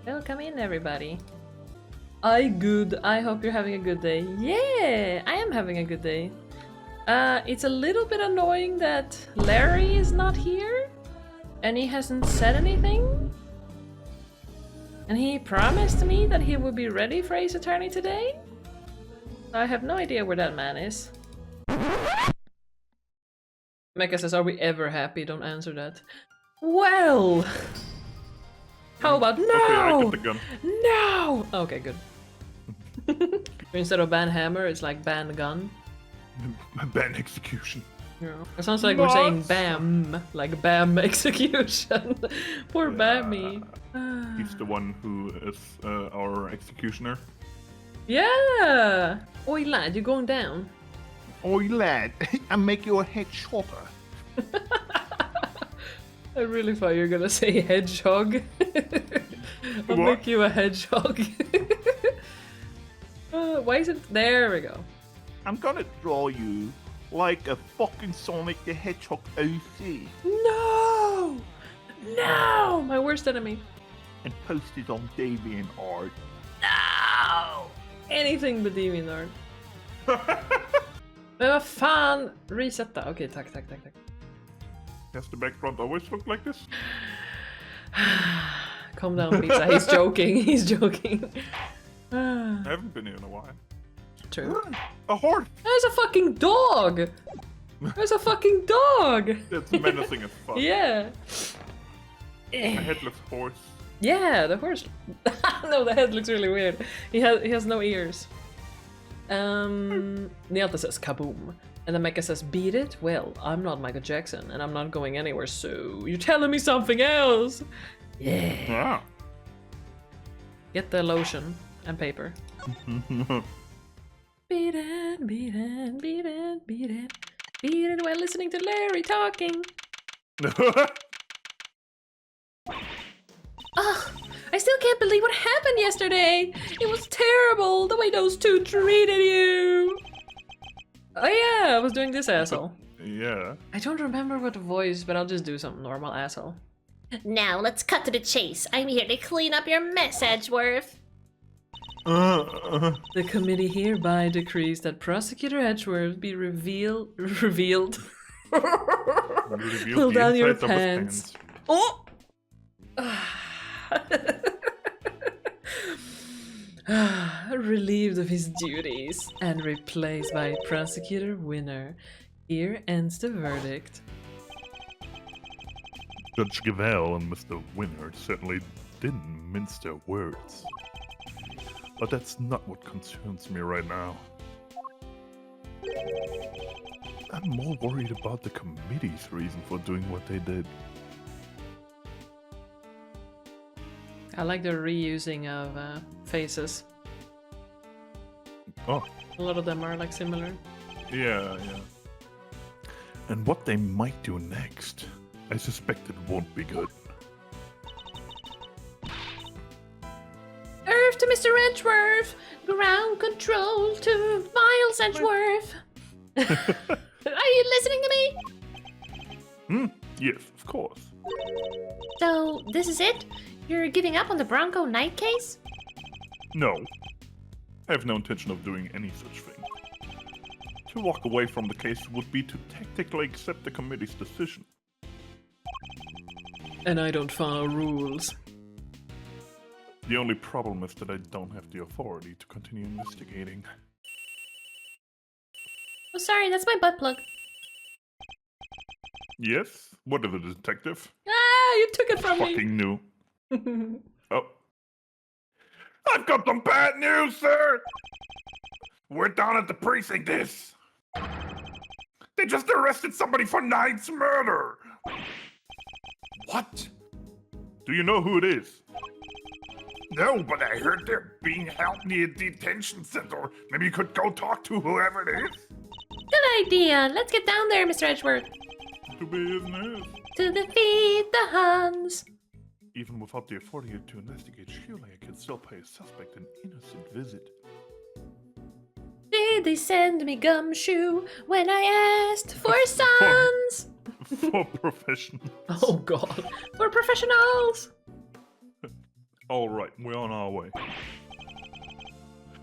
Welcome in, everybody. I hope you're having a good day. Yeah, I am having a good day. It's a little bit annoying that Larry is not here, and he hasn't said anything. And he promised me that he would be ready for Ace Attorney today. I have no idea where that man is. Mecha says, are we ever happy? Don't answer that. Well... How about no? Okay, I get the gun. No! Okay, good. Instead of ban hammer, it's like ban gun. Ban execution. Yeah. It sounds like we're saying bam, like bam execution. Poor Bammy. He's the one who is our executioner. Yeah! Oi lad, you're going down. Oi lad, I make your head shorter. I really thought you were gonna say hedgehog. I'll make you a hedgehog. Why is it? There we go. I'm gonna draw you like a fucking Sonic the Hedgehog OC. No! No! My worst enemy. And post it on DeviantArt. No! Anything but DeviantArt. Men vad fan? Resetta. Okej, tack. Does the background always look like this? Calm down, Pizza. He's joking. He's joking. I haven't been here in a while. True. A horse! There's a fucking dog! There's a fucking dog! That's menacing as fuck. Yeah. A headless horse. Yeah, the horse. No, the head looks really weird. He has no ears. Nealta says kaboom. And then Mecha says, beat it? Well, I'm not Michael Jackson, and I'm not going anywhere, so you're telling me something else? Yeah. Ah. Get the lotion and paper. Beat it, beat it, beat it, beat it. Beat it while listening to Larry talking. Ugh, I still can't believe what happened yesterday. It was terrible, the way those two treated you. Oh yeah, I was doing this asshole. Yeah. I don't remember what the voice, but I'll just do some normal asshole. Now let's cut to the chase. I'm here to clean up your mess, Edgeworth. The committee hereby decrees that Prosecutor Edgeworth be revealed. Pull down your pants. Oh! Relieved of his duties and replaced by Prosecutor Winner. Here ends the verdict. Judge Gavelle and Mr. Winner certainly didn't mince their words. But that's not what concerns me right now. I'm more worried about the committee's reason for doing what they did. I like the reusing of faces. Oh. A lot of them are like similar. Yeah. And what they might do next, I suspect it won't be good. Earth to Mr. Edgeworth! Ground control to Miles Edgeworth! Are you listening to me? Yes, of course. So, this is it? You're giving up on the Bronco Knight case? No. I have no intention of doing any such thing. To walk away from the case would be to tactically accept the committee's decision. And I don't follow rules. The only problem is that I don't have the authority to continue investigating. Oh, sorry, that's my butt plug. Yes? What of the detective? Ah, you took it from Fucking new. Oh. I've got some bad news, sir! We're down at the precinct this. They just arrested somebody for Knight's murder! What? Do you know who it is? No, but I heard they're being held near a detention center. Maybe you could go talk to whoever it is. Good idea. Let's get down there, Mr. Edgeworth. To business. To defeat the Huns. Even without the authority to investigate, surely I could still pay a suspect an innocent visit. Did they send me gumshoe when I asked for sons? For professionals. Oh god. For professionals. All right, we're on our way.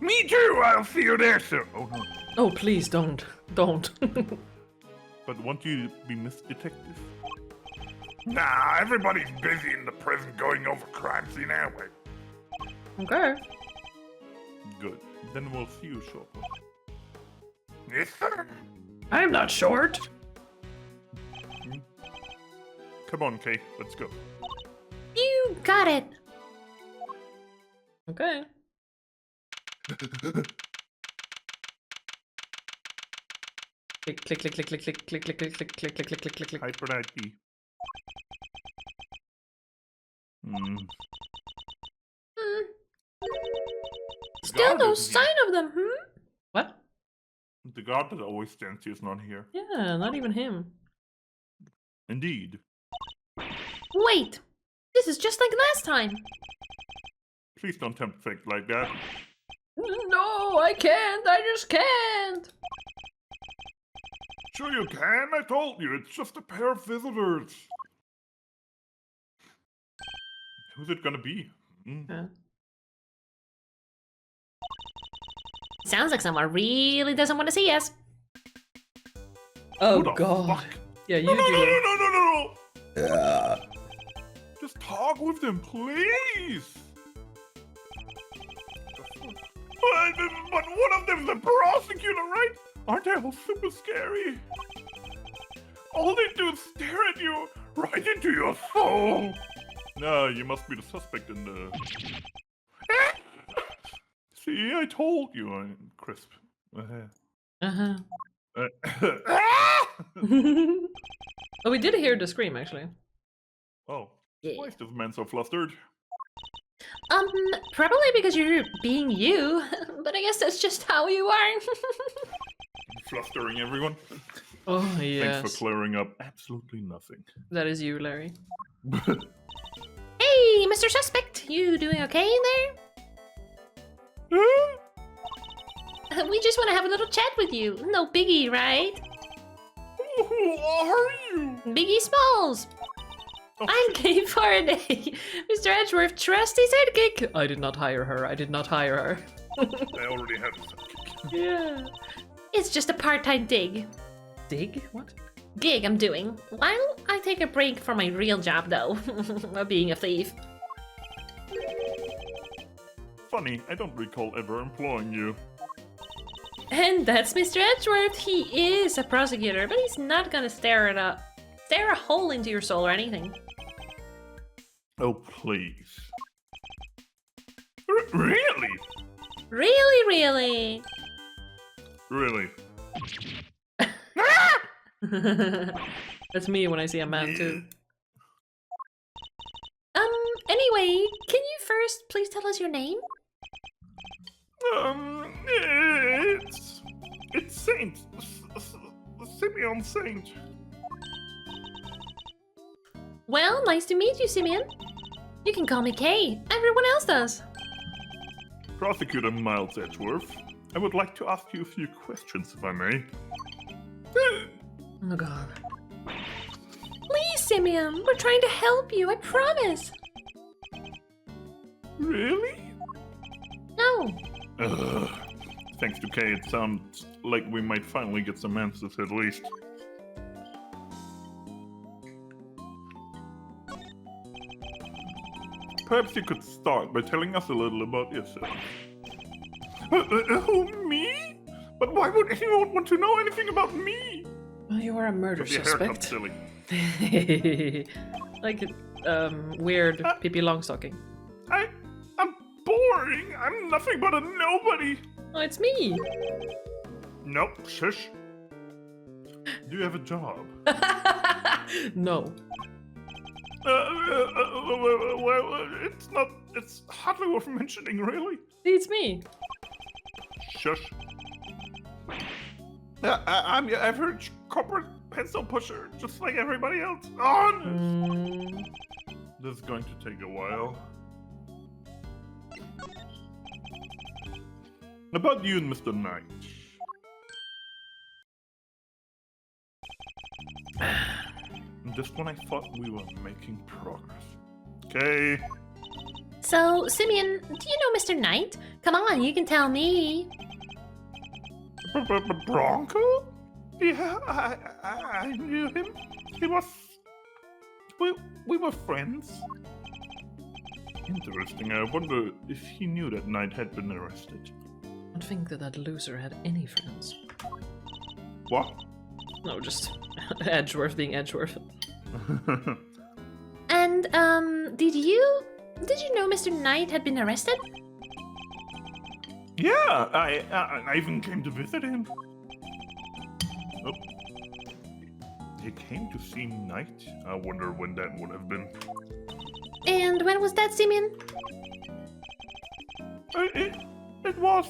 Me too. I'll see you there, sir. Oh no. Oh, please don't. Don't. But won't you be Miss Detective? Nah, everybody's busy in the prison going over crime scene anyway. Okay. Good. Then we'll see you shortly. Yes, sir. I'm not short. Come on, Kay. Let's go. You got it. Okay. Click, click, click, click, click, click, click, click, click, click, click, click, click, click, click, click. Hyper ID. Hmm. Still Guard no isn't here. sign of them, What? The guard that always stands here is not here. Yeah, not even him. Indeed. Wait, this is just like last time. Please don't tempt fate like that. No, I can't. I just can't. Sure you can. I told you. It's just a pair of visitors. Who's it gonna be? Yeah. Sounds like someone really doesn't want to see us. Oh Who the God. fuck? Yeah, you No, do no, no, it. no, no, no, no. Just talk with them, please. But one of them's a prosecutor, right? Aren't they all super scary? All they do is stare at you right into your soul. No, you must be the suspect in the... See, I told you, I'm crisp. Uh-huh. Oh, Oh, we did hear the scream, actually. why Yeah. is this man so flustered? Probably because you're being you, but I guess that's just how you are. Flustering everyone? Oh, Thanks yes. for clearing up absolutely nothing. That is you, Larry. Hey, Mr. Suspect, you doing okay in there? We just want to have a little chat with you. No biggie, right? Who are you? Biggie Smalls. Oh, I'm Kay Faraday, Mr. Edgeworth, trusty sidekick. I did not hire her. I did not hire her. I already had a sidekick. Yeah. It's just a part-time dig. Dig? What? Gig I'm doing. While I take a break from my real job, though, of being a thief. Funny, I don't recall ever employing you. And that's Mr. Edgeworth. He is a prosecutor, but he's not gonna stare a hole into your soul or anything. Oh, please. Really? Really, really. Really? That's me when I see a man, too. Anyway, can you first please tell us your name? It's Saint. Simeon Saint. Well, nice to meet you, Simeon. You can call me Kay. Everyone else does. Prosecutor Miles Edgeworth, I would like to ask you a few questions, if I may. Oh, God. Please, Simeon. We're trying to help you, I promise. Really? No. Ugh. Thanks to Kay, it sounds like we might finally get some answers at least. Perhaps you could start by telling us a little about yourself. Who, me? But why would anyone want to know anything about me? Well, you are a murder Your haircut's suspect. silly. Like, weird Pippi Longstocking. I'm boring. I'm nothing but a nobody. Oh, it's me! Nope, shush. Do you have a job? No. Well, it's hardly worth mentioning, really. It's me. Shush. I'm your average corporate pencil pusher, just like everybody else. On! This is going to take a while. About you and Mr. Knight. Just when I thought we were making progress. Okay. So, Simeon, do you know Mr. Knight? Come on, you can tell me. Bronco? Yeah, I knew him. He was... We were friends. Interesting. I wonder if he knew that Knight had been arrested. I don't think that loser had any friends. What? No, just Edgeworth being Edgeworth. And, did you know Mr. Knight had been arrested? Yeah, I even came to visit him. Oh. He came to see Knight? I wonder when that would have been. And when was that, Simeon? It was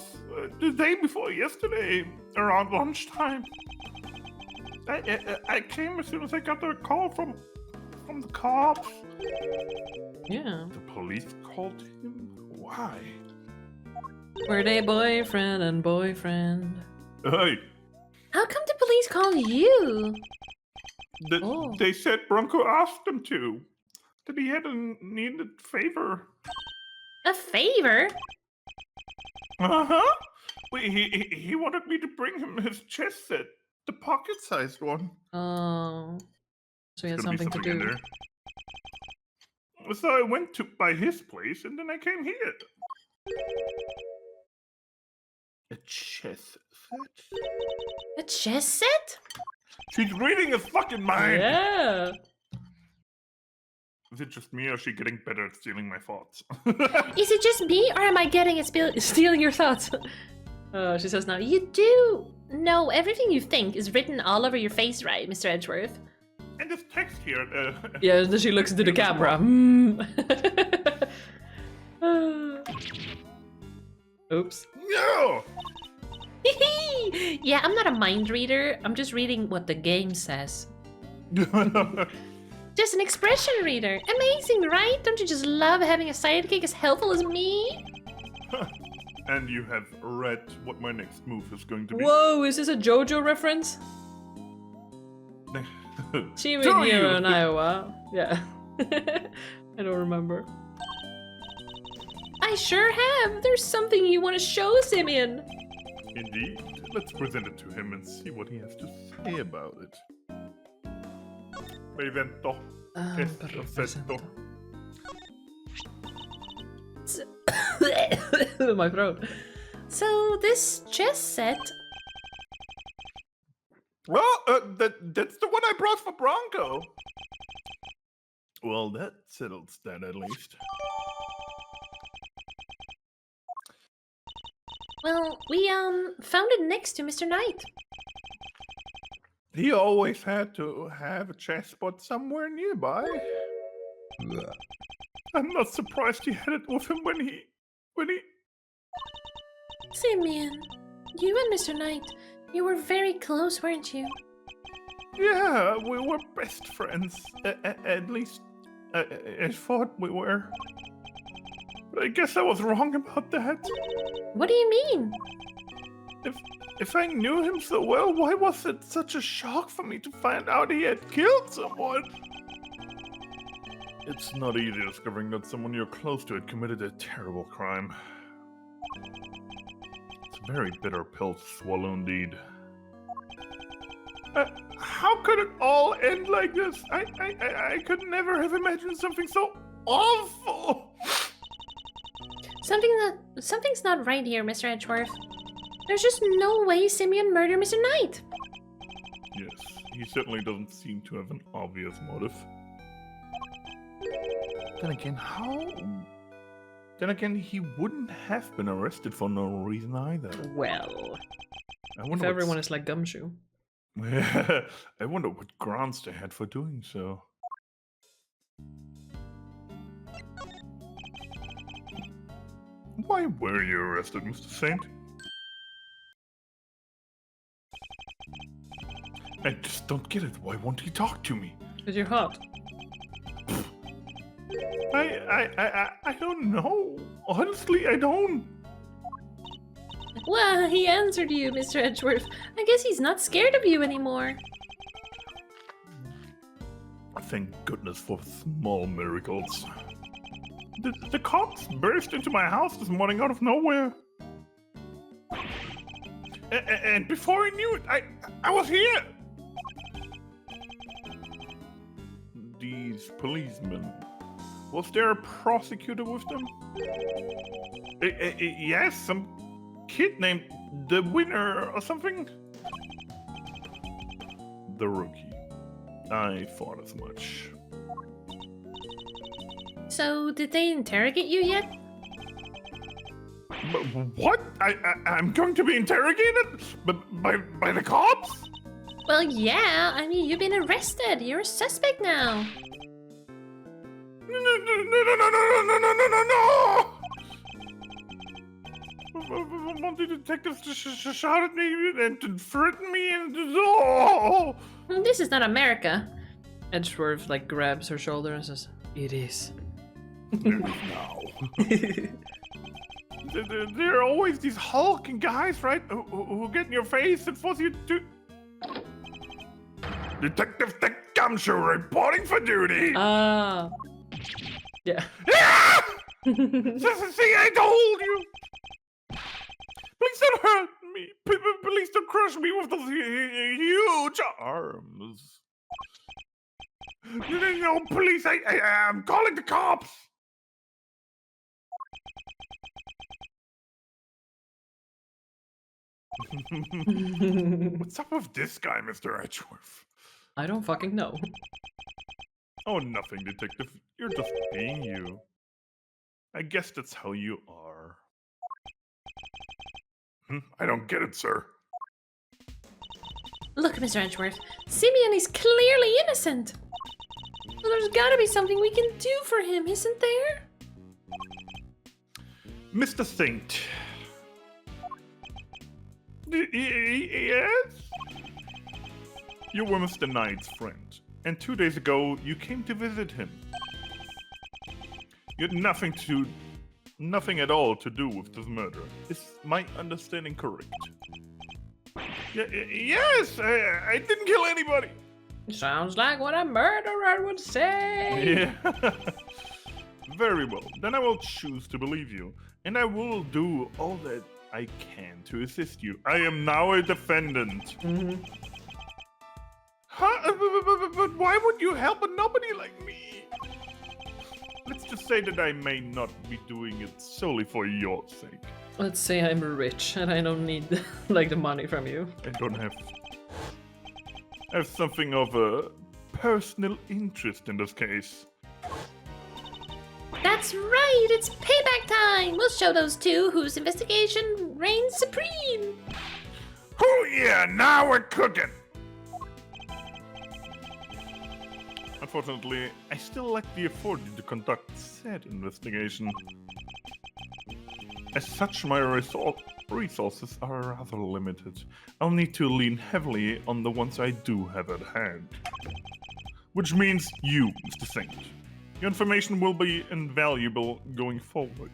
the day before yesterday, around lunchtime. I came as soon as I got the call from the cops. Yeah. The police called him? Why? Were they boyfriend and boyfriend? Hey, How come the police called you? Oh. they said Bronco asked them to. That he had a needed favor. A favor? Uh-huh. He wanted me to bring him his chess set. The pocket-sized one. Oh. So he had There's gonna be something to in do. there. So I went to by his place and then I came here. A chess set? A chess set? She's reading his fucking mind! Yeah. Is it just me or is she getting better at stealing my thoughts? Is it just me, or am I getting it Stealing your thoughts. She says now, You do know everything you think is written all over your face, right, Mr. Edgeworth? And this text here, yeah, then she looks into the camera. Oops. No! Yeah, I'm not a mind reader. I'm just reading what the game says. Just an expression reader. Amazing, right? Don't you just love having a sidekick as helpful as me? And you have read what my next move is going to be. Whoa, is this a JoJo reference? She with Do you you? in Iowa. Yeah. I don't remember. I sure have. There's something you want to show, Simeon. Indeed. Let's present it to him and see what he has to say about it. Evento. Perfetto. My throat. So this chess set... Well, that's the one I brought for Bronco. Well, that settles that at least. Well, we, found it next to Mr. Knight. He always had to have a chess spot somewhere nearby. I'm not surprised he had it with him when he... Simeon, you and Mr. Knight, you were very close, weren't you? Yeah, we were best friends. At least, I thought we were. But I guess I was wrong about that. What do you mean? If I knew him so well, why was it such a shock for me to find out he had killed someone? It's not easy discovering that someone you're close to had committed a terrible crime. It's a very bitter pill to swallow indeed. How could it all end like this? I could never have imagined something so awful! Something's not right here, Mr. Edgeworth. There's just no way Simeon murdered Mr. Knight. Yes, he certainly doesn't seem to have an obvious motive. Then again, he wouldn't have been arrested for no reason either. Well, I if wonder everyone is like Gumshoe. I wonder what grounds they had for doing so. Why were you arrested, Mr. Saint? I just don't get it. Why won't he talk to me? Because you're hot. I don't know. Honestly, I don't. Well, he answered you, Mr. Edgeworth. I guess he's not scared of you anymore. Thank goodness for small miracles. The cops burst into my house this morning out of nowhere. And before I knew it, I was here. These policemen. Was there a prosecutor with them? Yes, some kid named The Winner or something. The Rookie. I thought as much. So, did they interrogate you yet? But what? I'm going to be interrogated by the cops? Well, yeah. I mean, you've been arrested. You're a suspect now. No! One of the detectives shot at me and threatened me and oh! This is not America. Edgeworth like grabs her shoulder and says, "It is." Now. There are always these hulking guys, right? Who get in your face and force you to... Detective Dick Gumshoe reporting for duty! Ah. Yeah. Ah! See, I told you! Please don't hurt me! Please don't crush me with those huge arms! No, police! I'm calling the cops! What's up with this guy, Mr. Edgeworth? I don't fucking know. Oh, nothing, detective. You're just being you. I guess that's how you are. I don't get it, sir. Look, Mr. Edgeworth. Simeon is clearly innocent. So there's gotta be something we can do for him, isn't there? Mr. Saint. Yes? You were Mr. Knight's friend, and 2 days ago you came to visit him. You had nothing at all to do with this murder. Is my understanding correct? Yes, I didn't kill anybody. Sounds like what a murderer would say. Yeah. Very well. Then I will choose to believe you, and I will do all that I can to assist you. I am now a defendant. Mm-hmm. Huh? But why would you help a nobody like me? Let's just say that I may not be doing it solely for your sake. Let's say I'm rich and I don't need like the money from you. I don't have something of a personal interest in this case. That's right, it's payback time! We'll show those two whose investigation reigns supreme! Oh yeah, now we're cooking! Unfortunately, I still lack the authority to conduct said investigation. As such, my resources are rather limited. I'll need to lean heavily on the ones I do have at hand. Which means you, Mr. Saint. Your information will be invaluable going forward.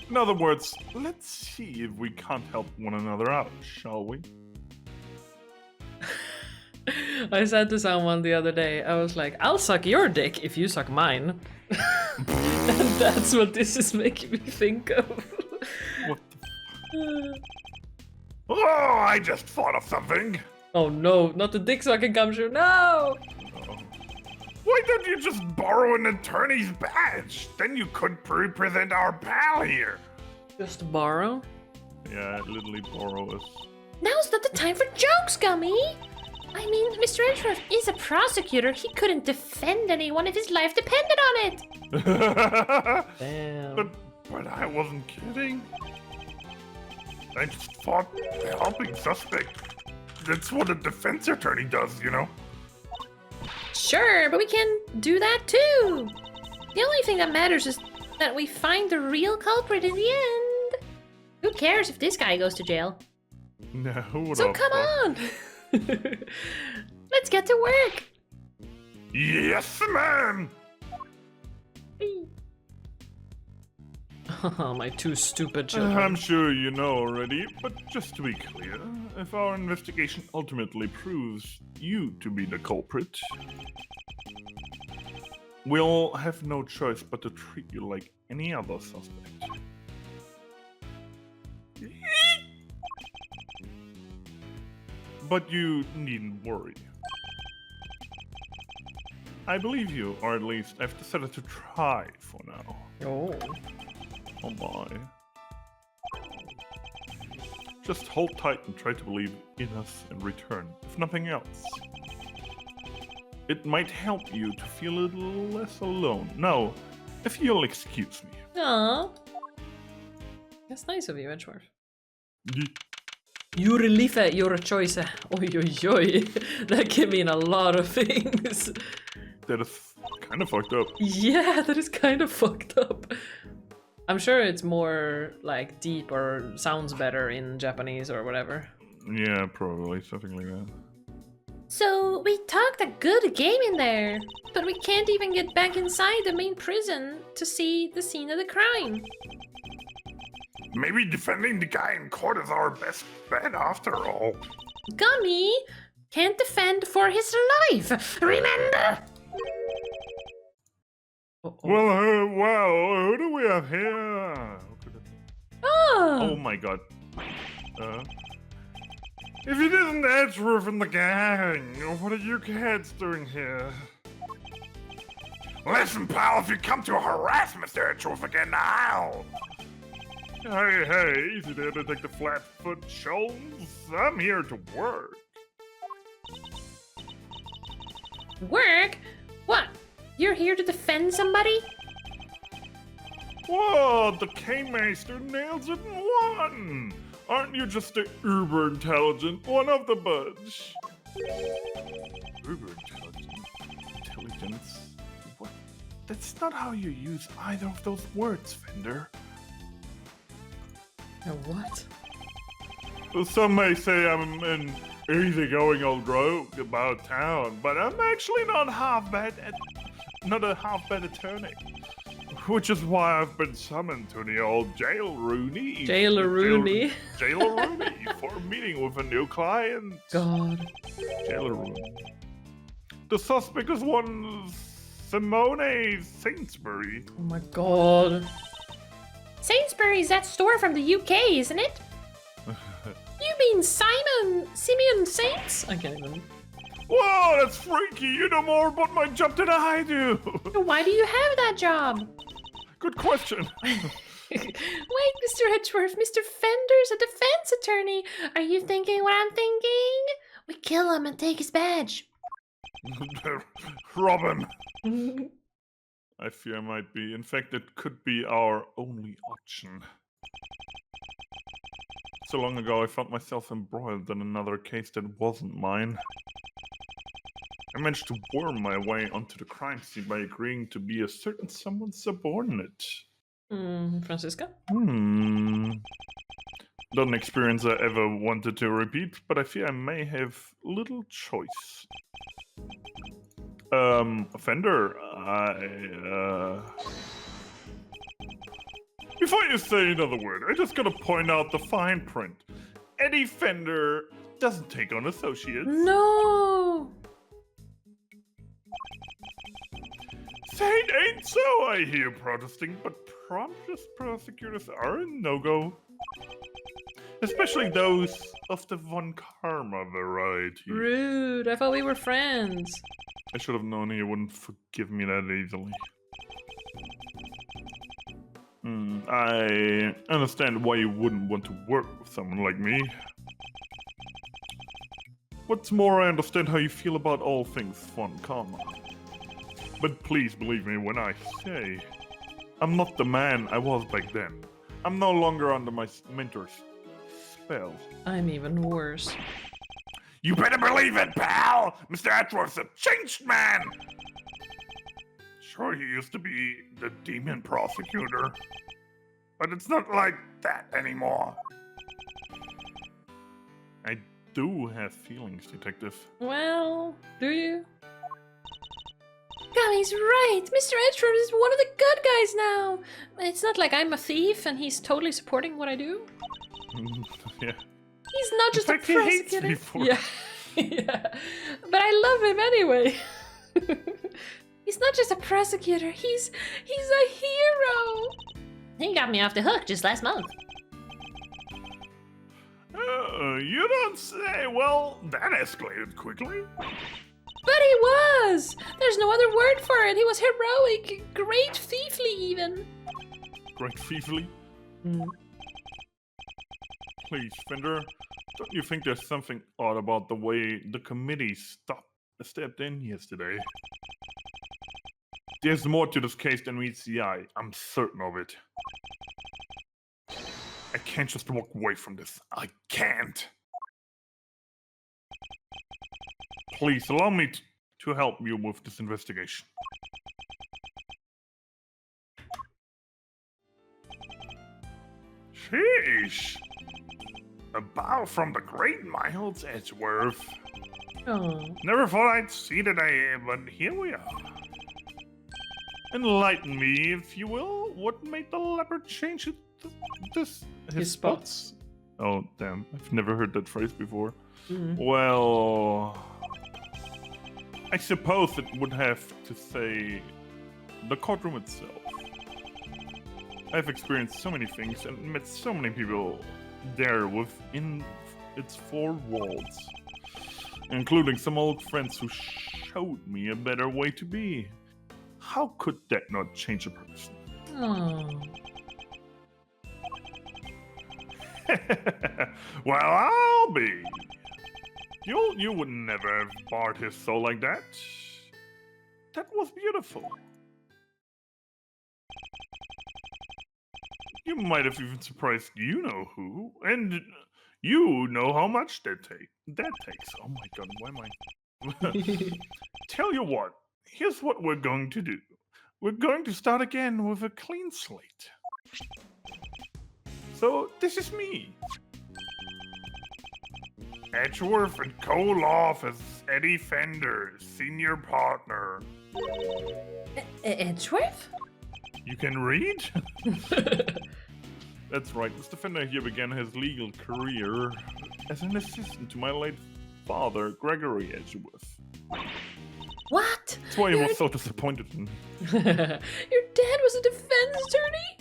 In other words, let's see if we can't help one another out, shall we? I said to someone the other day, I was like, I'll suck your dick if you suck mine. And that's what this is making me think of. What the Oh, I just thought of something! Oh no, not the dick sucking gumshoe, no! Why don't you just borrow an attorney's badge? Then you could represent our pal here. Just borrow? Yeah, literally borrow us. Now's not the time for jokes, Gummy! I mean, Mr. Edgeworth is a prosecutor. He couldn't defend anyone if his life depended on it. Damn. But I wasn't kidding. I just thought helping suspect. That's what a defense attorney does, you know? Sure, but we can do that too. The only thing that matters is that we find the real culprit in the end. Who cares if this guy goes to jail? No, what So up, come on! Let's get to work! Yes, ma'am! My two stupid children. I'm sure you know already, but just to be clear, if our investigation ultimately proves you to be the culprit, We'll have no choice but to treat you like any other suspect. But you needn't worry. I believe you, or at least I've decided to try for now. Oh. Oh my. Just hold tight and try to believe in us in return, if nothing else. It might help you to feel a little less alone. Now, if you'll excuse me. Aww. That's nice of you, Edgeworth. Ye- Your life, your choice. Oi, oi, oi. That can mean a lot of things. That is kind of fucked up. Yeah, that is kind of fucked up. I'm sure it's more like deep or sounds better in Japanese or whatever. Yeah, probably something like that. So, we talked a good game in there, but we can't even get back inside the main prison to see the scene of the crime. Maybe defending the guy in court is our best bet after all. Gummy can't defend for his life, remember? Uh-oh. Well, who do we have here? Oh Oh, my god. If it isn't Edgeworth and the gang, what are you kids doing here? Listen, pal, if you come to harass Mr. Edgeworth again, I'll... Hey, easy there, Detective Flatfoot Shoals. I'm here to work. Work? What? You're here to defend somebody? Whoa, the K-Meister nails it in one! Aren't you just the uber intelligent one of the bunch? Uber intelligence? What? That's not how you use either of those words, Fender. what? Well, some may say I'm an easygoing old rogue about town, but I'm actually not a half bad attorney. Which is why I've been summoned to the old jail Rooney. Jailer Rooney. Jailer Rooney for a meeting with a new client. God. Jailer Rooney. The suspect is one Simone Sainsbury. Oh my god. Sainsbury's that store from the UK, isn't it? You mean Simeon Saints? I can't even. Whoa, that's freaky. You know more about my job than I do. Why do you have that job? Good question. Wait, Mr. Edgeworth, Mr. Fender's a defense attorney. Are you thinking what I'm thinking? We kill him and take his badge. Rob him. I fear I might be. In fact, it could be our only option. So long ago, I found myself embroiled in another case that wasn't mine. I managed to worm my way onto the crime scene by agreeing to be a certain someone's subordinate. Francisca? Not an experience I ever wanted to repeat, but I fear I may have little choice. Offender, Before you say another word, I just gotta point out the fine print. Eddie Fender doesn't take on associates. No! Saint ain't so, I hear protesting, but prompt prosecutors are a no-go. Especially those of the Von Karma variety. Rude. I thought we were friends. I should have known he wouldn't forgive me that easily. I understand why you wouldn't want to work with someone like me. What's more, I understand how you feel about all things Von Karma. But please believe me when I say, I'm not the man I was back then. I'm no longer under my mentor's spell. I'm even worse. You better believe it, pal! Mr. Edgeworth's a changed man! Sure, he used to be the demon prosecutor, but it's not like that anymore. I do have feelings, Detective. Well, do you? Gummy's right. Mr. Edgeworth is one of the good guys now. It's not like I'm a thief and he's totally supporting what I do. Yeah. He's not just In fact, a he hates prosecutor. me for Yeah. Yeah. But I love him anyway. He's not just a prosecutor, he's a hero! He got me off the hook just last month. You don't say. Well, that escalated quickly. But he was! There's no other word for it. He was heroic, great thiefly even. Great thiefly. Mm. Please, Fender, don't you think there's something odd about the way the committee stepped in yesterday? There's more to this case than meets the eye. I'm certain of it. I can't just walk away from this. I can't. Please allow me to help you with this investigation. Sheesh. A bow from the great Miles Edgeworth. Oh. Never thought I'd see the day, but here we are. Enlighten me, if you will. What made the leopard change his spots? Oh, damn. I've never heard that phrase before. Mm. Well, I suppose it would have to say the courtroom itself. I've experienced so many things and met so many people there within its four walls, including some old friends who showed me a better way to be. How could that not change a person? Oh. Well, I'll be. You would never have barred his soul like that. That was beautiful. You might have even surprised you-know-who, and you know how much that takes. Oh my god, why am I... Tell you what, here's what we're going to do. We're going to start again with a clean slate. So, this is me. Edgeworth and Koloff as Eddie Fender, senior partner. Edgeworth? You can read? That's right, Mr. Fender here began his legal career as an assistant to my late father, Gregory Edgeworth. What? That's why I was so disappointed in... Your dad was a defense attorney?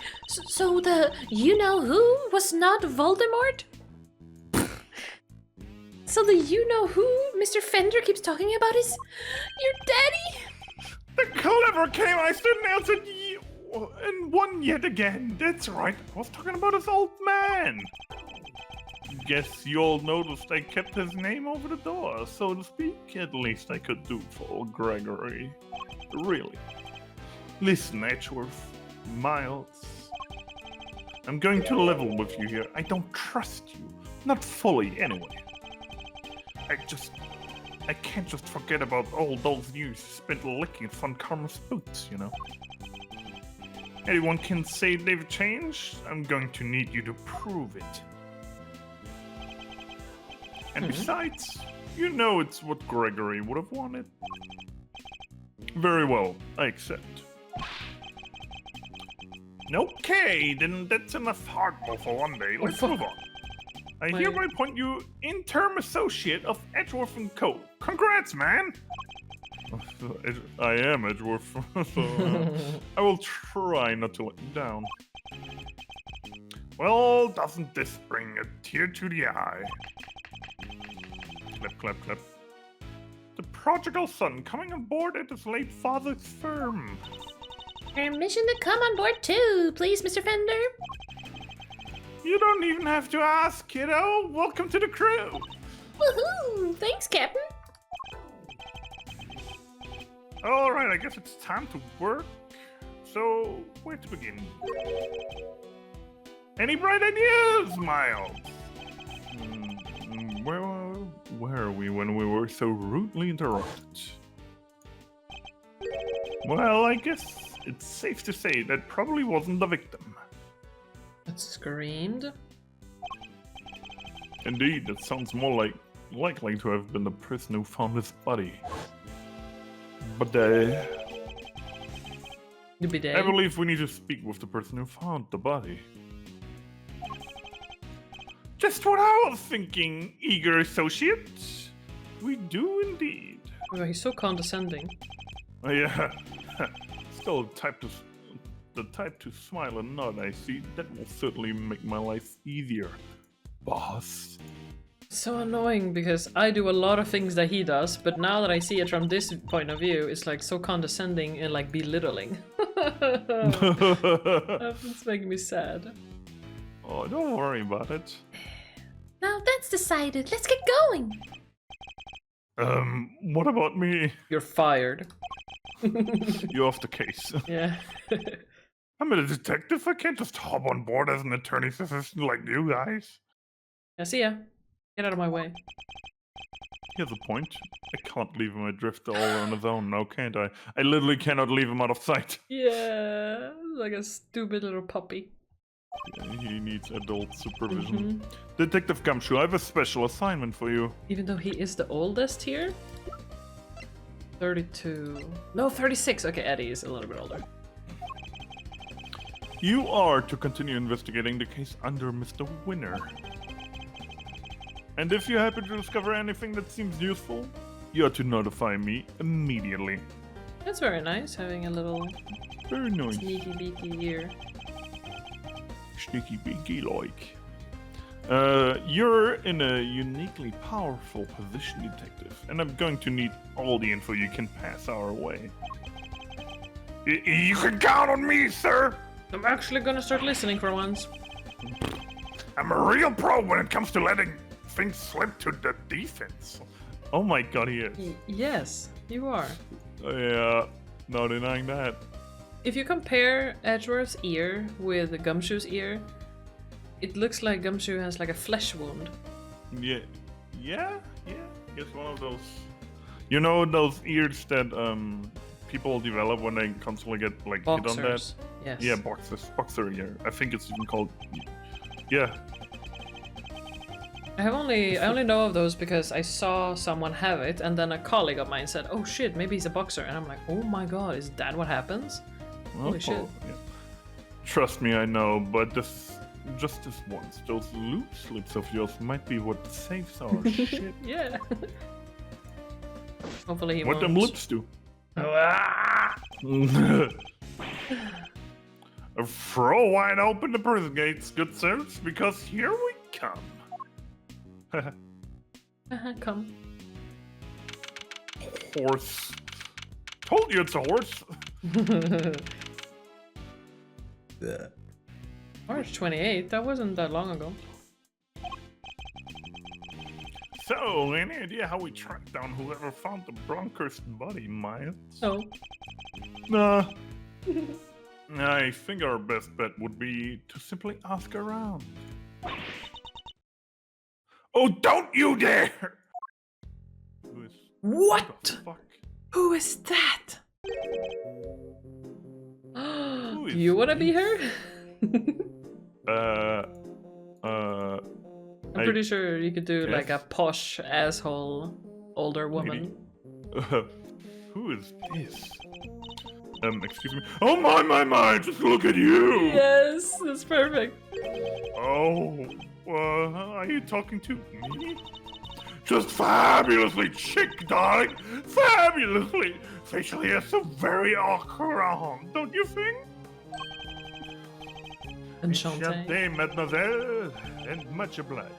So the you-know-who was not Voldemort? So the you-know-who Mr. Fender keeps talking about is your daddy? The clever came, I stood and answered and won yet again. That's right, I was talking about his old man. Guess you all noticed I kept his name over the door, so to speak. At least I could do for Gregory. Really. Listen, Edgeworth, Miles. I'm going to level with you here. I don't trust you. Not fully, anyway. I can't just forget about all those years spent licking Von Karma's boots, you know? Anyone can say they've changed? I'm going to need you to prove it. And besides, you know it's what Gregory would have wanted. Very well, I accept. Okay, then that's enough hardball for one day. Let's move on. I hereby appoint you interim associate of Edgeworth & Co. Congrats, man! I am Edgeworth, so I will try not to let you down. Well, doesn't this bring a tear to the eye? Clap, clap, clap. The prodigal son coming on board at his late father's firm. Permission to come on board too, please, Mr. Fender. You don't even have to ask, kiddo. Welcome to the crew. Woohoo! Thanks, Captain. All right, I guess it's time to work. So, where to begin? Any bright ideas, Miles? Where are we when we were so rudely interrupted? Well, I guess it's safe to say that probably wasn't the victim. That screamed. Indeed, that sounds more likely to have been the person who found his body. But I believe we need to speak with the person who found the body. Just what I was thinking, eager associate. We do indeed. Oh, he's so condescending. Yeah. Still the type to smile and nod, I see. That will certainly make my life easier, boss. So annoying because I do a lot of things that he does, but now that I see it from this point of view, it's like so condescending and like belittling. That's making me sad. Oh, don't worry about it. Now that's decided. Let's get going. What about me? You're fired. You're off the case. Yeah. I'm a detective. I can't just hop on board as an attorney's assistant like you guys. Yeah, see ya. Get out of my way. Here's a point. I can't leave him adrift all on his own, now can't I? I literally cannot leave him out of sight. Yeah, like a stupid little puppy. Yeah, he needs adult supervision. Detective Gumshoe, I have a special assignment for you. Even though he is the oldest here? 32. No, 36. Okay, Eddie is a little bit older. You are to continue investigating the case under Mr. Winner. And if you happen to discover anything that seems useful, you are to notify me immediately. That's very nice, having a little Very nice. sneaky beaky ear. Sneaky beaky like. You're in a uniquely powerful position, detective, and I'm going to need all the info you can pass our way. You can count on me, sir! I'm actually gonna start listening for once. I'm a real pro when it comes to letting things slip to the defense. Oh my god, he is. Yes, you are. Yeah, no denying that. If you compare Edgeworth's ear with Gumshoe's ear, it looks like Gumshoe has like a flesh wound. Yeah. It's one of those. You know those ears that people develop when they constantly get like hit on that. Boxers. Yes. Yeah, boxer ear. I think it's even called. Yeah. I only know of those because I saw someone have it, and then a colleague of mine said, "Oh shit, maybe he's a boxer," and I'm like, "Oh my god, is that what happens?" Holy shit. Yeah. Trust me, I know, but just this once, those loose lips of yours might be what saves our shit. Yeah. Hopefully he What won't. them lips do? Throw wide open the prison gates, good sirs, because here we come. Come. Horse. Told you it's a horse. March 28th, that wasn't that long ago. So, any idea how we tracked down whoever found the Bronkhurst body, Miles? No. Nah. I think our best bet would be to simply ask around. Oh, don't you dare! Who is... What? the fuck? Who is that? Who Do is you want to be her? I'm pretty sure you could do like a yes. posh asshole older woman. Who is this? Excuse me. Oh my, just look at you! Yes, that's perfect. Oh, are you talking to me? Just fabulously chic, darling! Fabulously! Facially, it's so very awkward, don't you think? Enchanté. Enchanté, mademoiselle, and much obliged.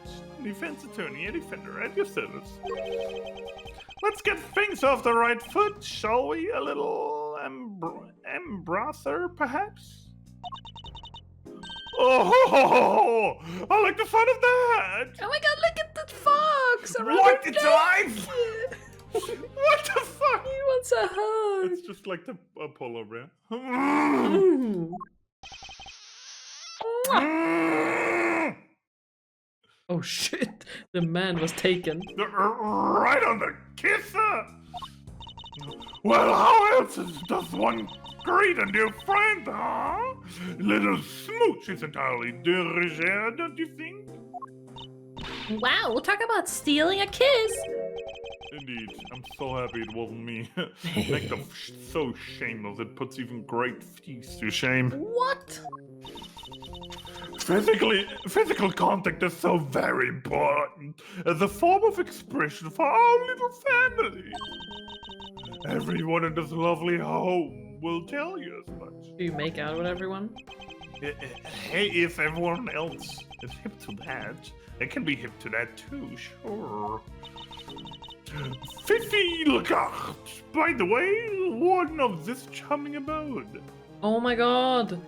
Defense attorney and defender at your service. Let's get things off the right foot, shall we? A little embrasser, perhaps? Oh, I like the fun of that! Oh my god, look at that fox! around What? her It's neck! alive? What the fuck? He wants a hug! It's just like the polar bear. Mm. Oh shit, the man was taken. Right on the kisser! Well, how else does one greet a new friend, huh? Little smooch is entirely de rigueur, don't you think? Wow, we'll talk about stealing a kiss. Indeed, I'm so happy it wasn't me. Like so shameless, it puts even great feasts to shame. What? Physical contact is so very important as a form of expression for our little family. Everyone in this lovely home will tell you as much. Do you make out with everyone? Hey, if everyone else is hip to that, I can be hip to that too, sure. Fifi Lagarde, by the way, warden of this charming abode. Oh my god.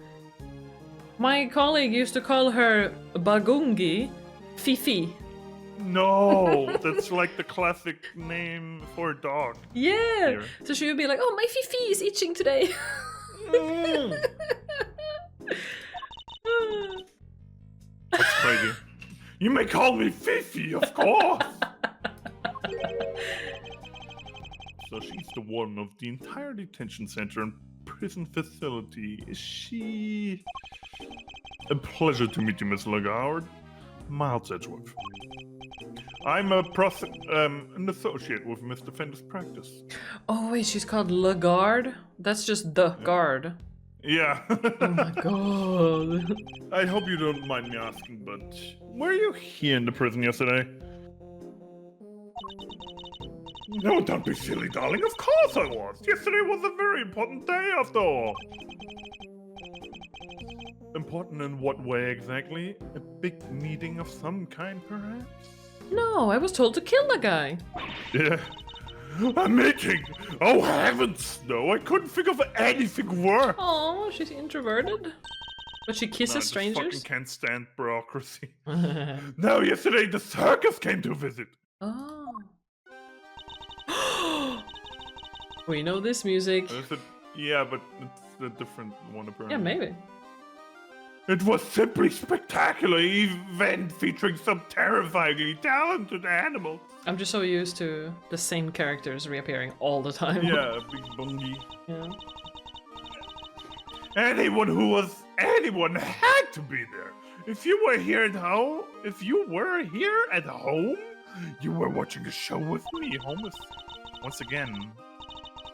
My colleague used to call her Bagungi Fifi. No, that's like the classic name for a dog. Yeah. Here. So she would be like, "Oh, my Fifi is itching today." Mm. That's crazy. You may call me Fifi, of course. So she's the warden of the entire detention center and prison facility. Is she... A pleasure to meet you, Miss Lagarde. Miles Edgeworth. I'm an associate with Mr. Fender's practice. Oh wait, she's called Lagarde? That's just the guard. Yeah. Oh my god. I hope you don't mind me asking, but were you here in the prison yesterday? No, don't be silly, darling. Of course I was. Yesterday was a very important day, after all. Important in what way exactly? A big meeting of some kind, perhaps? No, I was told to kill the guy. Yeah. A meeting! Oh heavens! No, I couldn't think of anything worse. Oh, she's introverted. But she kisses No, I just strangers? fucking can't stand bureaucracy. No, yesterday the circus came to visit. Oh. We know this music. Yeah, but it's a different one apparently. Yeah, maybe. It was simply spectacular event featuring some terrifyingly talented animals. I'm just so used to the same characters reappearing all the time. Yeah, Big Bungie. Yeah. Anyone had to be there. If you were here at home, you were watching a show with me. Home is once again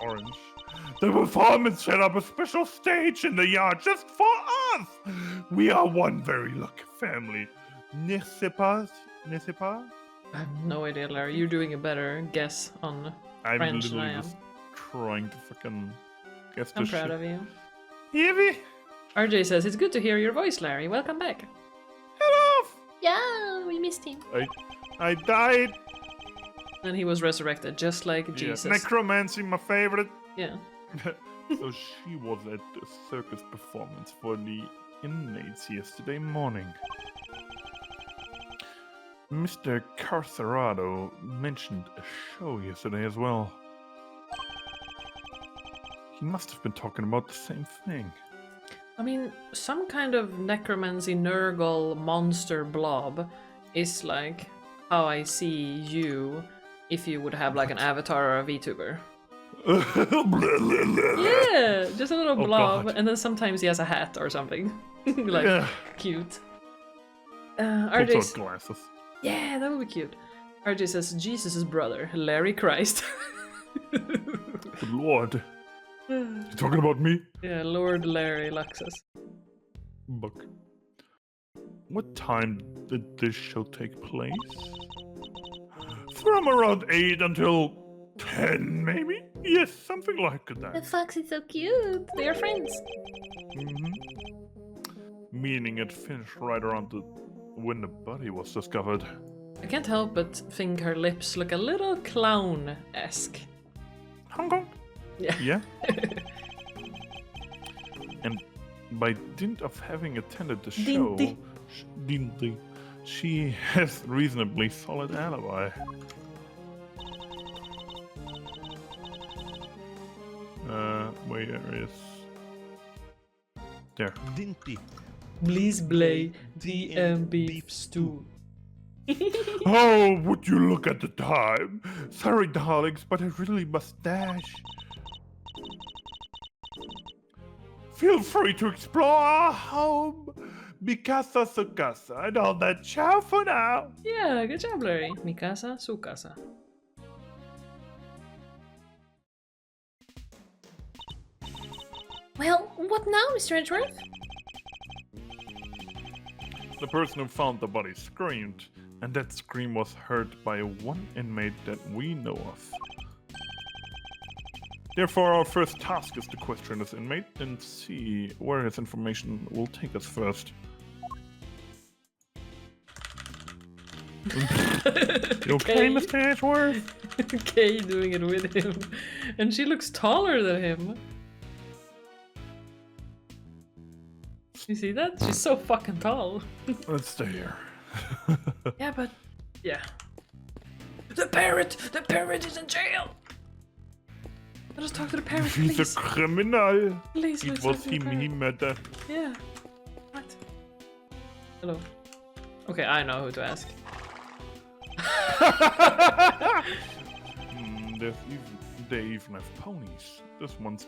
orange. The performance set up a special stage in the yard just for us. We are one very lucky family. N'est-ce pas? N'est-ce pas? I have no idea, Larry. You're doing a better guess on I'm French than I literally am. just trying to fucking guess I'm this proud shit. of you. Evie? RJ says, it's good to hear your voice, Larry. Welcome back. Hello! Yeah, we missed him. I died. And he was resurrected, just like Jesus. Yeah. Necromancy, my favorite. Yeah. So she was at the circus performance for the inmates yesterday morning. Mr. Carcerado mentioned a show yesterday as well. He must have been talking about the same thing. I mean, some kind of necromancy Nurgle monster blob is like how I see you if you would have like an avatar or a VTuber. Yeah, just a little Oh, blob, God. and then sometimes he has a hat or something. Like, Yeah. cute. Also RJ, glasses. yeah, that would be cute. RJ says, Jesus' brother, Larry Christ. Good lord. You talking about me? Yeah, Lord Larry Luxus. Buck. What time did this show take place? From around 8 until 10, maybe? Yes, something like The that. fox is so cute. They are friends. Meaning it finished right around when the body was discovered. I can't help but think her lips look a little clown-esque. Hong Kong? Yeah. Yeah? And by dint of having attended the show, Dinty. she has reasonably solid alibi. Where is... There. Dinty. Please play DM beef stew. Oh, would you look at the time? Sorry, darlings, but I really must dash. Feel free to explore our home. Mi casa, su casa, and all that. Ciao for now. Yeah, good job, Larry. Mi casa, su casa. Well, what now, Mr. Edgeworth? The person who found the body screamed, and that scream was heard by one inmate that we know of. Therefore, our first task is to question this inmate and see where his information will take us first. You okay, Mr. Edgeworth? Kay doing it with him. And she looks taller than him. You see that? She's so fucking tall. Let's stay here. Yeah, but... Yeah. The parrot! The parrot is in jail! Let us talk to the parrot, please. He's a criminal. Please, It let's was talk to the him, parrot. he murdered. Yeah. What? Hello. Okay, I know who to ask. They even have ponies. This one's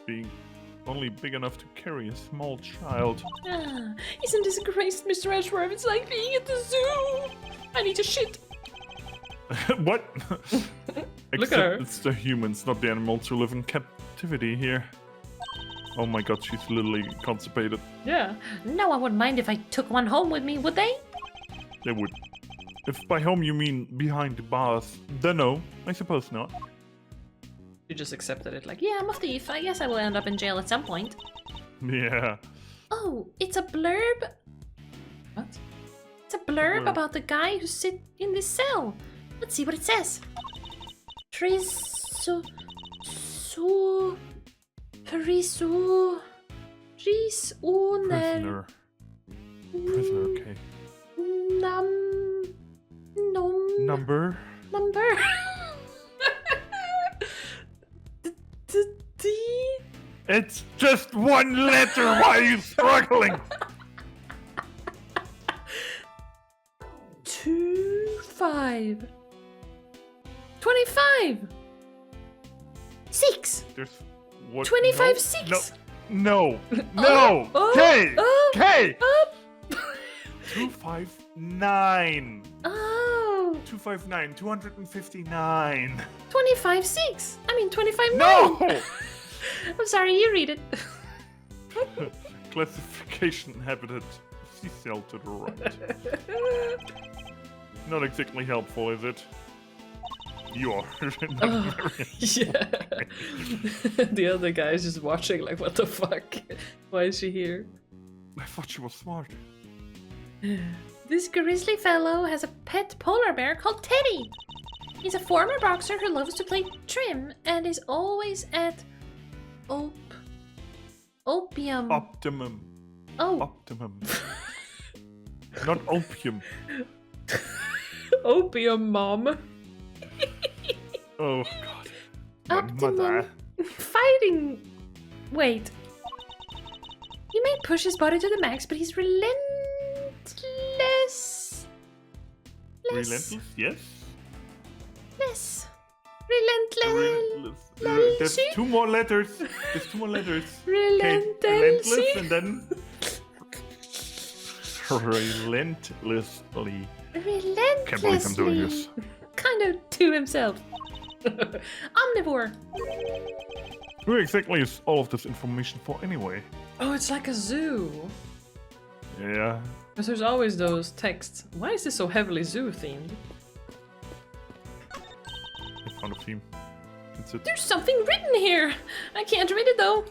only big enough to carry a small child. Ah, isn't this great, Mr. Edgeworth? It's like being at the zoo! I need to shit! What? Look at her. It's the humans, not the animals who live in captivity here. Oh my god, she's literally constipated. Yeah. No one would mind if I took one home with me, would they? They would. If by home you mean behind the bars, then no, I suppose not. You just accepted it like, Yeah, I'm a thief. I guess I will end up in jail at some point. Yeah. Oh, it's a blurb. what? It's a blurb Blurb. about the guy who sit in this cell. Let's see what it says. Prisoner. Prisoner, okay. Number? Number. It's just one letter, why are you struggling? 25. 25! 6. There's what? 25, no, 6. No, no, Oh, K, oh, K. oh. 259. Oh. 259. 259. 25, 6. I mean, 25, 9. No. I'm sorry, you read it. Classification inhabited. C cell to the right. Not exactly helpful, is it? You are. Not very- Yeah. The other guy is just watching like, what the fuck? Why is she here? I thought she was smart. This grizzly fellow has a pet polar bear called Teddy. He's a former boxer who loves to play trim and is always at opium. Optimum. Oh, Optimum. Not opium. Opium mom. Oh god. My Optimum. mother. Fighting. Wait. He may push his body to the max, but he's relentless. Relentless? Yes. Relentless. There's two more letters. There's two more letters. Relentless. Relentless and then relentlessly. Relentlessly. Can't believe I'm doing this. Kind of to himself. Omnivore. Who exactly is all of this information for anyway? Oh, it's like a zoo. Yeah. Because there's always those texts. Why is this so heavily zoo themed? I found a theme. That's it. There's something written here. I can't read it though.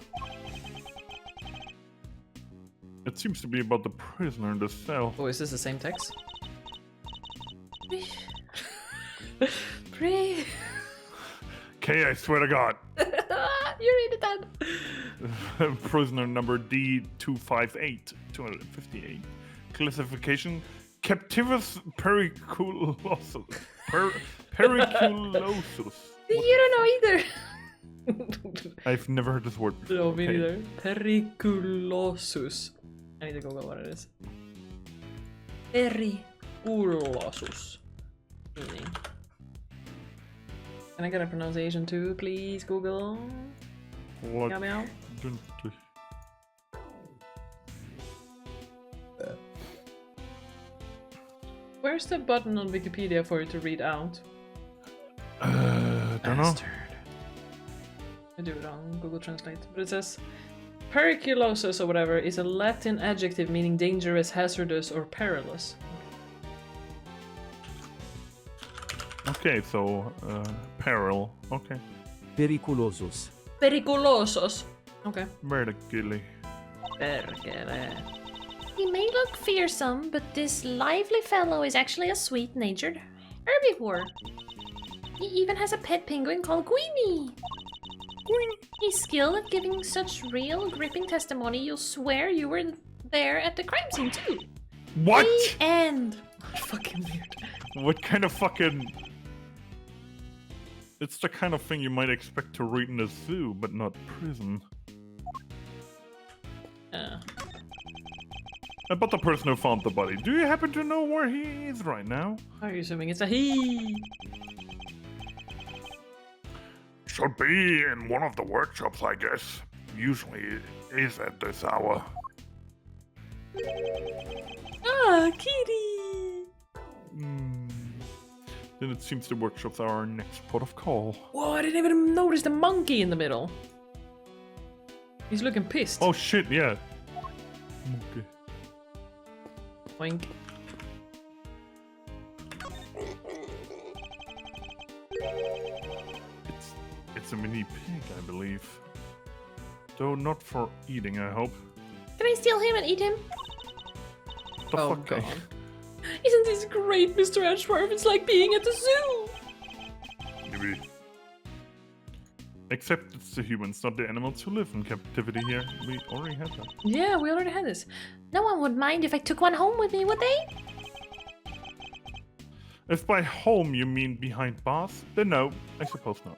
It seems to be about the prisoner in the cell. Oh, is this the same text? Pray. Okay, I swear to God. You read it then. Prisoner number D258, 258. Classification: Captivus periculosus. Periculosus. You don't know either. I've never heard this word before. No, me Okay. neither. Periculosus. I need to Google what it is. Periculosus. Meaning. Can I get a pronunciation too, please, Google? What? Meow meow. Where's the button on Wikipedia for you to read out? Don't know. Bastard. I do it on Google Translate, but it says periculosus or whatever is a Latin adjective meaning dangerous, hazardous, or perilous. Okay, so peril. Okay. Periculosus. Periculosos. Okay. Vertically. Perkele. He may look fearsome, but this lively fellow is actually a sweet-natured herbivore. He even has a pet penguin called Queenie. He's skilled at giving such real, gripping testimony you'll swear you were there at the crime scene too. What? The end. Fucking weird. What kind of fucking... It's the kind of thing you might expect to read in a zoo, but not prison. About the person who found the body, do you happen to know where he is right now? Are you assuming it's a he? Should be in one of the workshops, I guess. Usually it is at this hour. Ah, kitty! Then it seems the workshops are our next port of call. Whoa, I didn't even notice the monkey in the middle. He's looking pissed. Oh shit, yeah. Okay. Oink. It's a mini pig, I believe. Though not for eating, I hope. Can I steal him and eat him? The Oh, fuck? God. Isn't this great, Mr. Edgeworth? It's like being at the zoo. Maybe. Except it's the humans, not the animals who live in captivity here. We already had that. Yeah, we already had this. No one would mind if I took one home with me, would they? If by home you mean behind bars, then no, I suppose not.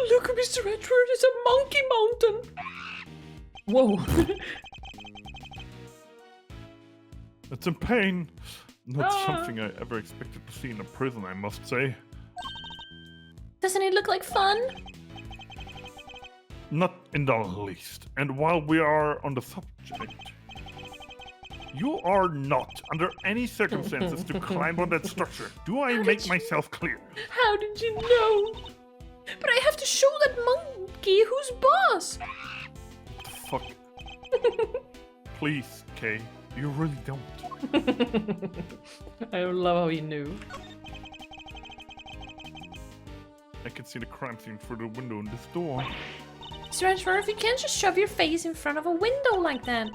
Look, Mr. Edgeworth, it's a monkey mountain. Whoa. It's in pain. Not Ah. something I ever expected to see in a prison, I must say. Doesn't it look like fun? Not in the least. And while we are on the subject, you are not, under any circumstances, to climb on that structure. Do I make myself clear? How did you know? But I have to show that monkey who's boss. The fuck? Please, Kay, you really don't. I love how he knew. I can see the crime scene through the window in this door. Mr. Edgeworth, you can't just shove your face in front of a window like that.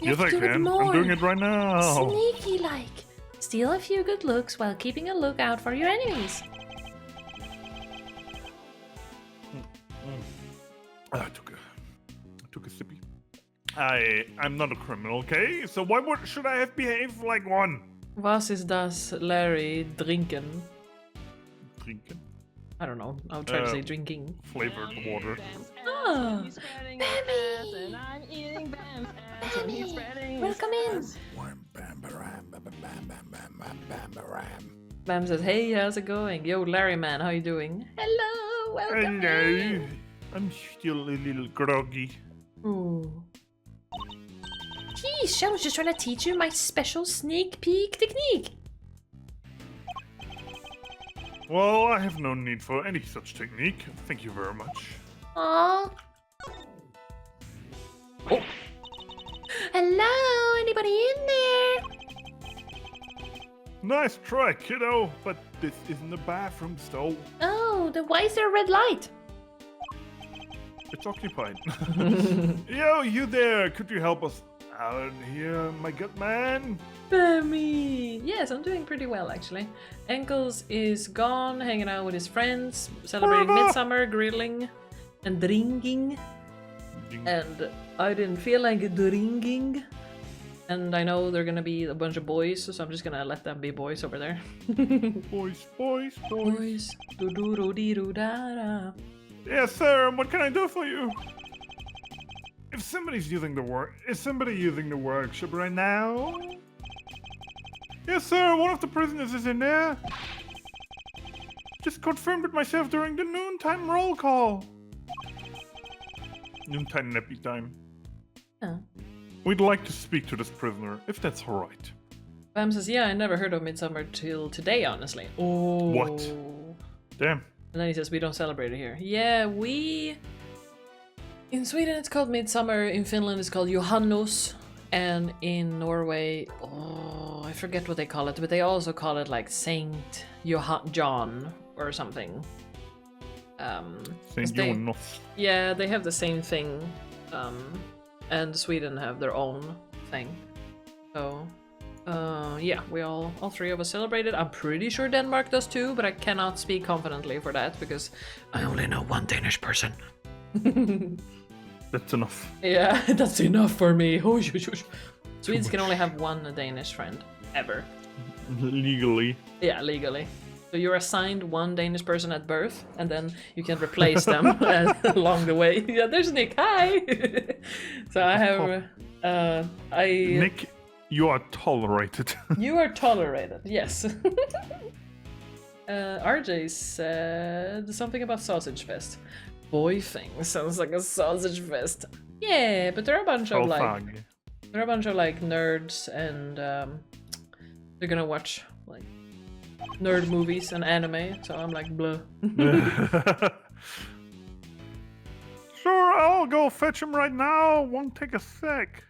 You Yes, have I to do it can. more I'm doing it right now. sneaky-like. Steal a few good looks while keeping a lookout for your enemies. I took a sippy. I'm not a criminal, okay? So why should I have behaved like one? Was ist das, Larry, drinken? Drinking I don't know. I'll try to say drinking. flavored water. Ah, Welcome in. Bam says, hey, how's it going? Yo, Larry man, how you doing? Hello, welcome Hello. in. I'm still a little groggy. Ooh. Geez, I was just trying to teach you my special sneak peek technique. Well, I have no need for any such technique. Thank you very much. Aww. Oh. Hello, anybody in there? Nice try, kiddo, but this isn't the bathroom stall. Oh, then why is there a red light? It's occupied. Yo, you there! Could you help us out here, my good man? Bammy! Yes, I'm doing pretty well actually. Ankles is gone, hanging out with his friends, celebrating Forever. midsummer, grilling, and drinking. And I didn't feel like drinking. And I know they're gonna be a bunch of boys, so I'm just gonna let them be boys over there. Boys. Boys. Do-do-do-dee-do-da-da. Yes, sir. What can I do for you? Is somebody using the workshop right now? Yes, sir. One of the prisoners is in there. Just confirmed it myself during the noontime roll call. Noontime nappy time. Oh. We'd like to speak to this prisoner, if that's all right. Bam says, yeah, I never heard of Midsummer till today, honestly. Oh. What? Damn. And then he says, we don't celebrate it here. Yeah, in Sweden it's called Midsummer, in Finland it's called Johannus, and in Norway, oh, I forget what they call it, but they also call it like Saint John or something. St. Jonas. Yeah, they have the same thing, and Sweden have their own thing. So, yeah, we all three of us celebrated. I'm pretty sure Denmark does too, but I cannot speak confidently for that because I only know one Danish person. That's enough. Yeah, that's enough for me. Swedes can only have one Danish friend ever. Legally. Yeah, legally. So you're assigned one Danish person at birth, and then you can replace them along the way. Yeah, there's Nick. Hi. So I have, Nick, you are tolerated. You are tolerated. Yes. RJ said something about Sausage Fest. Boy thing sounds like a sausage fest. Yeah, but there are a bunch of like nerds, and they're gonna watch like nerd movies and anime, so I'm like, blah. Sure, I'll go fetch him right now. Won't take a sec.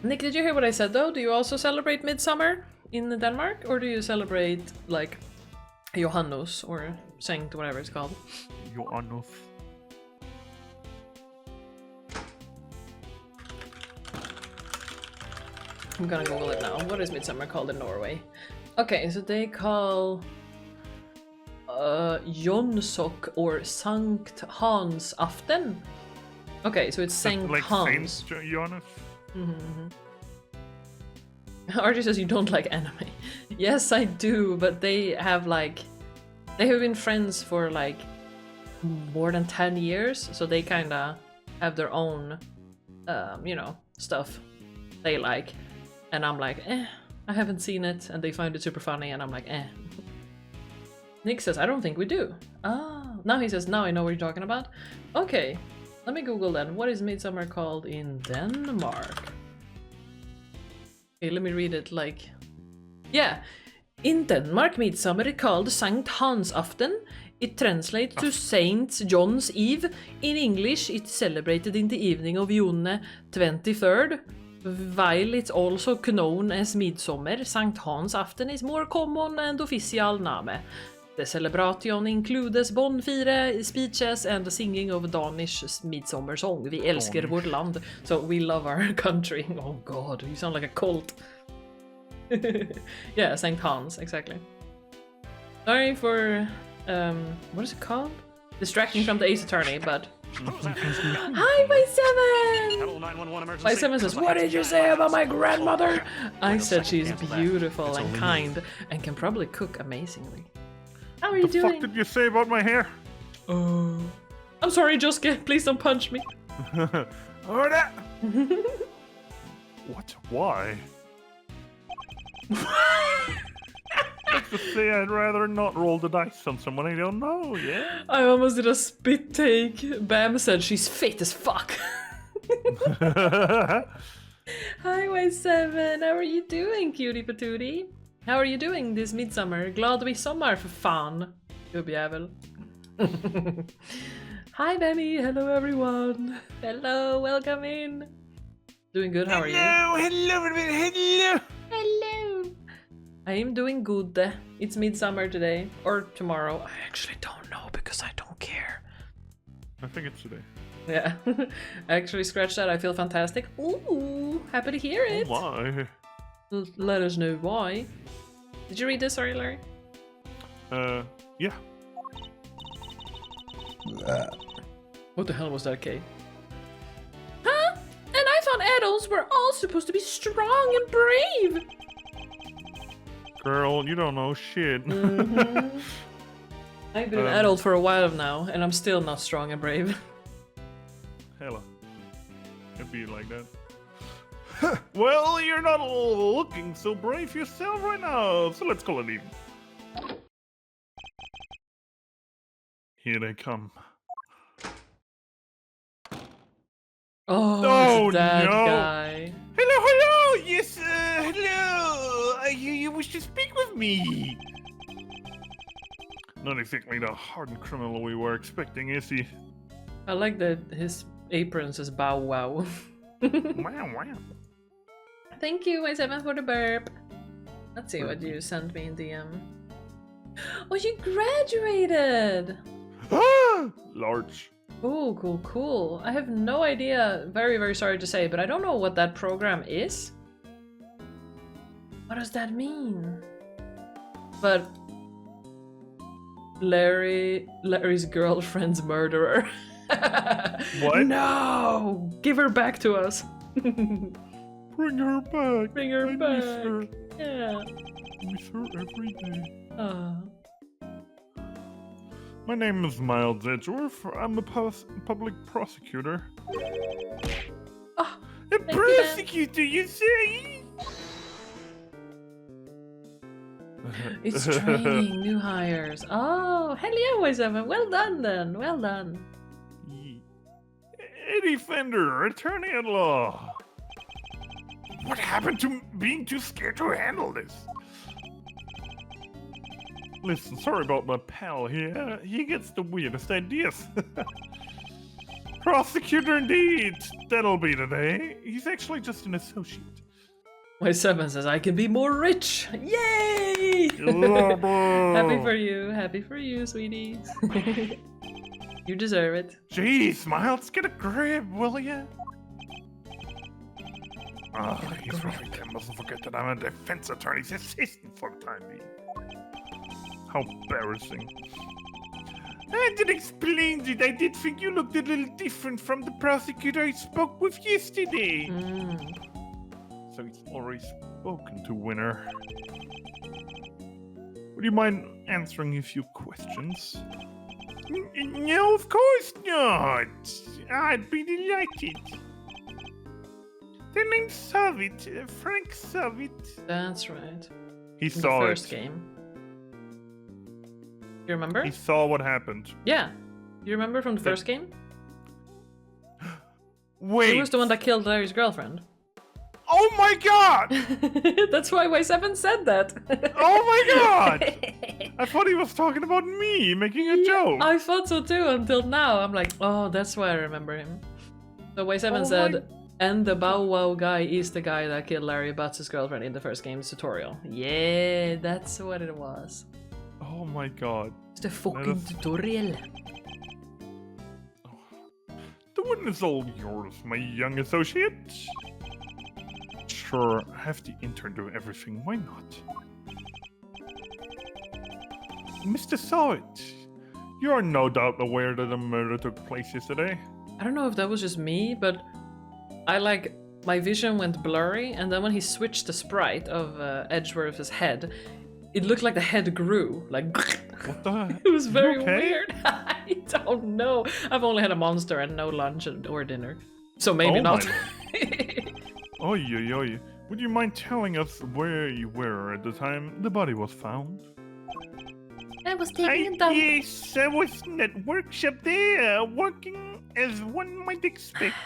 Nick, did you hear what I said though? Do you also celebrate Midsummer in Denmark, or do you celebrate like Johannes or Saint, whatever it's called? Johannes. I'm gonna Google it now. What is Midsummer called in Norway? Okay, so they call Jonsok or Sankt Hans Aften. Okay, so it's Sankt like Hans. Saint Johannes? Archie says you don't like anime. Yes, I do, but they have been friends for like more than 10 years, so they kinda have their own, stuff they like. And I'm like, I haven't seen it, and they find it super funny, and I'm like, Nick says, I don't think we do. Ah, now he says, now I know what you're talking about. Okay, let me Google then. What is Midsummer called in Denmark? Okay, let me read it like... Yeah, in Denmark, Midsummer is called Sankt Hans Aften. It translates to Saint John's Eve. In English, it's celebrated in the evening of June 23rd. While it's also known as Midsummer, Sankt Hans Aften is more common and official name. The celebration includes bonfire, speeches and the singing of Danish midsummer song. Vi älskar vårt land, so we love our country. Oh god, you sound like a cult. Yeah, Sankt Hans, exactly. Sorry for, what is it called? Distracting from the Ace Attorney, but... Hi, my seven says, what did you say about my grandmother? I said she's beautiful and kind and can probably cook amazingly. How are you doing? What the fuck did you say about my hair? Oh, I'm sorry, Josuke. Please don't punch me. What? Why? Let's just say I'd rather not roll the dice on someone I don't know, yeah? I almost did a spit take. Bam said she's fit as fuck. Hi, Y7. How are you doing, cutie patootie? How are you doing this midsummer? Glad midsommar för fan, gubbjävel. Hi, Benny. Hello, everyone. Hello, welcome in. Doing good. How are you? Hello. Hello. I am doing good. It's midsummer today or tomorrow. I actually don't know because I don't care. I think it's today. Yeah. I actually scratched that. I feel fantastic. Ooh, happy to hear it. Oh my. Let us know why. Did you read this? Sorry, Larry. Yeah. What the hell was that, Kate? Huh? And I thought adults were all supposed to be strong and brave. Girl, you don't know shit. Mm-hmm. I've been an adult for a while now, and I'm still not strong and brave. Hella. It'd be like that. Well, you're not looking so brave yourself right now, so let's call it even. Here they come. Oh, that no. guy. Hello! Yes, hello! I hear you wish to speak with me. Not exactly the hardened criminal we were expecting, is he? I like that his apron says bow wow. Wow. Thank you, Y7, for the burp. Let's see what you sent me in DM. Oh, you graduated! Large. Oh, cool, cool. I have no idea, very, very sorry to say, but I don't know what that program is. What does that mean? But Larry's girlfriend's murderer. What? No! Give her back to us. Bring her back. Bring her I back. Miss her. Yeah. Miss her every day. My name is Miles Edgeworth. I'm a public prosecutor. Oh, A thank you, prosecutor, you say? it's training new hires. Oh, hell yeah, Wayseven. Well done then. Well done. Eddie Fender, attorney at law. What happened to being too scared to handle this? Listen, sorry about my pal here. He gets the weirdest ideas. Prosecutor indeed. That'll be today. He's actually just an associate. Wayseven says I can be more rich. Yay! Happy for you, sweeties. You deserve it. Jeez, Miles, get a grip, will ya? Oh, he's right. I mustn't forget that I'm a defense attorney's assistant for the time being. How embarrassing. I did explain it. I did think you looked a little different from the prosecutor I spoke with yesterday. So he's already spoken to Winner. Would you mind answering a few questions? No, of course not. I'd be delighted. Their name's Savit, Frank Savit. That's right. He In saw the first it. game. You remember? He saw what happened. Yeah. You remember from the first game? Wait. He was the one that killed Larry's girlfriend. Oh my god! That's why Wayseven said that. Oh my god! I thought he was talking about me, making a joke. I thought so too until now. I'm like, oh, that's why I remember him. So Wayseven said, and the Bow Wow guy is the guy that killed Larry Butts' girlfriend in the first game's tutorial. Yeah, that's what it was. Oh my god. It's the fucking tutorial. The win is all yours, my young associate. Sure, have the intern do everything, why not? Mr. Sawit, you are no doubt aware that a murder took place yesterday. I don't know if that was just me, but my vision went blurry, and then when he switched the sprite of Edgeworth's head, it looked like the head grew, like What the? it was very okay? weird. I don't know. I've only had a monster and no lunch or dinner, so maybe not. Oy, oy, oy. Would you mind telling us where you were at the time the body was found? I was taking a dump. Yes, I was in that workshop there, working as one might expect.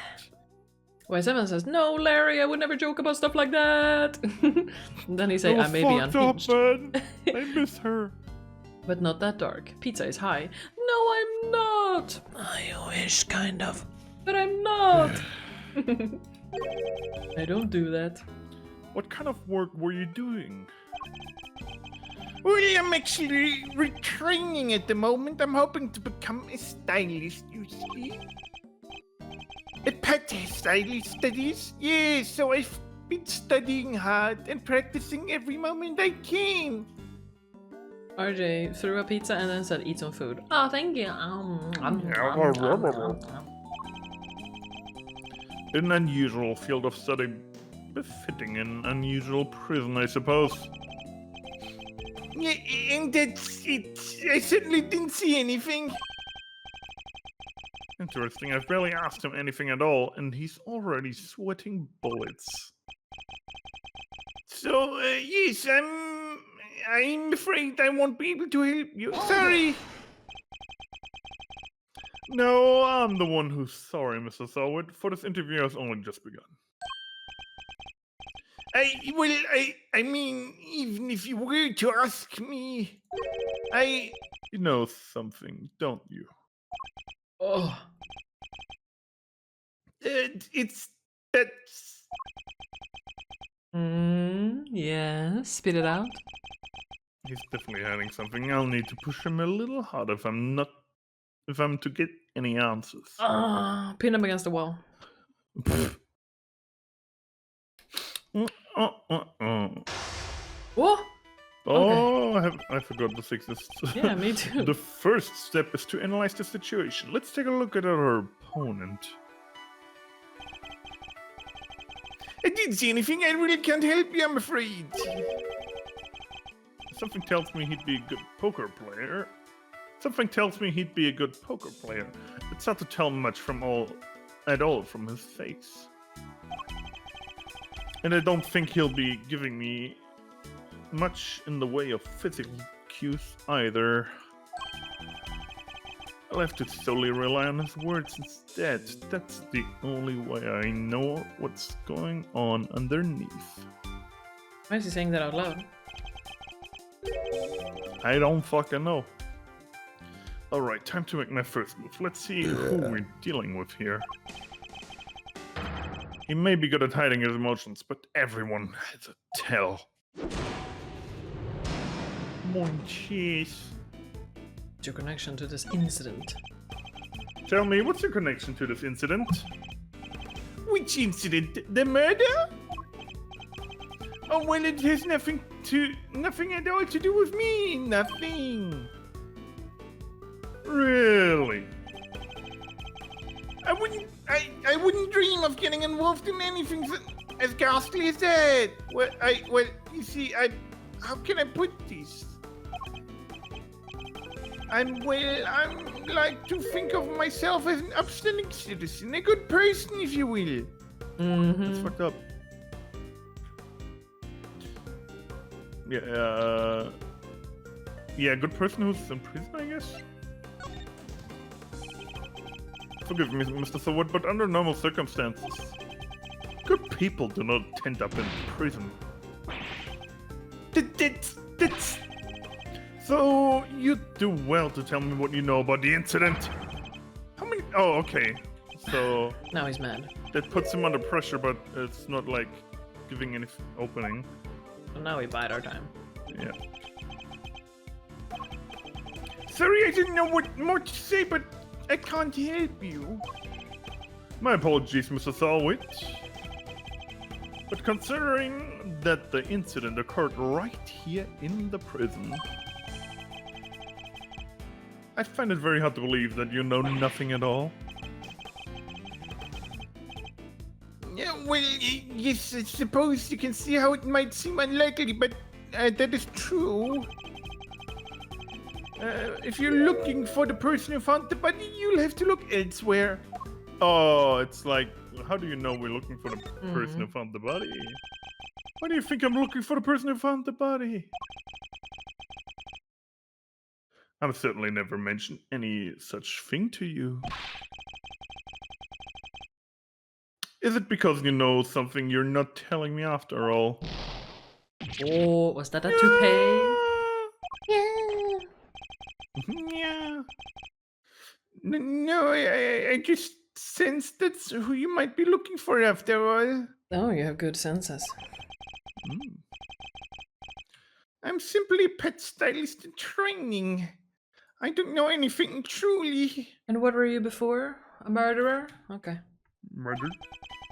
Wayseven says, no, Larry, I would never joke about stuff like that. And then he say, I may be unhinged. Man. I miss her. But not that dark. Pizza is high. No, I'm not. I wish, kind of. But I'm not. I don't do that. What kind of work were you doing? Well, I'm actually retraining at the moment. I'm hoping to become a stylist, you see. A pet stylist, that is. Yes, so I've been studying hard and practicing every moment I can. RJ threw a pizza and then said, eat some food. Oh, thank you. An unusual field of study befitting an unusual prison, I suppose. Yeah, and that's it. I certainly didn't see anything. Interesting, I've barely asked him anything at all, and he's already sweating bullets. So, yes, I'm afraid I won't be able to help you. Sorry. No, I'm the one who's sorry, Mr. Selwood, for this interview has only just begun. I mean, even if you were to ask me, You know something, don't you? Oh. it's that's. Yeah, spit it out. He's definitely hiding something. I'll need to push him a little harder if I'm not if I'm to get any answers. Pin him against the wall. Whoa! Oh, I forgot this exists. Yeah, me too. The first step is to analyze the situation. Let's take a look at our opponent. I didn't see anything. I really can't help you, I'm afraid. Something tells me he'd be a good poker player. It's not to tell much at all from his face. And I don't think he'll be giving me much in the way of physical cues either. I'll have to solely rely on his words instead. That's the only way I know what's going on underneath. Why is he saying that out loud? I don't fucking know. Alright, time to make my first move. Let's see who we're dealing with here. He may be good at hiding his emotions, but everyone has a tell. Monchis. What's your connection to this incident? Tell me, what's your connection to this incident? Which incident? The murder? Oh, well, it has nothing at all to do with me. Nothing. Really? I wouldn't dream of getting involved in anything as ghastly as that. Well, you see, how can I put this? I'm like to think of myself as an upstanding citizen, a good person, if you will. That's fucked up. Yeah, good person who's in prison, I guess? Forgive me, Mr. Thorwood, but under normal circumstances, good people do not end up in prison. That's... So, you do well to tell me what you know about the incident. How many... Oh, okay. So... Now he's mad. That puts him under pressure, but it's not like giving any opening. So now we bide our time. Yeah. Sorry, I didn't know what more to say, but I can't help you. My apologies, Mr. Thorwood. But considering that the incident occurred right here in the prison, I find it very hard to believe that you know nothing at all. Yeah, well, yes, I suppose you can see how it might seem unlikely, but that is true. If you're looking for the person who found the body, you'll have to look elsewhere. Oh, it's like, how do you know we're looking for the person who found the body? Why do you think I'm looking for the person who found the body? I've certainly never mentioned any such thing to you. Is it because you know something you're not telling me after all? Oh, was that a toupee? Yeah. Yeah. No, I just sense that's who you might be looking for after all. Oh, you have good senses. I'm simply a pet stylist in training. I don't know anything truly. And what were you before? A murderer? Okay. Murdered?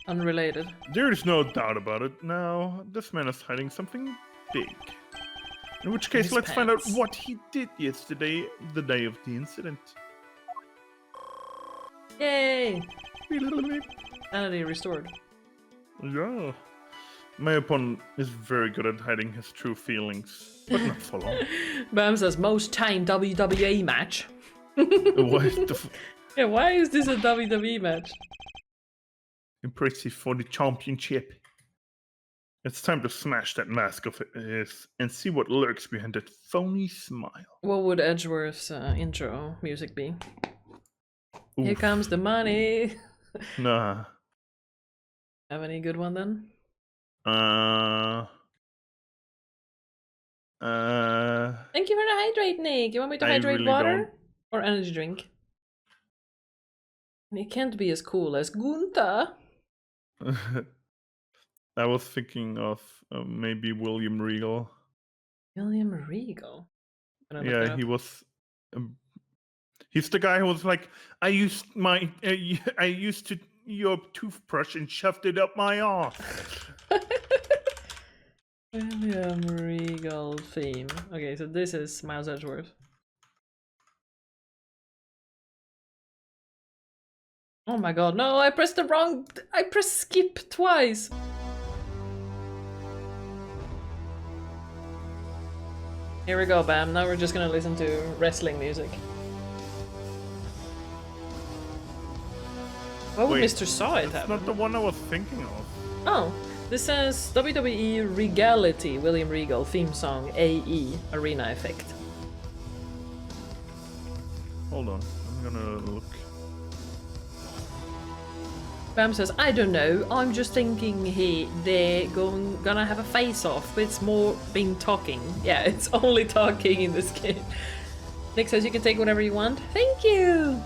Unrelated. There's no doubt about it. Now, this man is hiding something big. In which case, His let's find out pants. what he did yesterday, the day of the incident. Yay! Sanity restored. Yeah. My opponent is very good at hiding his true feelings, but not for long. Bam says most time WWE match. What the Yeah, why is this a WWE match? Impressive for the championship. It's time to smash that mask of his and see what lurks behind that phony smile. What would Edgeworth's intro music be? Here Oof. comes the money. Nah. Have any good one then? Thank you for the hydrate, Nick. You want me to I hydrate really water don't. or energy drink? And it can't be as cool as Gunther. I was thinking of maybe William Regal. William Regal. Yeah, he was He's the guy who was like, I used your toothbrush and shoved it up my arse. William Regal theme. Okay, so this is Miles Edgeworth. Oh my god, no, I pressed I pressed skip twice. Here we go, Bam. Now we're just gonna listen to wrestling music. What would Mr. Saw it That's have? not the one I was thinking of. Oh, this says WWE Regality William Regal theme song AE Arena Effect. Hold on, I'm gonna look. Bam says, I don't know, I'm just thinking they're gonna have a face-off, but it's more been talking. Yeah, it's only talking in this game. Nick says you can take whatever you want. Thank you!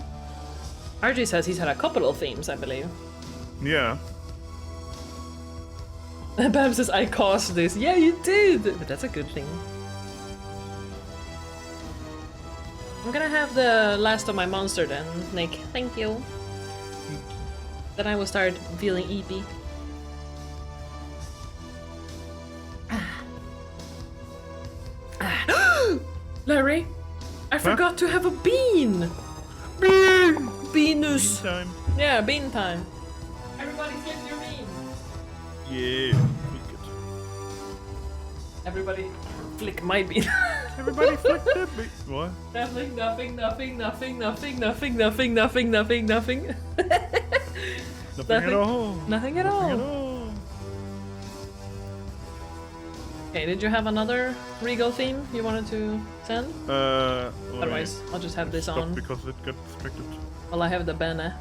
RJ says he's had a couple of themes, I believe. Yeah. And Bam says, I caused this. Yeah, you did! But that's a good thing. I'm gonna have the last of my monster then, Nick. Thank you. Then I will start feeling eepy. Larry, I forgot to have a bean! Bean! Beanus! Time. Yeah, bean time. Everybody flip your bean! Yeah. Flick it. Everybody flick my bean. Everybody flick their bean. What? Nothing, nothing, nothing, nothing, nothing, nothing, nothing, nothing, nothing, nothing. Nothing at all. Nothing at all. Okay, did you have another Regal theme you wanted to send? Otherwise, I'll just have this on. Because it got distracted. Well, I have the banner.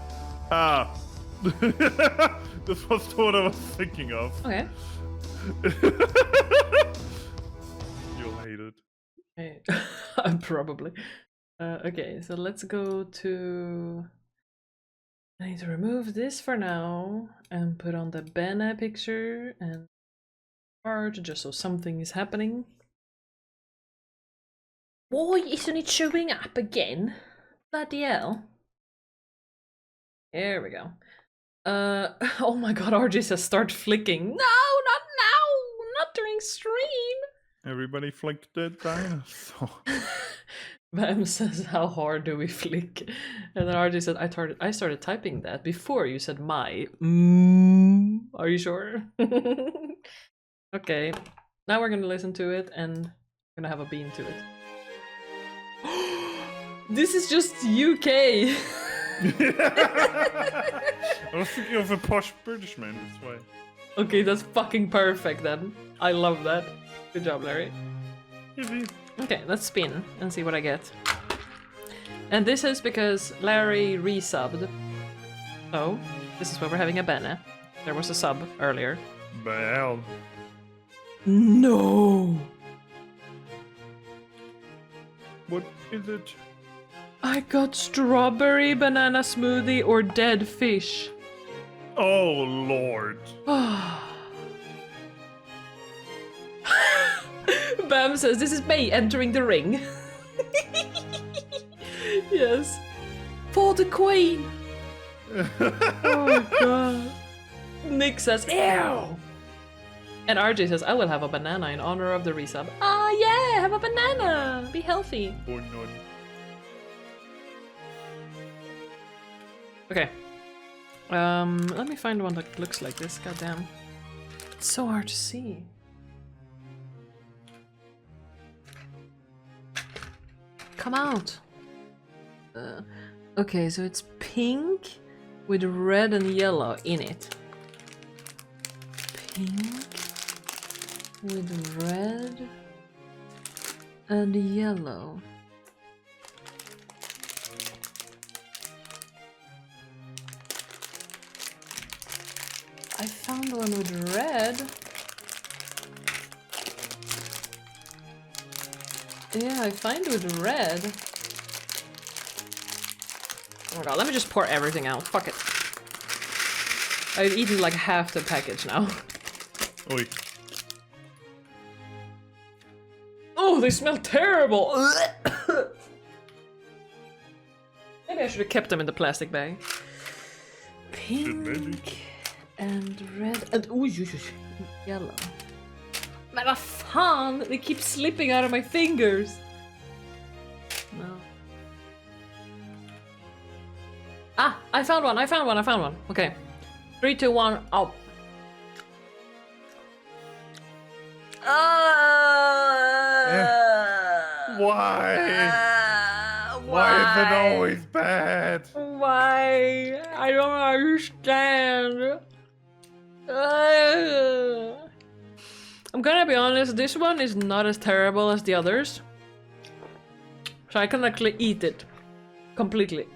Ah. This was what I was thinking of. Okay. You'll hate it. Okay. Probably. Okay, so let's go to... I need to remove this for now and put on the banner picture and art just so something is happening. Why isn't it showing up again? Bloody hell. There we go. Oh my god, RJ says start flicking. No, not now! Not during stream! Everybody flick the dinosaur. Bam says, how hard do we flick? And then RJ said, I started typing that before you said my. Are you sure? Okay, now we're gonna listen to it and we're gonna have a bean to it. This is just UK! I was thinking of a posh British man this way. Okay, that's fucking perfect then. I love that. Good job, Larry. Easy. Okay, let's spin and see what I get. And this is because Larry resubbed. So, this is why we're having a banner. There was a sub earlier. Well. No! What is it? I got strawberry banana smoothie or dead fish. Oh, Lord. Bam says, this is May entering the ring. Yes. For the queen. Oh god. Nick says, ew. And RJ says, I will have a banana in honor of the resub. Ah, yeah, have a banana. Be healthy. Or not. Okay. Let me find one that looks like this. Goddamn. It's so hard to see. Come out. Okay, so it's pink with red and yellow in it. Pink with red and yellow. I found one with red. Yeah, I find with red. Oh my god, let me just pour everything out. Fuck it. I've eaten like half the package now. Oi. Oh, they smell terrible! Maybe I should have kept them in the plastic bag. maybe. Pink and red and yellow. Men vad fan! They keep slipping out of my fingers! No. Ah! I found one! Okay. 3, 2, 1, out. Why? Why is it always bad? Why? I don't understand. I'm gonna be honest, this one is not as terrible as the others. So I can actually eat it. Completely.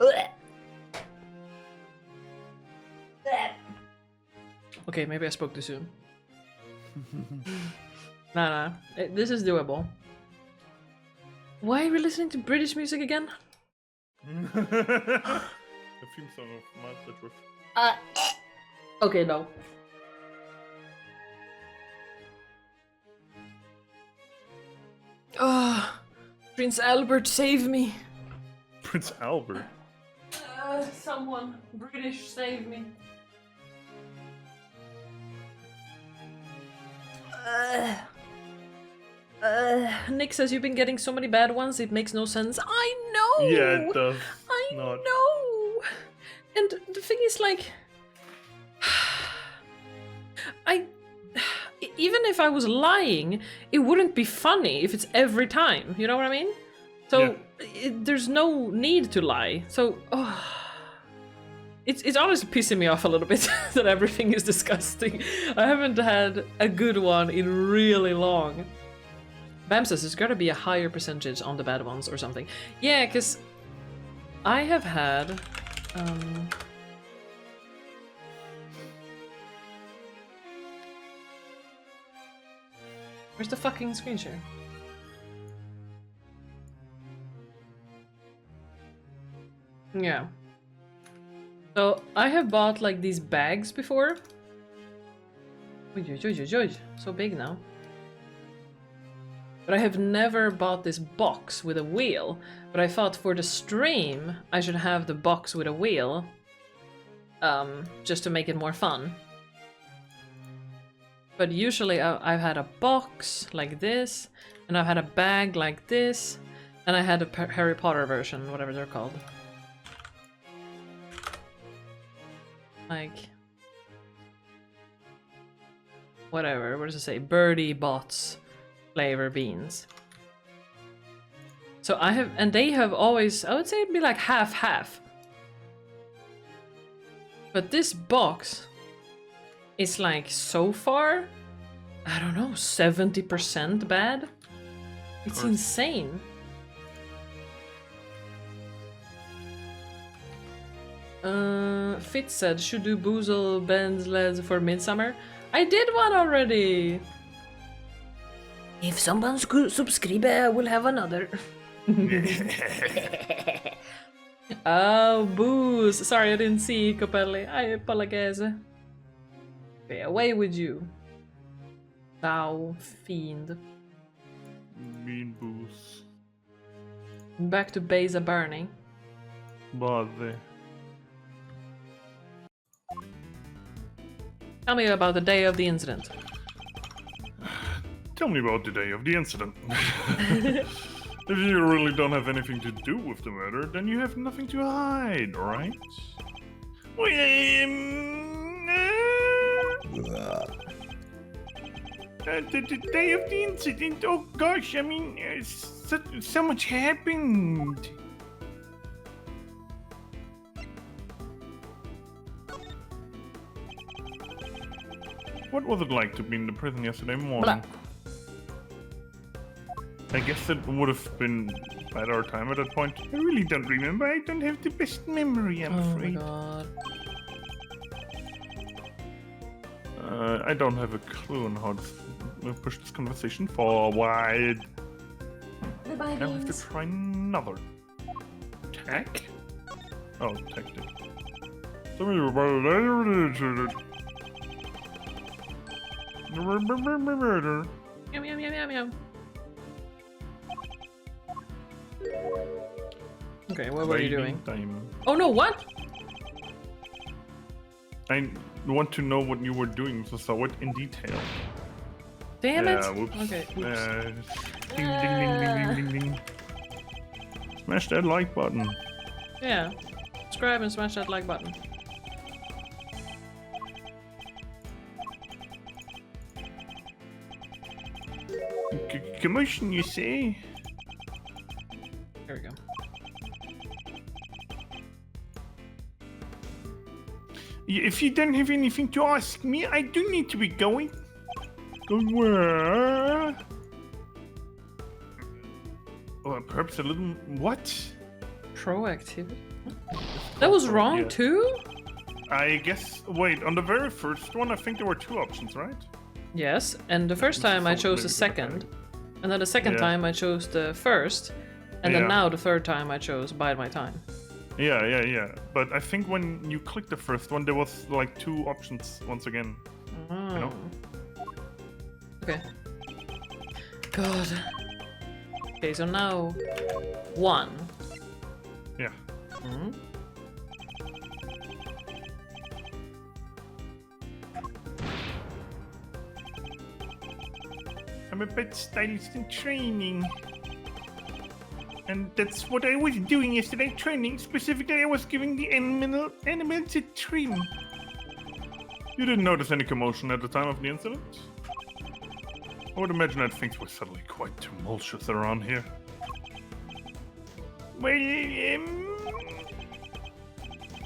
Okay, maybe I spoke too soon. Nah, this is doable. Why are we listening to British music again? The theme song of Edgeworth. Okay, no. Prince Albert, save me. Prince Albert. Someone British, save me. Nick says you've been getting so many bad ones, it makes no sense. I know! Yeah, it does. I not. know! And the thing is, like... Even if I was lying, it wouldn't be funny if it's every time, you know what I mean? So, there's no need to lie. So, it's honestly pissing me off a little bit that everything is disgusting. I haven't had a good one in really long. Bam says there's gotta be a higher percentage on the bad ones or something. Yeah, because I have had... Where's the fucking screen share? Yeah. So, I have bought like these bags before. So big now. But I have never bought this box with a wheel. But I thought for the stream, I should have the box with a wheel. Just to make it more fun. But usually I've had a box like this, and I've had a bag like this, and I had a Harry Potter version, whatever they're called. Like... whatever, what does it say? Birdie Bots flavor beans. So I have, and they have always, I would say it'd be like half-half. But this box is like, so far, I don't know, 70% bad? It's insane. Fitz said, should do Boozle Ben's Lads for Midsummer. I did one already! If someone subscribe, I will have another. Oh, booze! Sorry, I didn't see, Copelli. I apologize. Okay, away with you. Thou fiend. Mean booze. Back to Beza burning. Bother. Tell me about the day of the incident. Tell me about the day of the incident. If you really don't have anything to do with the murder, then you have nothing to hide, right? The day of the incident, oh gosh, I mean, so much happened. What was it like to be in the prison yesterday morning? Blah. I guess it would have been at our time at that point. I really don't remember. I don't have the best memory, I'm afraid. Oh my god. I don't have a clue on how to push this conversation forward. Goodbye, I'll have to beans. try another. Tack? Oh, tactic. Tell me about it. Meow meow meow meow meow. Okay, what were you doing? Time. Oh no, what? I want to know what you were doing, so saw it in detail. Damn it! Whoops. Okay, oops. Ding, ding, ding, ding, ding, ding, ding. Smash that like button. Yeah. Subscribe and smash that like button. Commotion, you say? Here we go. If you don't have anything to ask me, I do need to be going. Going where? Or perhaps a little... What? Proactivity? That was wrong Yeah. too? I guess... Wait, on the very first one, I think there were 2 options, right? Yes, and the first time I chose the second, and then the second Yeah. time I chose the first, and then Yeah. now the third time I chose Bide My Time. Yeah. But I think when you clicked the first one, there was like 2 options once again. Oh. You know? Okay. God. Okay, so now 1. Yeah. Hmm? I'm a bit stylist in training. And that's what I was doing yesterday, training. Specifically, I was giving the animals a trim. You didn't notice any commotion at the time of the incident? I would imagine that things were suddenly quite tumultuous around here. Well,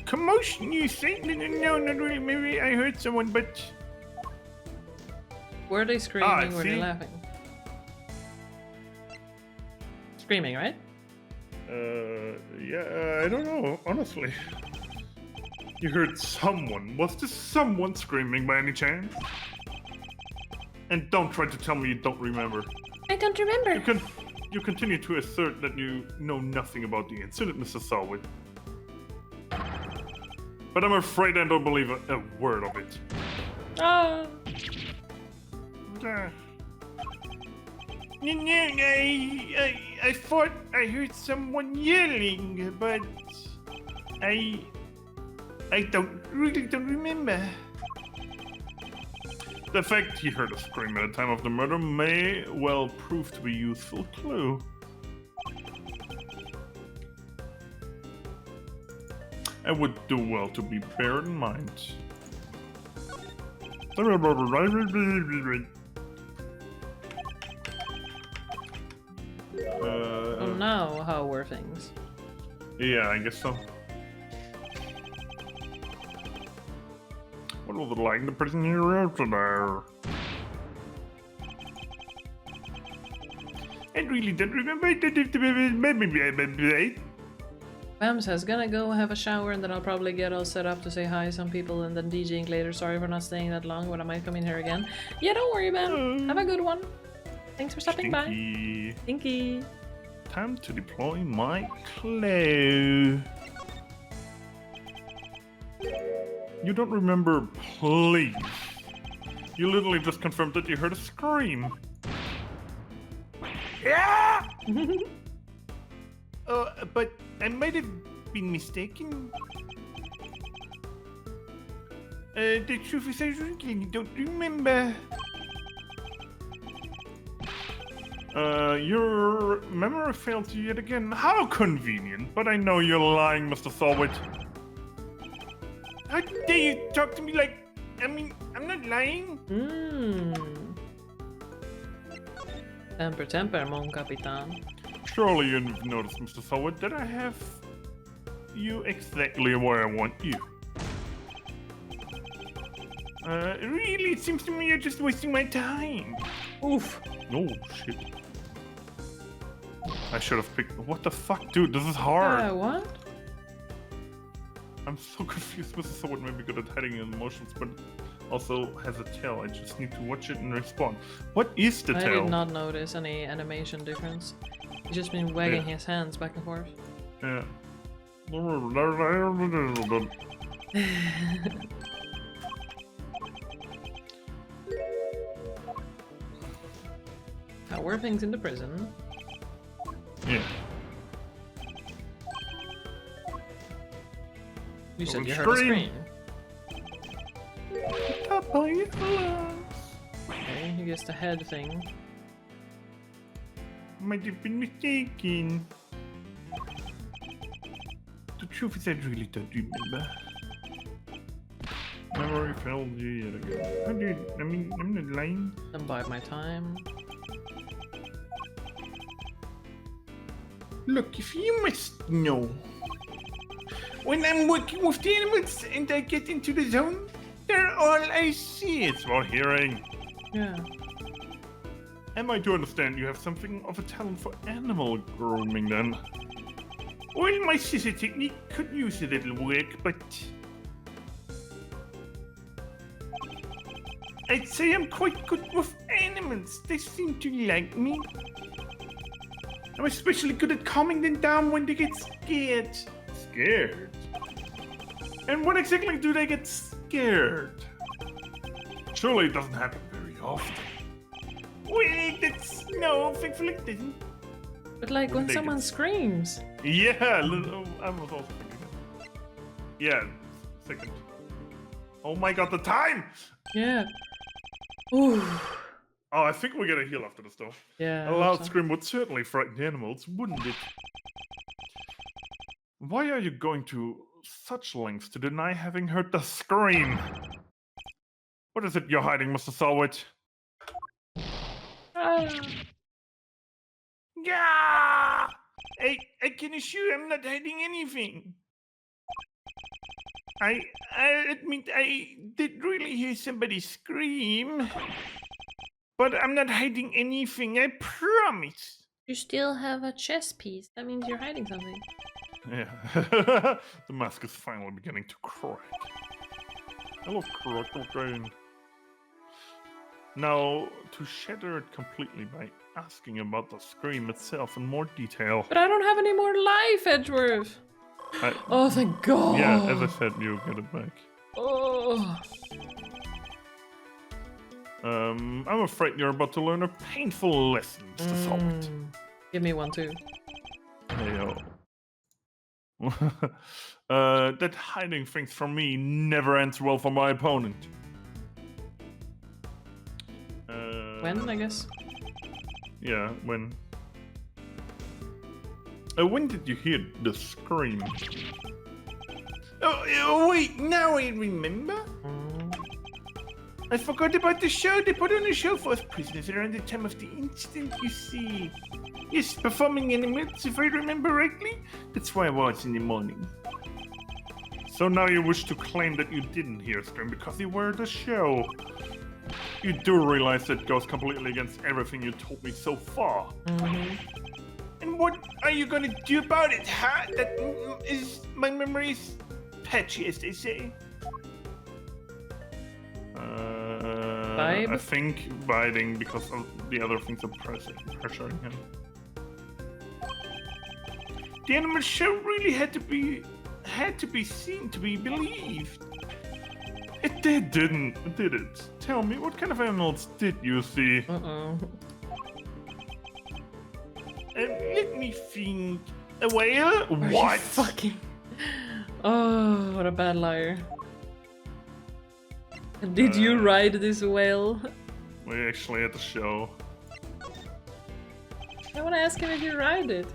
commotion, you say? No, not really. Maybe I heard someone, but... Were they screaming? Were they see? laughing? Screaming, right? Yeah, I don't know, honestly. You heard someone. Was this someone screaming by any chance? And don't try to tell me you don't remember. I don't remember. You continue to assert that you know nothing about the incident, Mr. Salwood. But I'm afraid I don't believe a word of it. Ah. I thought I heard someone yelling, but I really don't remember. The fact he heard a scream at the time of the murder may well prove to be a useful clue. I would do well to be bear in mind. So now, how were things? Yeah, I guess so. What was it like in the prison here after there? I really don't remember. Bam says, gonna go have a shower and then I'll probably get all set up to say hi to some people and then DJing later. Sorry for not staying that long, but I might come in here again. Yeah, don't worry, Bam. Have a good one. Thanks for stopping by. Stinky. Stinky. Time to deploy my claw. You don't remember, please. You literally just confirmed that you heard a scream. Yeah! But I might have been mistaken. The truth is I really don't remember. Your memory failed you yet again. How convenient, but I know you're lying, Mr. Salwood. How dare you talk to me like... I mean, I'm not lying. Temper, mon capitan. Surely you've noticed, Mr. Salwood, that I have you exactly where I want you. Really, it seems to me you're just wasting my time. Oof. Oh, shit. I should have picked... What the fuck, dude? This is hard. What? I'm so confused. Mr. Salwood may be good at hiding his emotions, but also has a tail. I just need to watch it and respond. What is the I tail? did not notice any animation difference. He's just been wagging his hands back and forth. Yeah. How were things in the prison? Yeah. You said Don't you heard a scream. scream. Okay, he gets the head thing. Might have been mistaken. The truth is, I really don't remember. Memory failed you yet again. I'm not lying. Don't bide my time. Look, if you must know, when I'm working with the animals and I get into the zone, they're all I see. It's about hearing. Yeah. Am I to understand you have something of a talent for animal grooming then? Well, my scissor technique could use a little work, but I'd say I'm quite good with animals. They seem to like me. I'm especially good at calming them down when they get scared. Scared? And when exactly do they get scared? Surely it doesn't happen very often. Well, that's no, thankfully it didn't. But like when Naked. someone screams. Yeah, I was also thinking that. Yeah, second. Oh my god, the time! Yeah. Ooh. Oh, I think we're gonna heal after this though. Yeah. I A hope loud so. scream would certainly frighten animals, wouldn't it? Why are you going to such lengths to deny having heard the scream? What is it you're hiding, Mr. Salwich? Ah. Yeah! I can assure you I'm not hiding anything. I admit I did really hear somebody scream. But I'm not hiding anything, I promise. You still have a chess piece. That means you're hiding something. Yeah. The mask is finally beginning to crack. I love crack cocaine. Now, to shatter it completely by asking about the scream itself in more detail. But I don't have any more life, Edgeworth. Oh, thank God. Yeah, as I said, you get it back. Oh. I'm afraid you're about to learn a painful lesson, Mr. Salwich. Give me one too. Heyo. That hiding things from me never ends well for my opponent. When, I guess? Yeah, when. When did you hear the scream? Oh, wait, now I remember. I forgot about the show. They put on a show for us prisoners around the time of the incident, you see. Yes, performing animals, if I remember rightly. That's why I was in the morning. So now you wish to claim that you didn't hear a scream because you were at the show. You do realize that goes completely against everything you told me so far. And what are you gonna do about it, huh? That is, my memory is patchy, as they say. I think biting because of the other things are pressuring him. The animal show really had to be seen to be believed. It didn't, did it? Tell me, what kind of animals did you see? Uh-oh. Let me think. A whale? Are you What? fucking... Oh, what a bad liar. Did you ride this whale? We actually at the show. I want to ask him if you ride it.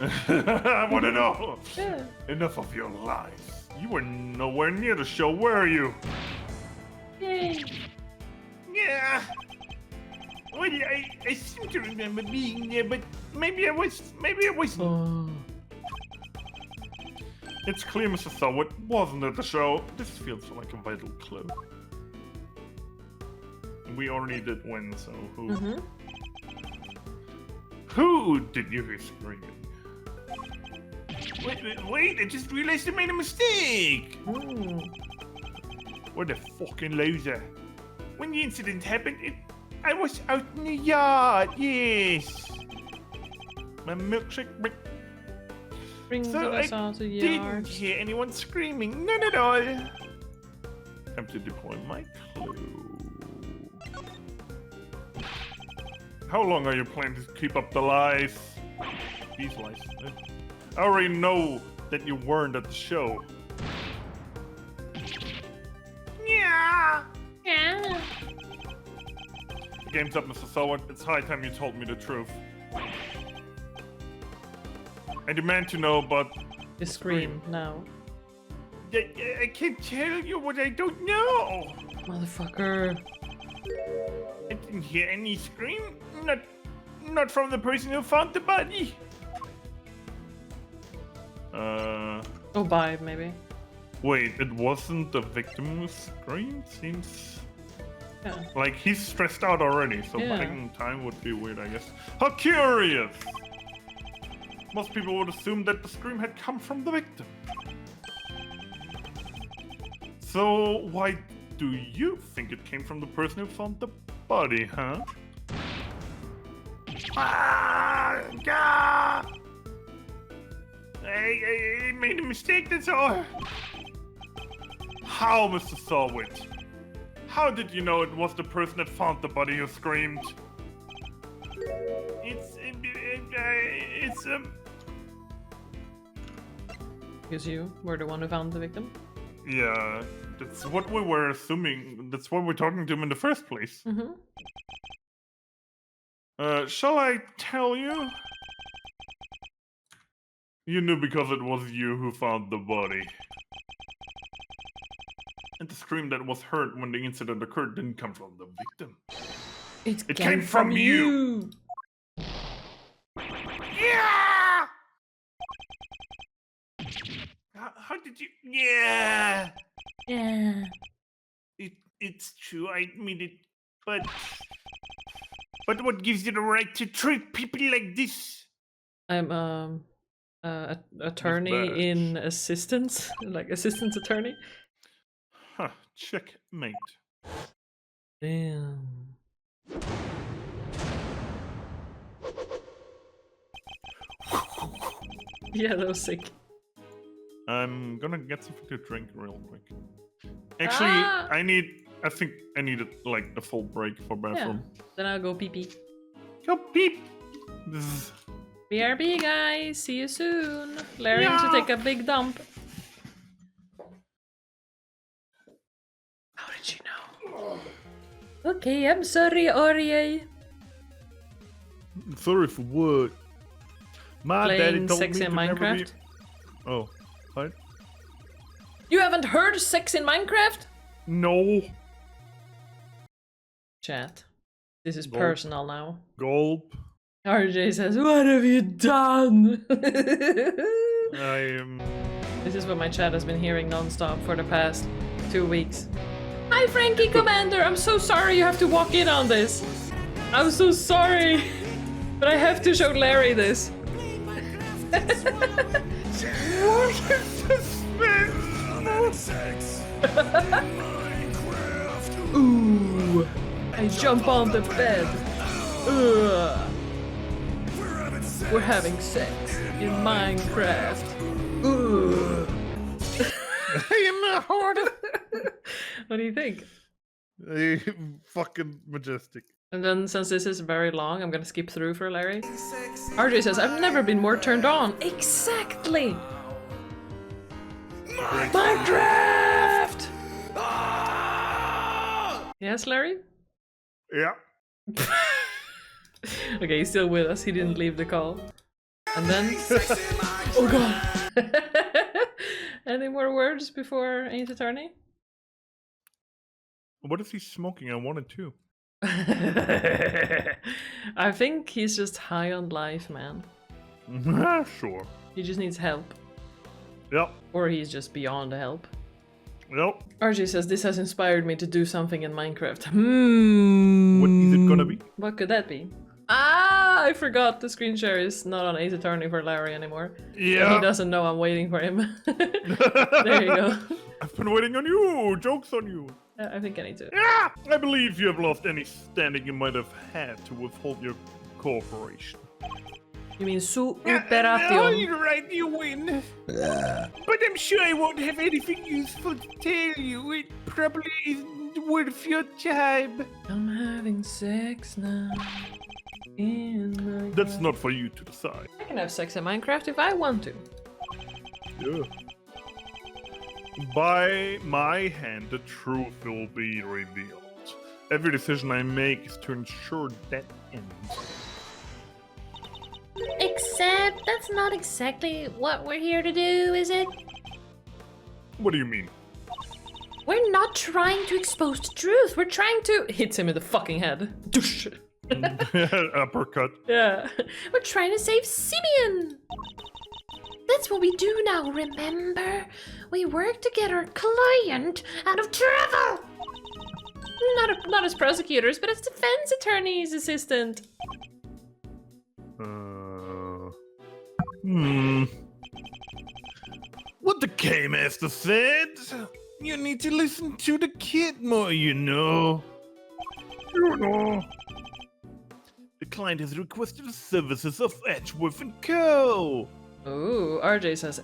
I want to know. Yeah. Enough of your lies. You were nowhere near the show, were you? Yay. Yeah. Well, I seem to remember being there, but maybe I wasn't. Oh. It's clear Mr. Salwich wasn't at the show. This feels like a vital clue. We already did win, so who? Who did you hear screaming? Wait, I just realized I made a mistake. What a fucking loser. When the incident happened, I was out in the yard, yes. My milkshake break. Bring So us I all to the didn't yard. hear anyone screaming, none at all. Time to deploy my clue. How long are you planning to keep up the lies? These lies. I already know that you weren't at the show. game's up, Mr. Selwood. It's high time you told me the truth. I demand to know, but... You scream now. I can't tell you what I don't know. Motherfucker. I didn't hear any scream. Not from the person who found the body. Oh, bye, maybe. Wait, it wasn't the victim who screamed? Seems... Yeah. Like, he's stressed out already, so Yeah. buying time would be weird, I guess. How curious! Most people would assume that the scream had come from the victim. So, why do you think it came from the person who found the body, huh? I made a mistake, that's all. How, Mr. Selwood? How did you know it was the person that found the body who screamed? It's Because you were the one who found the victim. Yeah, that's what we were assuming. That's why we're talking to him in the first place. Mm-hmm. Shall I tell you? You knew because it was you who found the body. And the scream that was heard when the incident occurred didn't come from the victim. It came from you. yeah. How did you? Yeah. Yeah. It's true. I admit it. But what gives you the right to treat people like this? I'm attorney badge. in assistance, like assistant attorney. Huh, checkmate. Damn. Yeah, that was sick. I'm gonna get something to drink real quick. Actually, Ah! I think I needed like a full break for bathroom. Then I'll go pee pee. Go peep! Zzz. BRB guys, see you soon. Larry to take a big dump. How did you know? Okay, I'm sorry, Aurier. Sorry for what? My daddy Playing told sex me in to never be... Minecraft. Oh, what? You haven't heard sex in Minecraft? No. Chat. This is Gulp. personal now. Gulp. RJ says, what have you done? I am... This is what my chat has been hearing non-stop for the past 2 weeks. Hi Frankie Commander, I'm so sorry you have to walk in on this. I'm so sorry. But I have to show Larry this. Ooh, I jump on the bed. Ugh. We're having sex in Minecraft. Ugh. I am a horde. What do you think? Fucking majestic. And then, since this is very long, I'm gonna skip through for Larry. RJ says, I've never been more turned on. Exactly! Minecraft! Yes, Larry? Yeah. Okay, he's still with us. He didn't leave the call. And then... Oh god! Any more words before Ain't Attorney? What is he smoking? I wanted to. I think he's just high on life, man. Sure. He just needs help. Yep. Or he's just beyond help. Yep. RJ says, this has inspired me to do something in Minecraft. What is it gonna be? What could that be? Ah, I forgot the screen share is not on Ace Attorney for Larry anymore. Yeah. He doesn't know I'm waiting for him. There you go. I've been waiting on you. Joke's on you. I think I need to. Yeah. I believe you have lost any standing you might have had to withhold your cooperation. You mean su All operation? right, you win. But I'm sure I won't have anything useful to tell you. It probably isn't worth your time. I'm having sex now. In Minecraft. That's not for you to decide. I can have sex in Minecraft if I want to. Yeah. By my hand, the truth will be revealed. Every decision I make is to ensure that ends. Except that's not exactly what we're here to do, is it? What do you mean? We're not trying to expose the truth. We're trying to... Hits him in the fucking head. Doosh. Uppercut. Yeah. We're trying to save Simeon. That's what we do now, remember? We work to get our client out of trouble. Not as prosecutors, but as defense attorney's assistant. What the K-Master said? You need to listen to the kid more, you know. You know. The client has requested the services of Edgeworth and Co. Ooh, RJ says,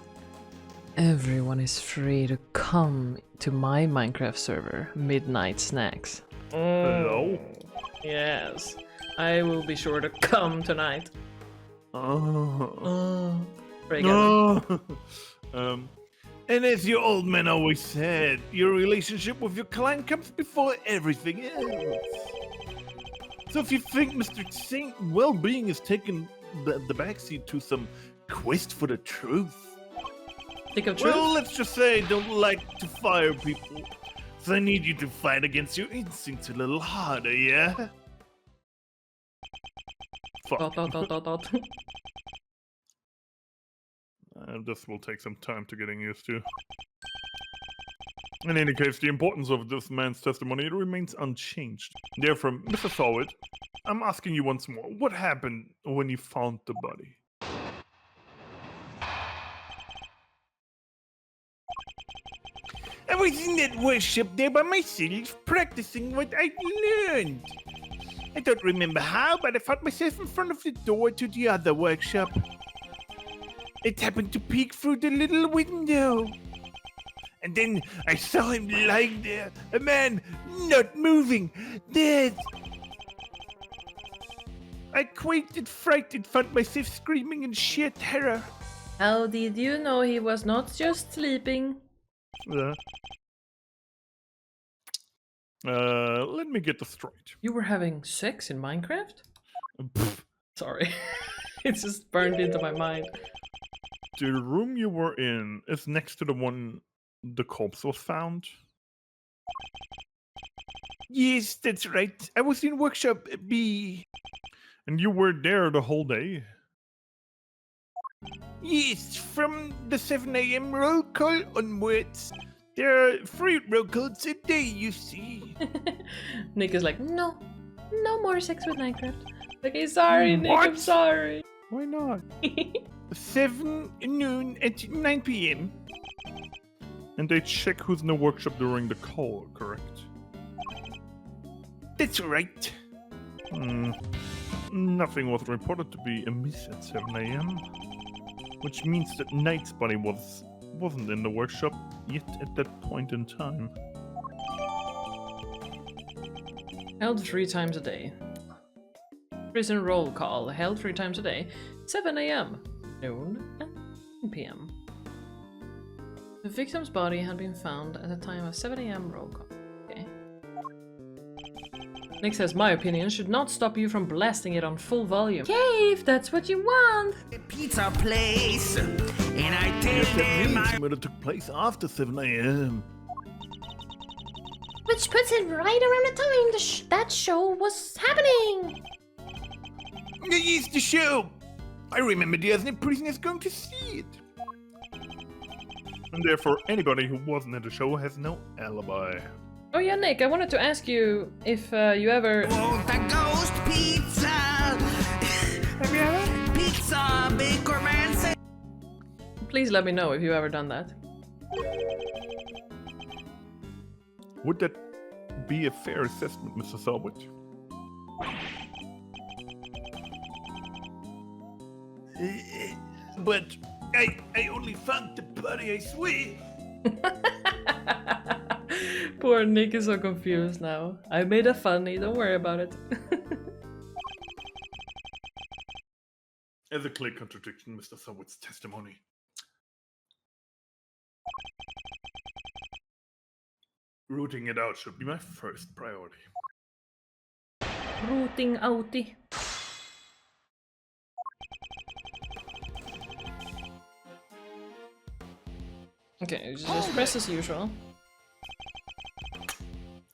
everyone is free to come to my Minecraft server, Midnight Snacks. Hello? Yes, I will be sure to come tonight. Very good. And as your old man always said, your relationship with your client comes before everything else. So if you think Mr. Saint well-being is taking the backseat to some quest for the truth, Think of truth? well, let's just say I don't like to fire people. So I need you to fight against your instincts a little harder, yeah? Fuck. Dot. This will take some time to getting used to. In any case, the importance of this man's testimony remains unchanged. Therefore, Mr. Sowit, I'm asking you once more, what happened when you found the body? I was in that workshop there by myself, practicing what I learned. I don't remember how, but I found myself in front of the door to the other workshop. It happened to peek through the little window. And then I saw him lying there, a man not moving, dead. I quaked, frightened, found myself screaming in sheer terror. How did you know he was not just sleeping? Let me get this straight. You were having sex in Minecraft? Pfft. Sorry. It's just burned into my mind. The room you were in is next to the one the corpse was found? Yes, that's right. I was in workshop B. And you were there the whole day? Yes, from the 7 a.m. roll call onwards. There are 3 roll calls a day, you see. Nick is like, no more sex with Minecraft. Okay, sorry, Nick, I'm What? sorry. Why not? 7 noon at 9 p.m. And they check who's in the workshop during the call, correct? That's right. Nothing was reported to be amiss at 7 a.m. Which means that Knight's body wasn't in the workshop yet at that point in time. Held 3 times a day. Prison roll call, held 3 times a day. 7 a.m., noon, and 9 p.m. The victim's body had been found at the time of 7 a.m. roll call. Okay. Nick says, my opinion should not stop you from blasting it on full volume. Okay, if that's what you want. Pizza place, and I tell That them means I... murder took place after 7 a.m. Which puts it right around the time that show was happening. Yes, the show. I remember the other prisoners going to see it. And therefore, anybody who wasn't at the show has no alibi. Oh yeah, Nick, I wanted to ask you if you ever... want a ghost pizza. Have you ever? Pizza, Baker Man said. Please let me know if you've ever done that. Would that be a fair assessment, Mr. Salwich? But I only found the body, I swear. Poor Nick is so confused now. I made a funny, don't worry about it. As a clear contradiction, Mr. Salwich's testimony. Rooting it out should be my first priority. Rooting outie. Okay, just press as usual.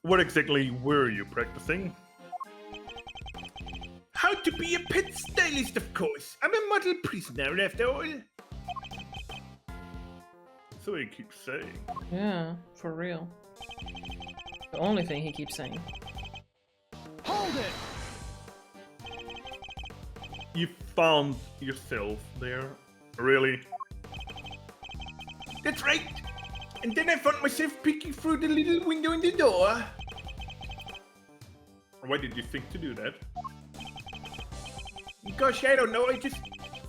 What exactly were you practicing? How to be a pet stylist, of course. I'm a model prisoner, after all. So he keeps saying. Yeah, for real. The only thing he keeps saying. Hold it! You found yourself there? Really? That's right. And then I found myself peeking through the little window in the door. Why did you think to do that? Gosh, I don't know. I just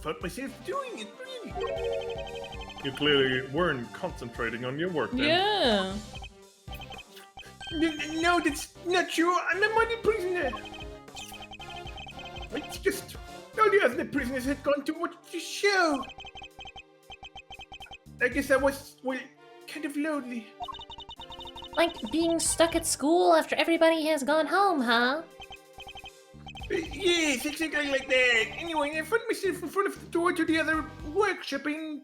found myself doing it, really. You clearly weren't concentrating on your work then. Yeah. No, that's not true. I'm a model prisoner. It's just all the other prisoners had gone to watch the show. I guess I was, well, kind of lonely. Like being stuck at school after everybody has gone home, huh? Yes, exactly like that. Anyway, I found myself in front of the door to the other workshop and...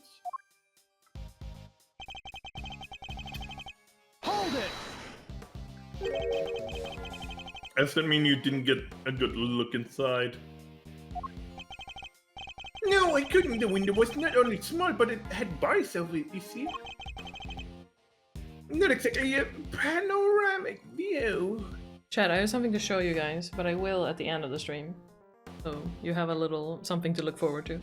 Hold it! Does that mean you didn't get a good look inside? No, I couldn't. The window was not only small, but it had bars over it, you see? Not exactly a panoramic view. Chat, I have something to show you guys, but I will at the end of the stream. So you have a little something to look forward to.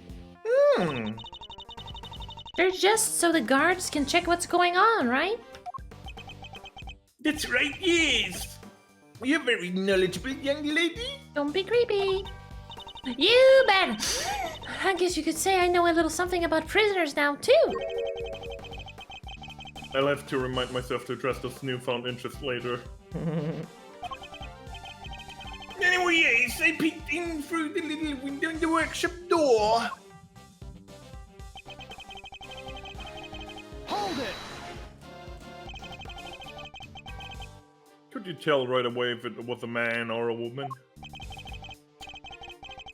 They're just so the guards can check what's going on, right? That's right, yes. You're very knowledgeable, young lady. Don't be creepy. You bet. I guess you could say I know a little something about prisoners now, too. I'll have to remind myself to address this newfound interest later. Anyway, yes, I peeked in through the little window in the workshop door. Hold it! Could you tell right away if it was a man or a woman?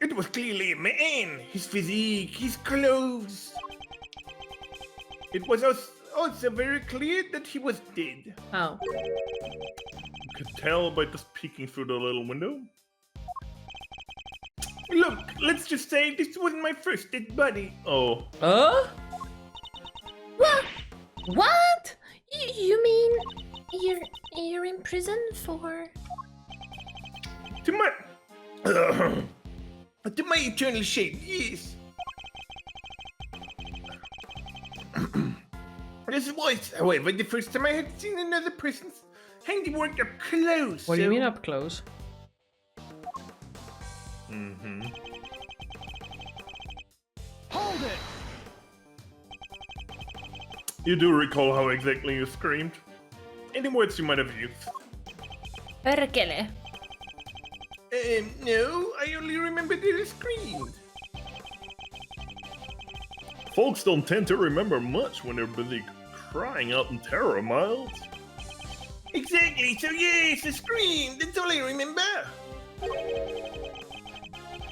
It was clearly a man. His physique, his clothes. It was also very clear that he was dead. How? You could tell by just peeking through the little window. Look, let's just say this wasn't my first dead body. Oh, What? What? You mean you're in prison for? To my... to my eternal shame, yes. This was, however, the first time I had seen another person's handiwork up close. What do you mean up close? mm-hmm. Hold it! You do recall how exactly you screamed? Any words you might have used? Perkele. No, I only remember that I screamed. Folks don't tend to remember much when they're busy crying out in terror, Miles. Exactly, so yes, I screamed, that's all I remember.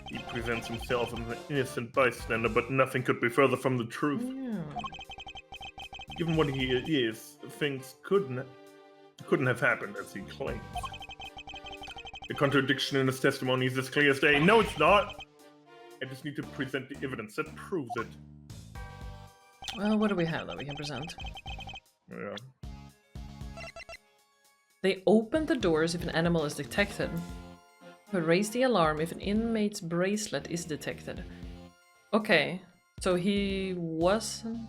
He presents himself as an innocent bystander, but nothing could be further from the truth. Yeah. Given what he is, things couldn't have happened as he claims. The contradiction in his testimony is as clear as day. No, it's not! I just need to present the evidence that proves it. Well, what do we have that we can present? Yeah. They open the doors if an animal is detected, but raise the alarm if an inmate's bracelet is detected. Okay, so he wasn't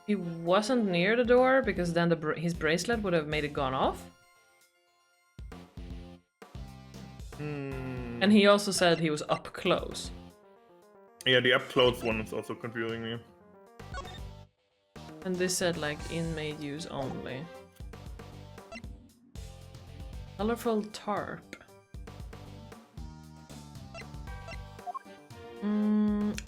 near the door because then his bracelet would have made it gone off. And he also said he was up close. Yeah, the up close one is also confusing me. And this said like inmate use only. Colorful tarp.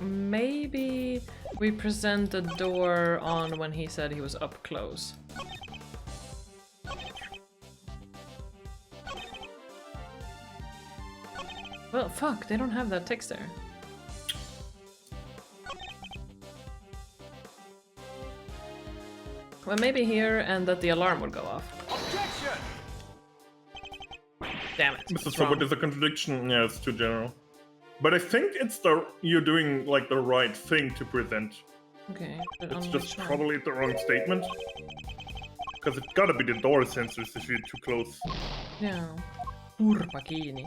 Maybe we present the door on when he said he was up close. Well, fuck, they don't have that text there. Well, maybe here and that the alarm would go off. Objection! Damn it. Mr. it's Sobot wrong. is a contradiction. Yeah, it's too general. But I think it's you're doing like the right thing to present. Okay, but It's on just which one? probably the wrong statement. Because it's gotta be the door sensors if you're too close. Yeah. Turpa kiinni.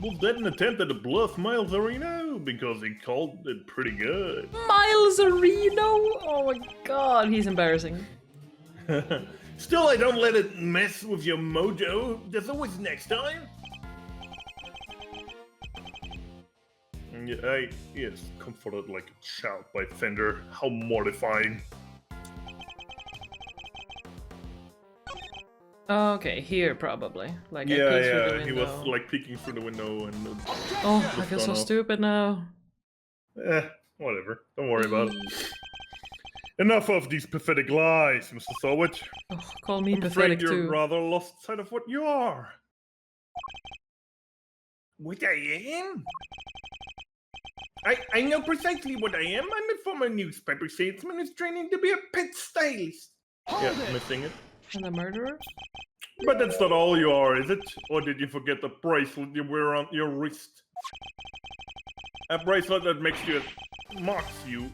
Was that an attempt at a bluff, Miles Areno? Because he called it pretty good. Miles Areno! Oh my god, he's embarrassing. Still, I don't let it mess with your mojo. There's always next time. Yeah, yes, comforted like a child by Fender. How mortifying. Okay, here probably. Like I Yeah, peeked through the yeah, he was window. like peeking through the window and... Oh, I feel so gone off. stupid now. Whatever. Don't worry about it. Enough of these pathetic lies, Mr. Sowit. Oh, call me I'm afraid pathetic you're too. rather lost sight of what you are. What I am? I know precisely what I am. I'm a former newspaper salesman who's training to be a pet stylist. Yeah, missing it. And the murderer? But that's not all you are, is it? Or did you forget the bracelet you wear on your wrist? A bracelet that marks you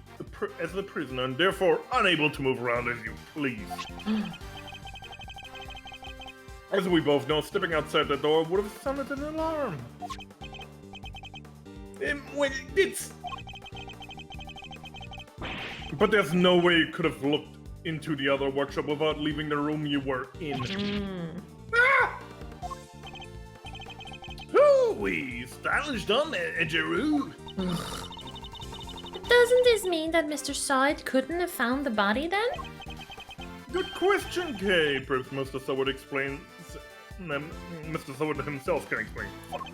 as a prisoner and therefore unable to move around as you please. As we both know, stepping outside the door would have sounded an alarm. Well, it's... But there's no way you could have looked into the other workshop without leaving the room you were in. Ah! Hoo-wee! Stylish done, Edgeworth. Doesn't this mean that Mr. Side couldn't have found the body then? Good question, Kay. Perhaps Mr. Soward explains. Mr. Soward himself can explain. Fuck,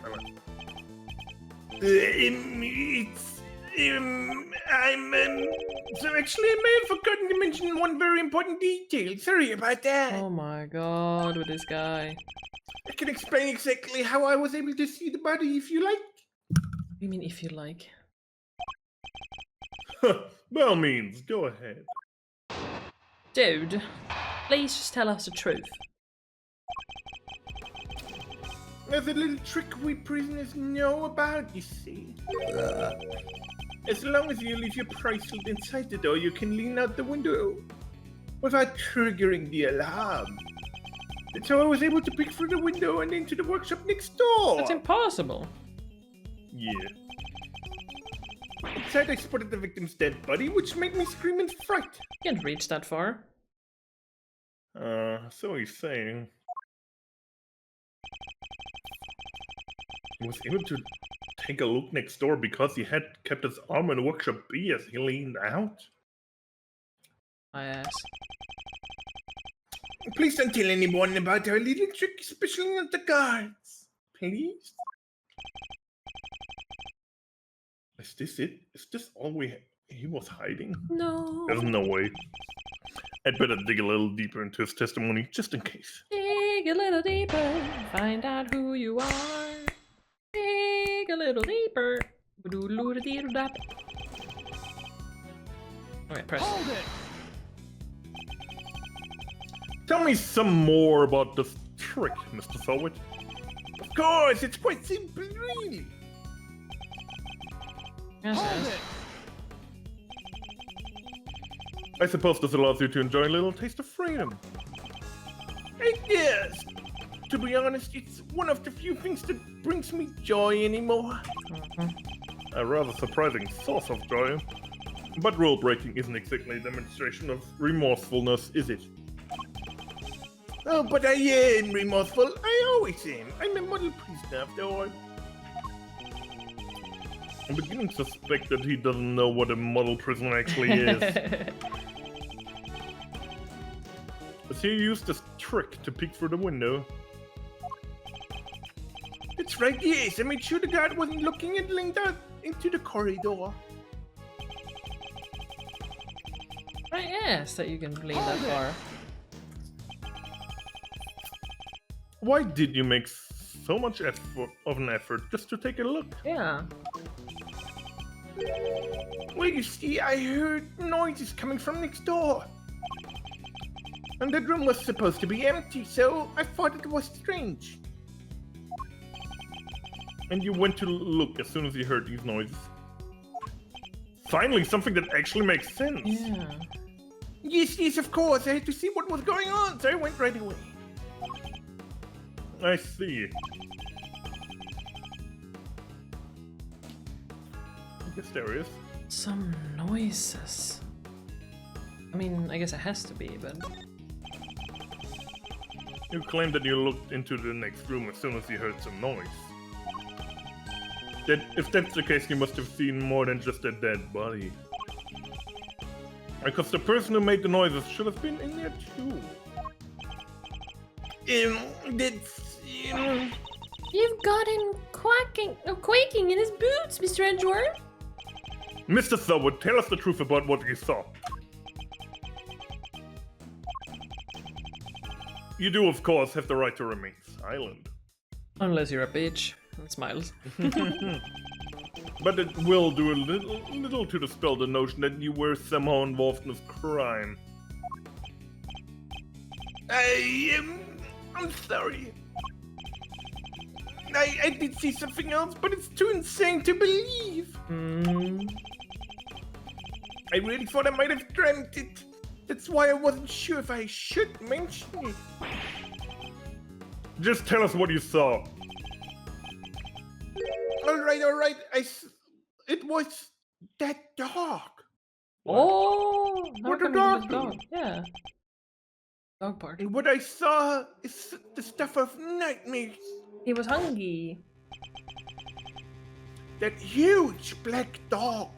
So actually, I may have forgotten to mention one very important detail. Sorry about that. Oh my god, with this guy. I can explain exactly how I was able to see the body if you like. You mean if you like? By all means, go ahead. Dude, please just tell us the truth. There's a little trick we prisoners know about, you see. As long as you leave your bracelet inside the door, you can lean out the window without triggering the alarm. That's how I was able to peek through the window and into the workshop next door. That's impossible. Yeah. Inside, I spotted the victim's dead body, which made me scream in fright. Can't reach that far. So he's saying. He was able to take a look next door because he had kept his arm in the workshop B as he leaned out. My ass. Please don't tell anyone about our little trick, especially not the guards. Please? Is this it? Is this all he was hiding? No. There's no way. I'd better dig a little deeper into his testimony, just in case. Dig a little deeper, find out who you are. Dig a little deeper. Okay, press. Hold it! Tell me some more about this trick, Mr. Selwyn. Of course, it's quite simple, really. Yes, Hold yes. it! I suppose this allows you to enjoy a little taste of freedom. Yes. To be honest, it's one of the few things that brings me joy anymore. A rather surprising source of joy. But rule breaking isn't exactly a demonstration of remorsefulness, is it? Oh, but I am remorseful. I always am. I'm a model prisoner after all. I'm beginning to suspect that he doesn't know what a model prison actually is. As he used this trick to peek through the window. That's right, yes. I made sure the guard wasn't looking and leaned out into the corridor. My ass that you can lean that far. Why did you make so much of an effort just to take a look. Yeah. Well, you see, I heard noises coming from next door. And that room was supposed to be empty, so I thought it was strange. And you went to look as soon as you heard these noises. Finally, something that actually makes sense. Yeah. Yes, of course. I had to see what was going on, so I went right away. I see. I guess there is. Some noises. I mean, I guess it has to be, but... You claimed that you looked into the next room as soon as you heard some noise. If that's the case, you must have seen more than just a dead body. Because the person who made the noises should have been in there too. That's... You've got him quaking in his boots, Mr. Edgeworth. Mr. Selwood, tell us the truth about what you saw. You do, of course, have the right to remain silent. Unless you're a bitch. And smiles. But it will do a little to dispel the notion that you were somehow involved in this crime. I'm sorry. I did see something else, but it's too insane to believe. I really thought I might have dreamt it. That's why I wasn't sure if I should mention it. Just tell us what you saw. All right. It was that dog. Oh! What how a come it was dog. Yeah. Dog part. And what I saw is the stuff of nightmares. He was hungry. That huge black dog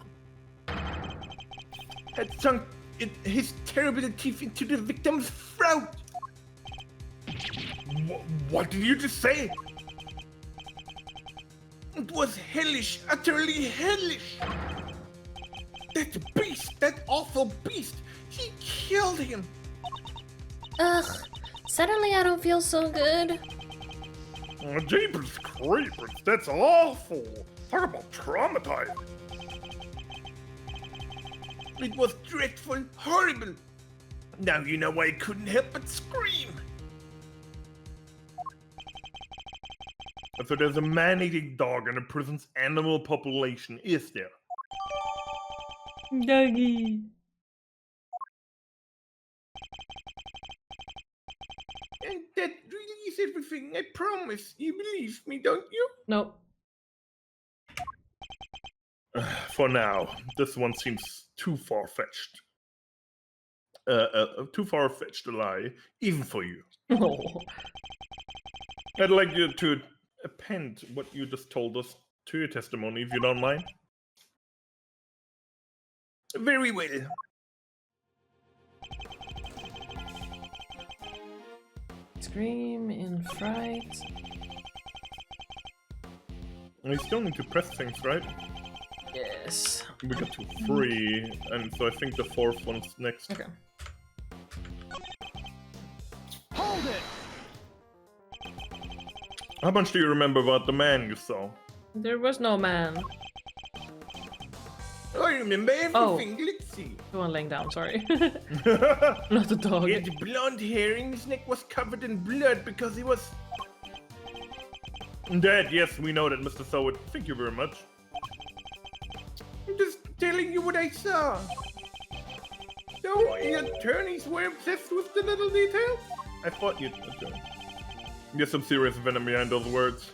had sunk his terrible teeth into the victim's throat. What did you just say? It was hellish, utterly hellish. That beast, that awful beast, he killed him. Ugh, suddenly I don't feel so good. Oh, jeepers creepers, that's awful. Talk about traumatizing. It was dreadful, horrible. Now you know why I couldn't help but scream. So there's a man-eating dog in the prison's animal population, is there? Doggy. And that really is everything, I promise. You believe me, don't you? No. For now, this one seems too far-fetched. Too far-fetched to lie, even for you. Oh. I'd like you to append what you just told us to your testimony, if you don't mind. Very well. Scream in fright. We still need to press things, right? Yes. We got to 3, and so I think the 4th one's next. Okay. Hold it! How much do you remember about the man you saw? There was no man. I remember everything, let's see. The one laying down, sorry. Not the dog. He had blonde hair and his neck was covered in blood because he was... Dead, yes, we know that, Mr. Selwood. Thank you very much. I'm just telling you what I saw. So, the attorneys were obsessed with the little details? I thought you'd... Okay. There's some serious venom behind those words.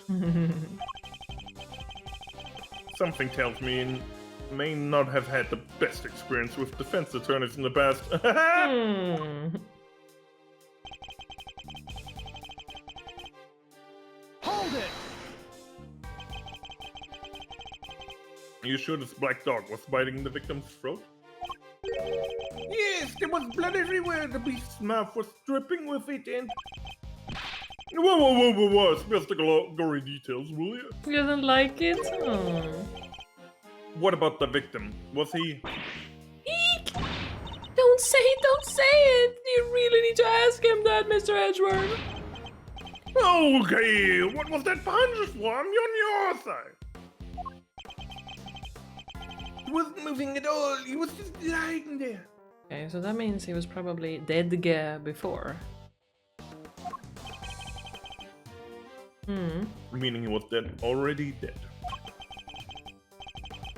Something tells me you may not have had the best experience with defense attorneys in the past. Hold it! Are you sure this black dog was biting the victim's throat? Yes, there was blood everywhere. The beast's mouth was dripping with it and... Whoa, spare the gory details, will you? You didn't like it? Oh. What about the victim? Was he... Eek! Don't say it! You really need to ask him that, Mr. Edgeworth. Okay, what was that punch for? I'm on your side. He wasn't moving at all. He was just lying there. Okay, so that means he was probably dead before. Meaning he was already dead.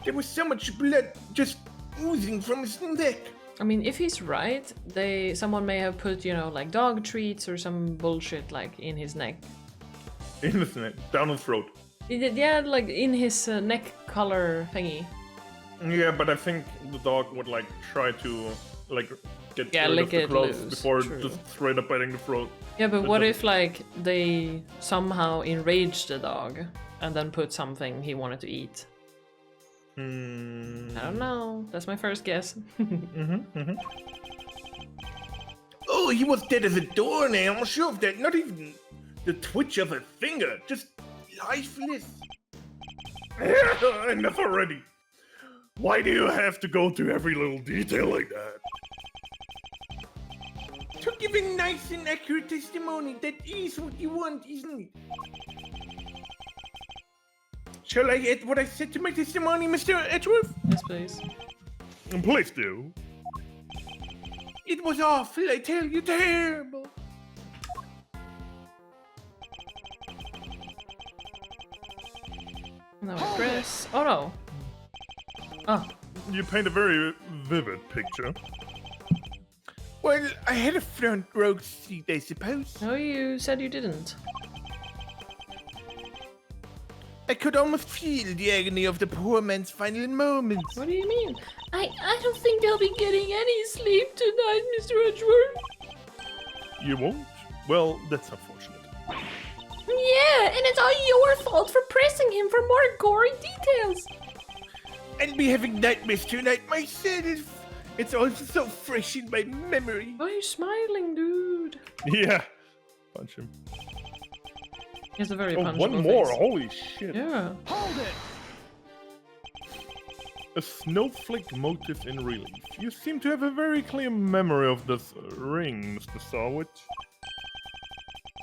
There was so much blood just oozing from his neck. I mean, if he's right, someone may have put, you know, like dog treats or some bullshit like in his neck. In his neck, down his throat. Yeah, like in his neck collar thingy. Yeah, but I think the dog would like try to like get rid lick of the it clothes loose, before true. just straight up biting the throat. Yeah, but That what doesn't- if like they somehow enraged the dog and then put something he wanted to eat? I don't know. That's my first guess. Oh, he was dead as a doornail. I'm sure of that. Not even the twitch of a finger. Just lifeless. Enough already. Why do you have to go through every little detail like that? To give a nice and accurate testimony. That is what you want, isn't it? Shall I add what I said to my testimony, Mr. Edgeworth? Yes, please. Please do. It was awful, I tell you, terrible. No, press. Oh no. Oh, You paint a very vivid picture. Well, I had a front row seat, I suppose. no, you said you didn't. I could almost feel the agony of the poor man's final moments. What do you mean? I don't think they'll be getting any sleep tonight, Mr. Edgeworth. You won't? Well, that's unfortunate. Yeah, and it's all your fault for pressing him for more gory details. And be having nightmares tonight myself. It's also so fresh in my memory. Why are you smiling, dude? Yeah. Punch him. He has a very Oh, punchable one more. face. Holy shit. Yeah. A snowflake motif in relief. You seem to have a very clear memory of this ring, Mr. Sawwich.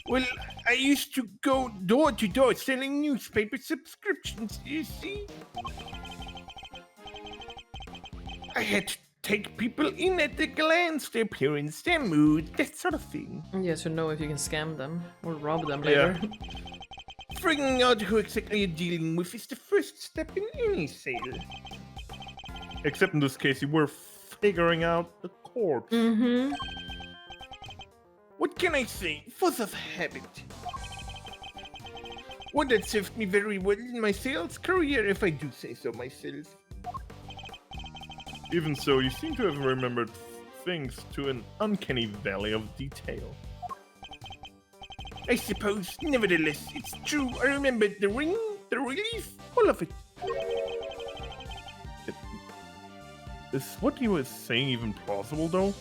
Well, I used to go door to door selling newspaper subscriptions, you see? I had to take people in at a glance, their appearance, their mood, that sort of thing. Yeah, to know if you can scam them or rob them later. Figuring out who exactly you're dealing with is the first step in any sale. Except in this case, you were figuring out the corpse. Mm-hmm. What can I say? Force of habit. One that served me very well in my sales career, if I do say so myself. Even so, you seem to have remembered things to an uncanny valley of detail. I suppose, nevertheless, it's true. I remembered the ring, the relief, all of it. Is what you were saying even plausible, though?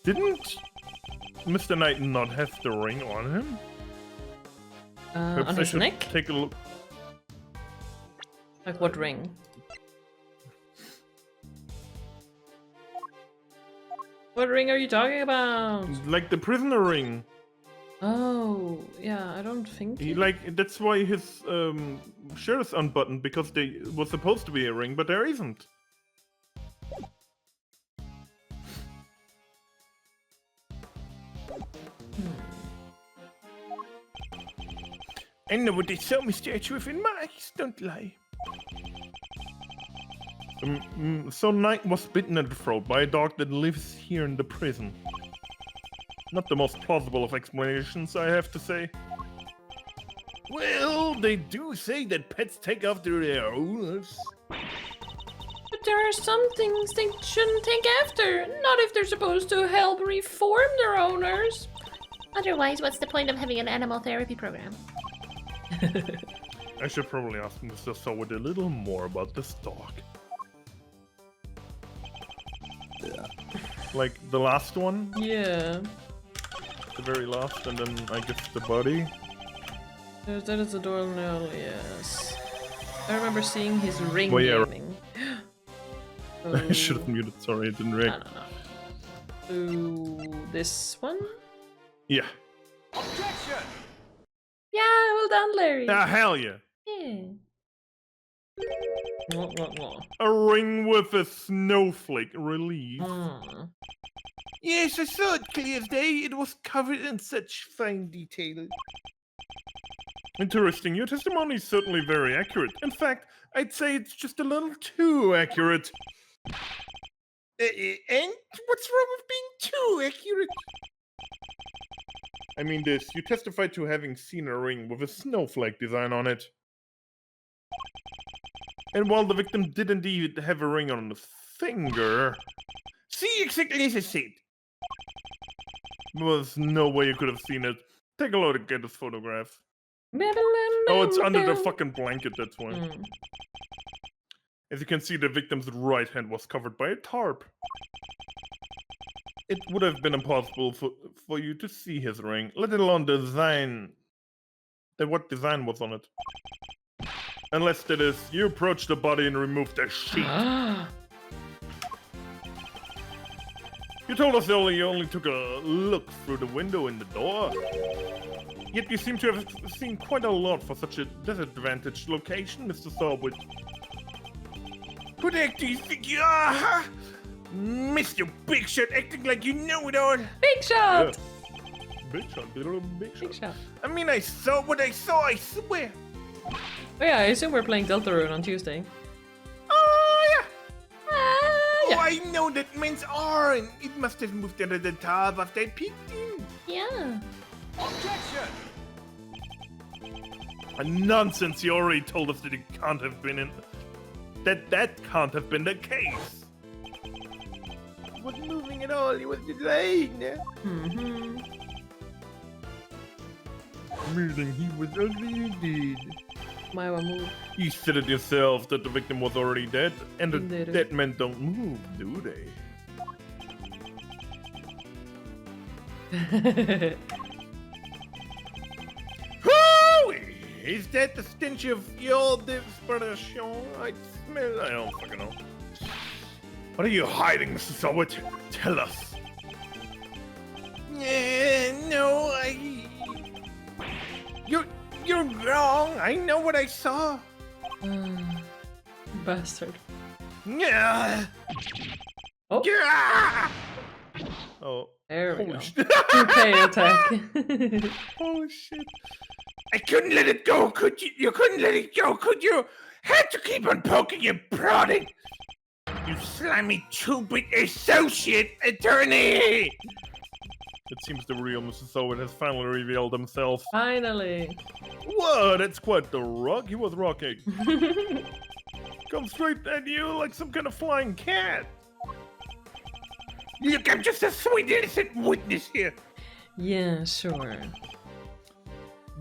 Didn't Mr. Knight not have the ring on him? Perhaps On I his should neck? Take a look. Like what ring? What ring are you talking about? Like the prisoner ring. Oh, yeah, I don't think. He like that's why his shirt is unbuttoned, because there was supposed to be a ring, but there isn't. I know what they saw, Mr. Edgeworth, and my eyes don't lie. So Knight was bitten at the throat by a dog that lives here in the prison. Not the most plausible of explanations, I have to say. Well, they do say that pets take after their owners. But there are some things they shouldn't take after. Not if they're supposed to help reform their owners. Otherwise, what's the point of having an animal therapy program? I should probably ask Mr. Sawwood a little more about this dog. Yeah. Like the last one? Yeah. The very last, and then I guess the body. That is a doornail, yes. I remember seeing his ring Well, yeah. gaming. I should have muted, sorry, I didn't I react. don't know. So, this one? Yeah. Objection! Yeah, well done, Larry. Ah, hell yeah. Yeah. Mwah, mwah, mwah. A ring with a snowflake relief. Mm. Yes, I saw it clear as day. It was covered in such fine detail. Interesting. Your testimony is certainly very accurate. In fact, I'd say it's just a little too accurate. And what's wrong with being too accurate? I mean this, you testified to having seen a ring with a snowflake design on it. And while the victim did indeed have a ring on the finger, See, exactly as I said. there was no way you could have seen it. Take a look at this photograph. Oh, it's under the fucking blanket, that's why. Mm. As you can see, the victim's right hand was covered by a tarp. It would have been impossible for you to see his ring, let alone what design was on it. Unless that is, you approached the body and removed the sheet. You told us earlier you only took a look through the window in the door. Yet you seem to have seen quite a lot for such a disadvantaged location, Mr. Thorwood. Who the heck do you think you are, huh? Mr. Big Shot acting like you know it all. Big shot! Big shot, little big Big shot. shot. I mean, I saw what I saw, I swear. Oh yeah, I assume we're playing Deltarune on Tuesday. Oh, yeah. Ah, Oh, I know that man's arm. It must have moved under the top after I peeked in. yeah. Nonsense! You already told us that it can't have been in. That can't have been the case. He wasn't moving at all. He was just laying there. Mm-hmm. Meaning he was already dead. My one move. You said it yourself that the victim was already dead, and the Indeed. dead men don't move, do they? Whoo! Is that the stench of your desperation? I smell. I don't fucking know. What are you hiding, Mr. Thorwood? Tell us. No, You're wrong. I know what I saw. Bastard. Yeah. Oh. Yeah. Oh. There we Holy go. shit. 2K attack. Holy shit. I couldn't let it go, could you? You couldn't let it go, could you? Had to keep on poking and prodding. You slimy two-bit associate attorney. It seems the real Mr. Thorwood has finally revealed himself. Finally. Whoa, that's quite the rock he was rocking. Come straight at you like some kind of flying cat. Look, I'm just a sweet innocent witness here. Yeah, sure.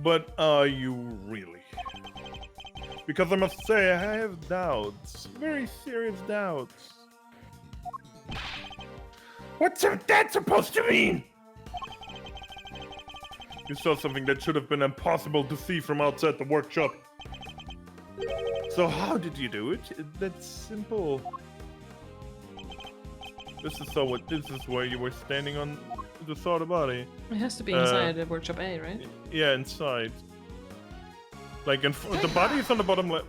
But are you really? Because I must say, I have doubts. Very serious doubts. What's that supposed to mean? You saw something that should have been impossible to see from outside the workshop. So how did you do it? That's simple. This is where you were standing on the saw the body. It has to be inside the workshop A, right? Yeah, inside. Like the body is on the bottom left.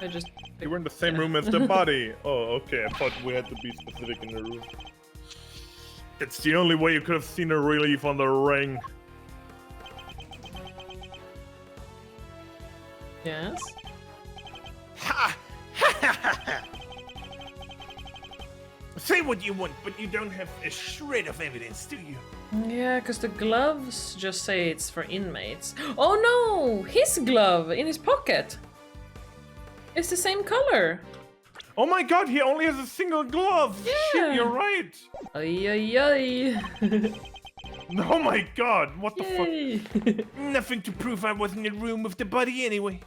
I just. You were in the same room as the body. Oh, okay. I thought we had to be specific in the room. It's the only way you could have seen a relief on the ring. Yes. Ha! Ha ha ha ha! Say what you want, but you don't have a shred of evidence, do you? Yeah, because the gloves just say it's for inmates. Oh no! His glove in his pocket! It's the same color! Oh my god, he only has a single glove! Yeah. Shit, you're right! Ay ay ay! Oh my god, what the fuck? Yay! Nothing to prove I wasn't in the room with the body anyway.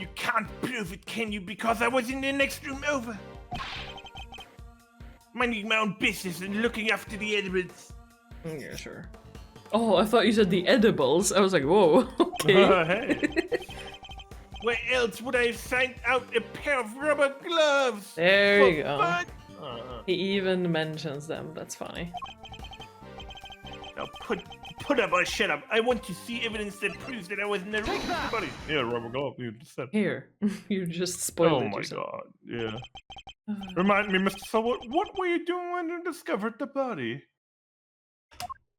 You can't prove it, can you? Because I was in the next room over. Minding my own business and looking after the Edgeworths. Yeah, sure. Oh, I thought you said the edibles. I was like, whoa, okay. Hey. Where else would I have signed out a pair of rubber gloves? There For you go. fun? He even mentions them. That's funny. Now put up or shut up. I want to see evidence that proves that I was in the room. Buddy. Yeah, rubber glove. You just said. Here, you just spoiled Oh it my yourself. god. Yeah. Remind me, Mr. Selwood, what were you doing when you discovered the body?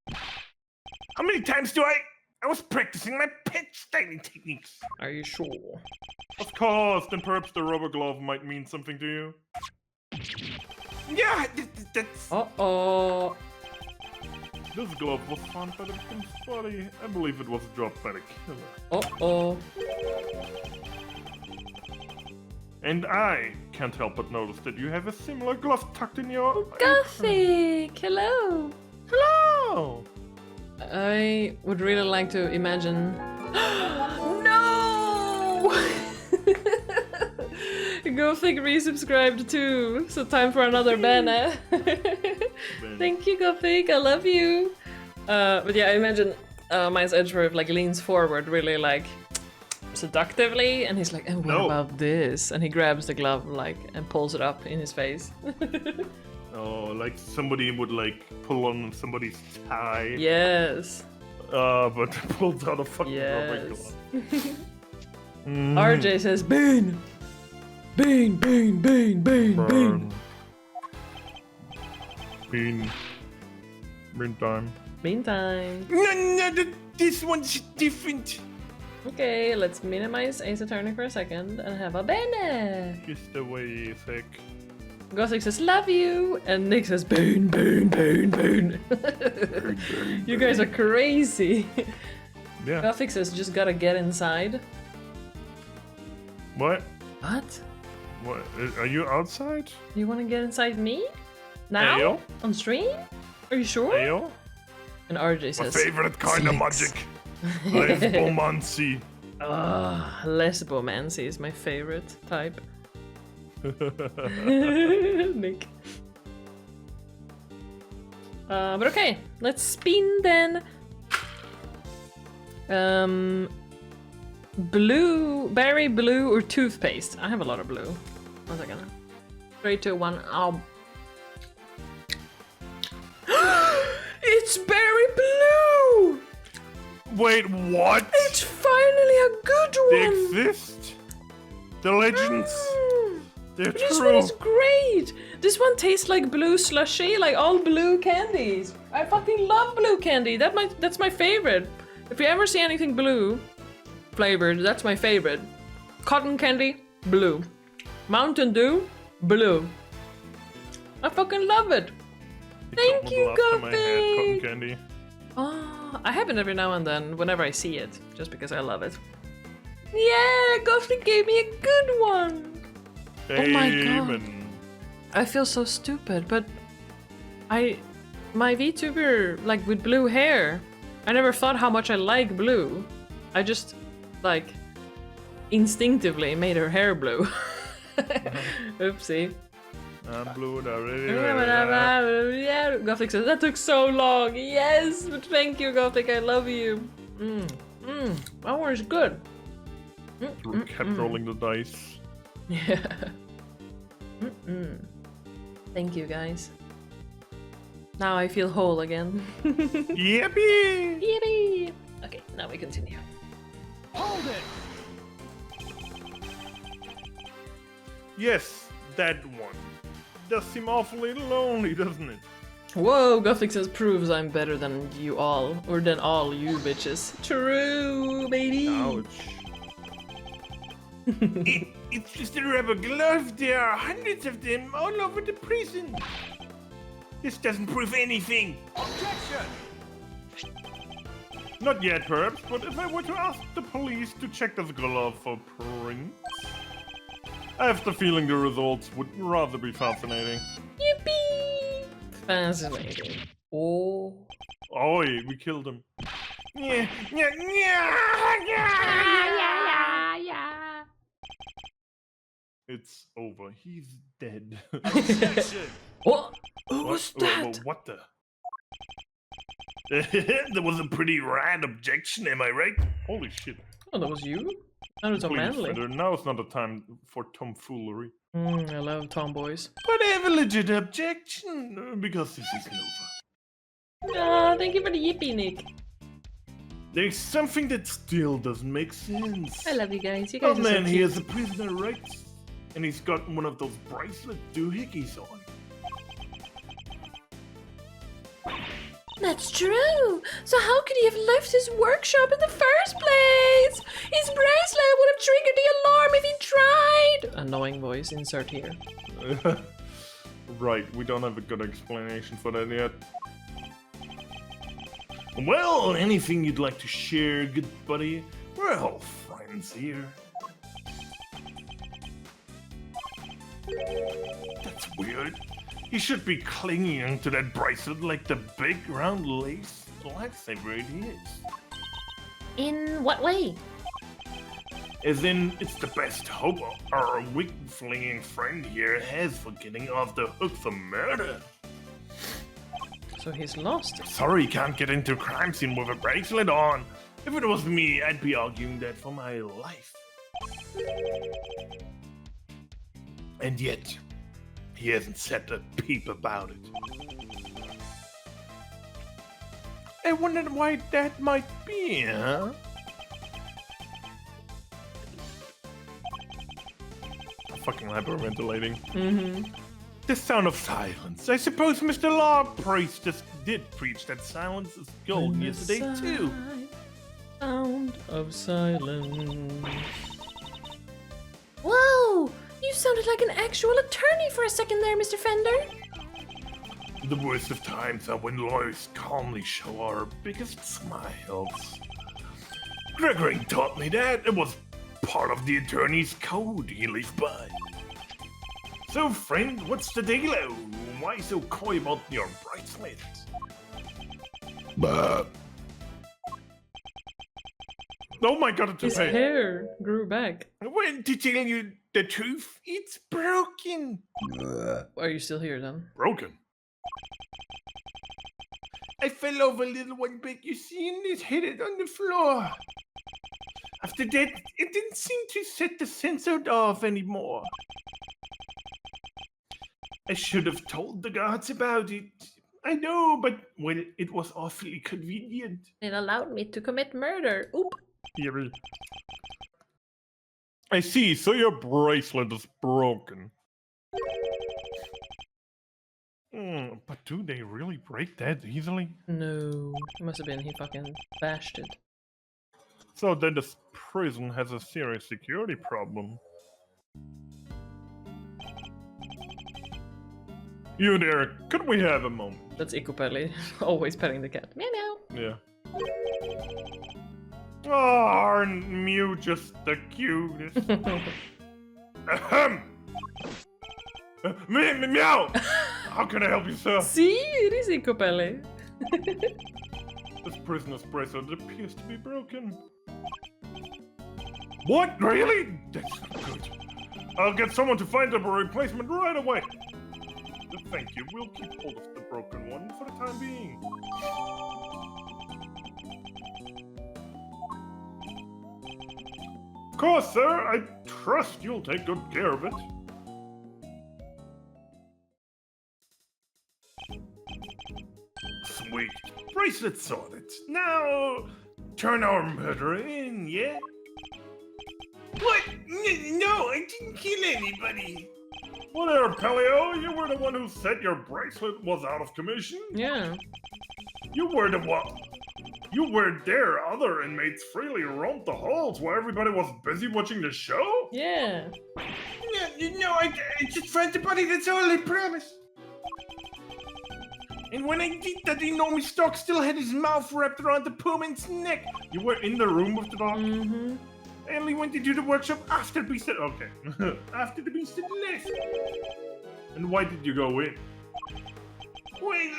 How many times do I was practicing my pet styling techniques. Are you sure? Of course, then perhaps the rubber glove might mean something to you. Yeah, that's... Uh-oh. This glove was found by the victim's body. I believe it was dropped by the killer. Uh-oh. And I can't help but notice that you have a similar glove tucked in your... Gothic! Hello! Hello! I would really like to imagine... No! Gothic resubscribed too, so time for another banner. Thank you, Gothic, I love you! But yeah, I imagine Miles Edgeworth like leans forward really like seductively, and he's like, and what about this? And he grabs the glove like and pulls it up in his face. Oh, like somebody would like pull on somebody's tie. Yes. But pulls out a fucking rubber Yes. glove. RJ says, Bane! Bane, Bane, Bane, Bane, Bane! Bean. Meantime. Meantime. No, this one's different. Okay, let's minimize Ace Attorney for a second and have a banner! Just away, sec. Gothic says, love you! And Nick says, Bane, Bane, Bane, Bane! You guys are crazy! Yeah. Gothic says, just gotta get inside. What? What? What? Are you outside? You wanna get inside me? Now? Ayo? On stream? Are you sure? Ayo? And RJ My says, favorite kind of sex. magic. Lesbomancy. Lesbomancy is my favorite type. Nick. But okay, let's spin then. Blue, berry blue or toothpaste? I have a lot of blue. 1 second. 3, 2, 1. It's berry blue! Wait, what? It's finally a good They one! exist? The legends? They're This true. one is great! This one tastes like blue slushy, like all blue candies. I fucking love blue candy. That's my favorite. If you ever see anything blue flavored, that's my favorite. Cotton candy, blue. Mountain Dew, blue. I fucking love it. Thank you, Last time I had cotton Gothic. candy. Oh, I have it every now and then, whenever I see it, just because I love it. Yeah, Gothic gave me a good one. Oh my god. Amen. I feel so stupid, but my VTuber, like, with blue hair, I never thought how much I like blue. I just, like, instinctively made her hair blue. Oopsie. I'm blue already. Yeah, Gothic says, that took so long. Yes, but thank you, Gothic, I love you. That one is good. Kept rolling the dice. Yeah. Thank you, guys. Now I feel whole again. Yippee! Yippee! Okay, now we continue. Hold it. Yes, that one. Does seem awfully lonely, doesn't it? Whoa, Gothic says proves I'm better than you all, or than all you bitches. True, baby. Ouch. It's just a rubber glove. There are hundreds of them all over the prison. This doesn't prove anything. Objection! Not yet, perhaps, but if I were to ask the police to check this glove for prints, I have the feeling the results would rather be fascinating. Yippee! Fascinating. Oh. Oi, we killed him. Yeah, yeah, yeah. It's over. He's dead. Objection! What? Who was that? What the? That was a pretty rad objection, am I right? Holy shit. Oh, that was you? That was so Please, manly. Fender, now is not the time for tomfoolery. I love tomboys. But I have a legit objection, because this is Nova. Ah, thank you for the yippee, Nick. There's something that still doesn't make sense. I love you guys. You guys Oh are so man, he cute. is a prisoner, right? And he's got one of those bracelet doohickeys on. That's true. So how could he have left his workshop in the first place? His bracelet would have triggered the alarm if he tried. Annoying voice, insert here. Right, we don't have a good explanation for that yet. Well, anything you'd like to share, good buddy? We're all friends here. That's weird. You should be clinging to that bracelet like the big round lace lightsaber it is. In what way? As in, it's the best hope our wig-flinging friend here has for getting off the hook for murder. So he's lost. Sorry, can't get into a crime scene with a bracelet on. If it was me, I'd be arguing that for my life. And yet, he hasn't said a peep about it. I wondered why that might be, huh? Fucking hyperventilating. Mm-hmm. The sound of silence. I suppose Mr. Law Priest just did preach that silence is gold yesterday too. Sound of silence. Whoa! You sounded like an actual attorney for a second there, Mr. Fender. The worst of times are when lawyers calmly show our biggest smiles. Gregory taught me that. It was part of the attorney's code he lived by. So, friend, what's the deal? Why so coy about your bracelet? Oh my god, it's His a hair grew back. When to tell you the truth, it's broken. Are you still here then? Broken? I fell over a little one bit, you see, and it hit it on the floor. After that, it didn't seem to set the sensor off anymore. I should have told the guards about it. I know, but, well, it was awfully convenient. It allowed me to commit murder. Oop. Eerie. I see, so your bracelet is broken. But do they really break that easily? No. It must have been he fucking bashed it. So then this prison has a serious security problem. You there, could we have a moment? That's Ikopelli. Always petting the cat. Meow meow. Yeah. Oh, aren't Mew just the cutest? Ahem! Meow! How can I help you, sir? See? It is Ikopelli. This prisoner's bracelet appears to be broken. What? Really? That's not good. I'll get someone to find a replacement right away. Thank you. We'll keep hold of the broken one for the time being. Of course, sir. I trust you'll take good care of it. Sweet. Bracelet sorted. Now, turn our murderer in, yeah? What? No, I didn't kill anybody. Well there, Pelio, you were the one who said your bracelet was out of commission? Yeah. You were the one. You were there. Other inmates freely roamed the halls while everybody was busy watching the show? Yeah. No, I just found the body, that's all, I promise. And when I did that, enormous dog still had his mouth wrapped around the poor man's neck. You were in the room with the dog? Mm-hmm. I only went into the workshop after the beast had... Okay. After the beast had left. And why did you go in? Well,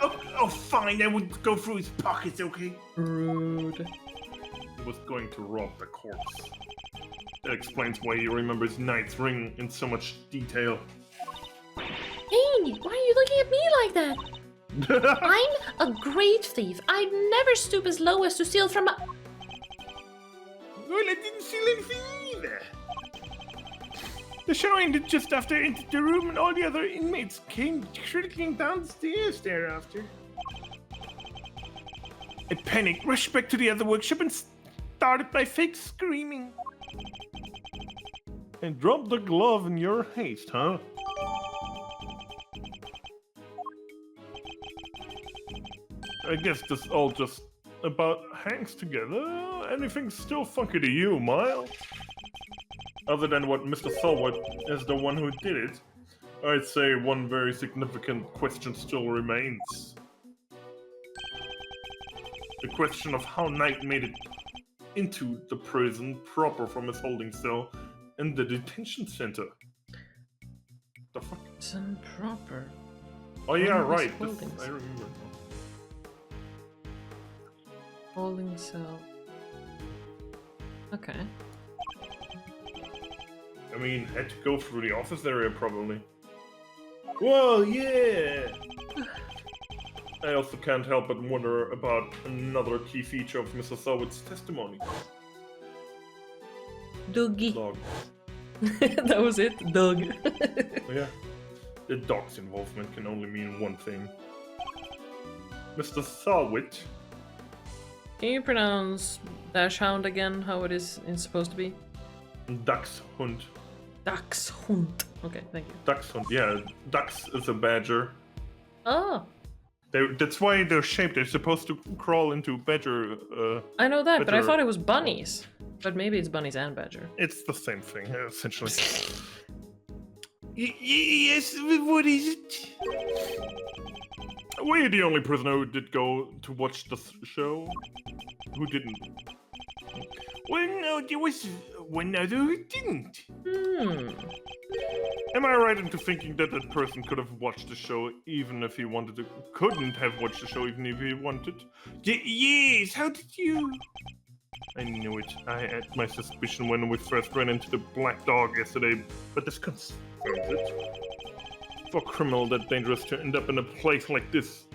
oh, fine, I would go through his pockets, okay? Rude. He was going to rob the corpse. That explains why he remembers Knight's ring in so much detail. Hey, why are you looking at me like that? I'm a great thief. I'd never stoop as low as to steal from a... Well, I didn't steal anything either. The show ended just after I entered the room and all the other inmates came trickling down the stairs thereafter. I panicked, rushed back to the other workshop and started my fake screaming. And dropped the glove in your haste, huh? I guess this all just about hangs together. Anything still funky to you, Miles? Other than what Mr. Selwood is the one who did it, I'd say one very significant question still remains. The question of how Knight made it into the prison proper from his holding cell in the detention center. The fuck? It's improper. Oh yeah, What was right. holding I remember. Holding cell. Okay. I mean, had to go through the office area probably. Well, yeah. I also can't help but wonder about another key feature of Mr. Selwood's testimony. Dougie. Dog. That was it, Doug. Yeah. The dog's involvement can only mean one thing. Mr. Selwood. Can you pronounce Dachshund again, how it is supposed to be? Dachshund. Dachshund. Okay, thank you. Dachshund, yeah. Dachs is a badger. Oh, That's why they're shaped. They're supposed to crawl into badger. I know that, but I Badger. thought it was bunnies. But maybe it's bunnies and badger. It's the same thing, essentially. Yes, what is it? Were you the only prisoner who did go to watch the show? Who didn't? Well, no, there was one other who didn't. Am I right into thinking that that person could have watched the show even if he wanted to? Couldn't have watched the show even if he wanted? Yes, how did you? I knew it. I had my suspicion when we first ran into the black dog yesterday, but this confirms it. For a criminal that dangerous to end up in a place like this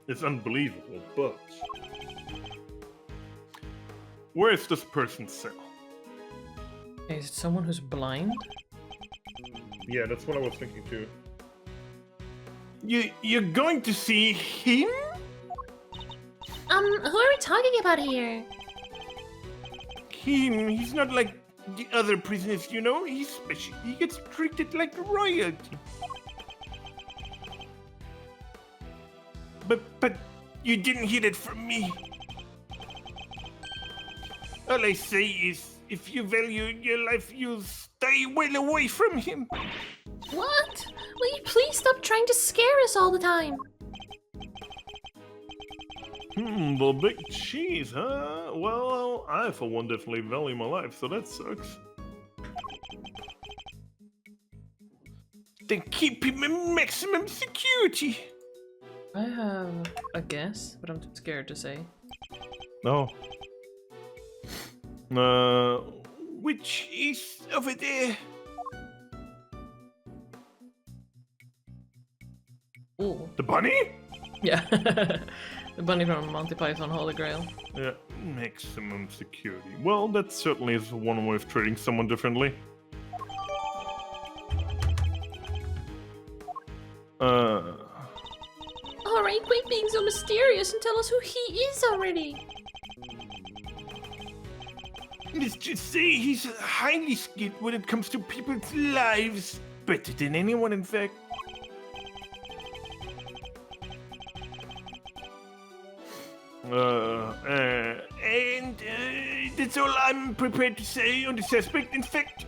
is unbelievable, but... Where's this person's cell? Is it someone who's blind? Yeah, that's what I was thinking too. You're going to see him? Who are we talking about here? Him, he's not like the other prisoners, you know? He's special. He gets treated like royalty. But you didn't hear that from me. All I say is, if you value your life, you'll stay well away from him. What? Will you please stop trying to scare us all the time? The big cheese, huh? Well, I for one definitely value my life, so that sucks. Then keep him in maximum security. I have a guess, but I'm too scared to say. No. Which is over there. Ooh. The bunny? Yeah. The bunny from Monty Python Holy Grail. Yeah, maximum security. Well, that certainly is one way of treating someone differently. Alright, quit being so mysterious and tell us who he is already. Let's just say he's highly skilled when it comes to people's lives. Better than anyone, in fact. And that's all I'm prepared to say on the suspect, in fact.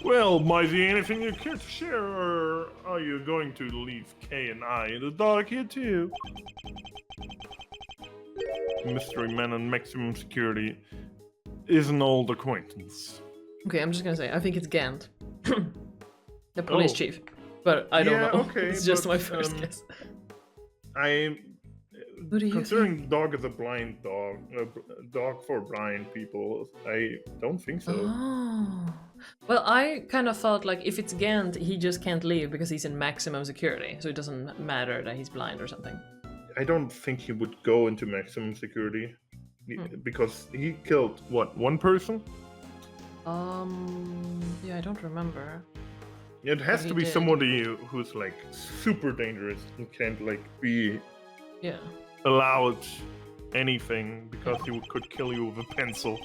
Well, Mizey, anything you care to share, or are you going to leave Kay and I in the dark here too? Mystery man on maximum security is an old acquaintance. Okay, I'm just gonna say, I think it's Gant. The police Oh. chief. But I don't Yeah, know. okay, It's just but, my first guess. Who do you Considering dog is a blind dog, dog for blind people, I don't think so. Oh. Well, I kind of thought like if it's Gant, he just can't leave because he's in maximum security, so it doesn't matter that he's blind or something. I don't think he would go into maximum security because he killed what, one person? Yeah, I don't remember. It has But he to be did. somebody who's like super dangerous and can't like be Yeah. allowed anything because he could kill you with a pencil.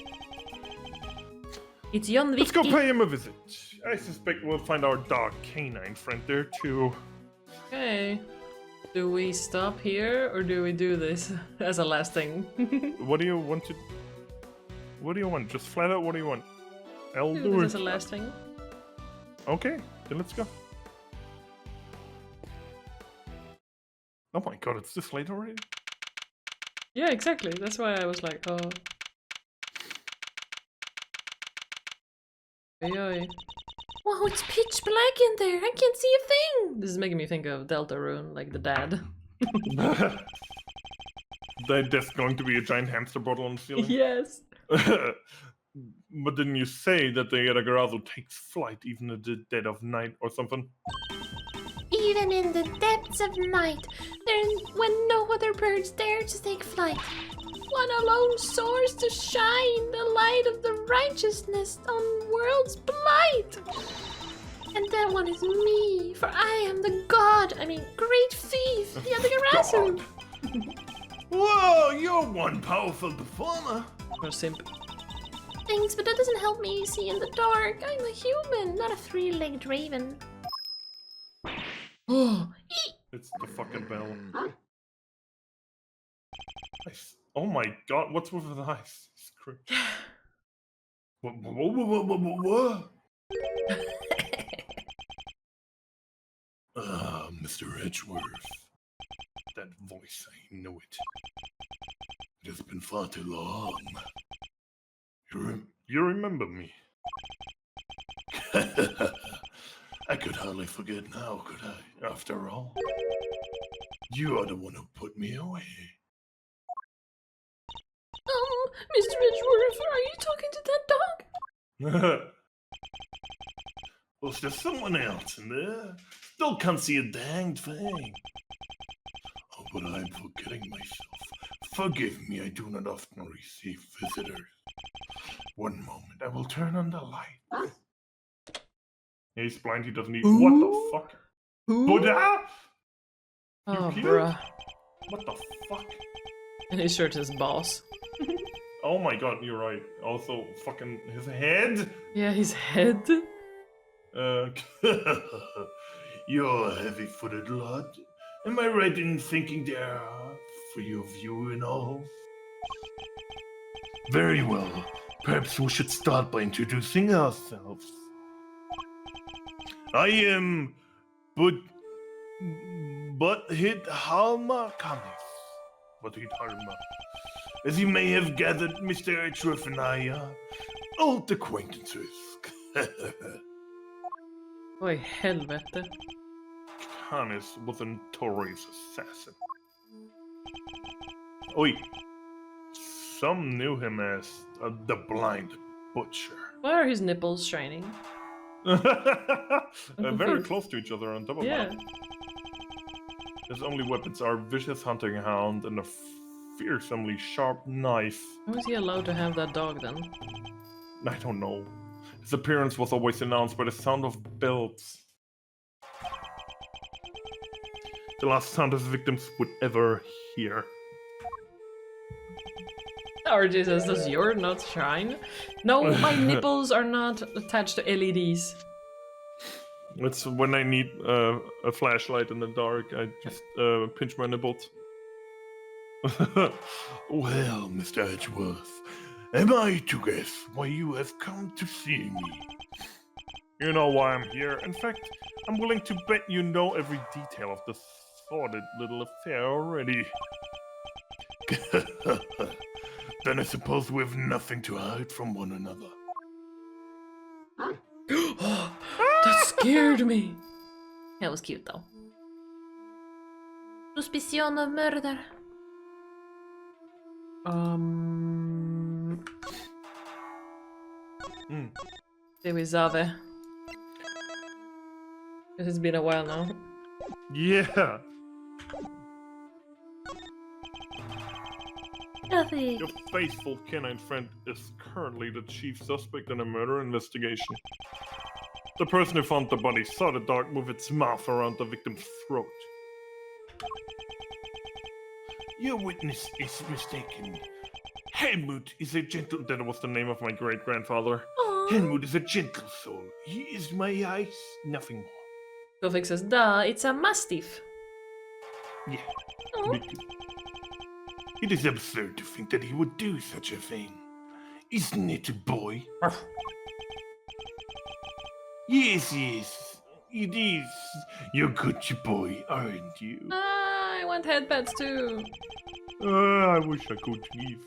It's Jon Let's go Vicky. pay him a visit. I suspect we'll find our dog canine friend there too. Okay. Do we stop here or do we do this as a last thing? What do you want to? What do you want? Just flat out, what do you want? I'll Do do this it. as a last thing. Okay, then let's go. Oh my god, it's this late already? Yeah, exactly. That's why I was like, oh. Oi, oi. Wow, it's pitch black in there. I can't see a thing. This is making me think of Deltarune, like the dad. There's going to be a giant hamster bottle on the ceiling. Yes. But didn't you say that the Yadagarazu takes flight even in the dead of night or something? Even in the depths of night, when no other birds dare to take flight. One alone soars to shine the light of the righteousness on world's blight. And that one is me, for I am the great thief, Yadagarazu. Whoa, you're one powerful performer. Or simp. Thanks, but that doesn't help me see in the dark. I'm a human, not a three-legged raven. Oh, It's the fucking bell. Nice. Oh my god, what's with the eyes? What? Mr. Edgeworth. That voice, I know it. It has been far too long. You remember me? I could hardly forget now, could I? After all, you are the one who put me away. Mr. Edgeworth, are you talking to that dog? Was there someone else in there? Still can't see a danged thing. Oh, but I'm forgetting myself. Forgive me, I do not often receive visitors. One moment, I will turn on the light. Yeah, he's blind, he doesn't need. What the fuck? Buddha? oh here? bruh. What the fuck? And his shirt is boss. Oh my god, you're right. Also, fucking his head? Yeah, his head. You're a heavy-footed lad. Am I right in thinking they are for your view and all? Very well. Perhaps we should start by introducing ourselves. I am Butthit Halma KANIS. Butthit Halma. As you may have gathered, Mr. Edgeworth and I are old acquaintances. Oj, helvete. KANIS was a notorious assassin. Oi. Some knew him as the Blind Butcher. Why are his nipples shining? Very confused. close to each other on top of Yeah. that. His only weapons are vicious hunting hound and a fearsomely sharp knife. How is he allowed to have that dog then? I don't know. His appearance was always announced by the sound of bells. The last sound his victims would ever hear. Or Jesus, does your not shine? No, my nipples are not attached to LEDs. It's when I need a flashlight in the dark, I just pinch my nipples. Well, Mr. Edgeworth, am I to guess why you have come to see me? You know why I'm here. In fact, I'm willing to bet you know every detail of this sordid little affair already. Then I suppose we have nothing to hide from one another. That scared me. That was cute though. Suspicion of murder. Say we Zave. It has been a while now. Yeah, Nothing. your faithful canine friend is currently the chief suspect in a murder investigation. The person who found the body saw the dog move its mouth around the victim's throat. Your witness is mistaken. Helmut is a gentle... That was the name of my great-grandfather. Aw. Helmut is a gentle soul. He is my eyes, nothing more. Gothic says, duh, it's a mastiff. Yeah, Aw. me too. It is absurd to think that he would do such a thing. Isn't it, boy? Yes, yes, it is. You're good boy, aren't you? I want headpats too. I wish I could give.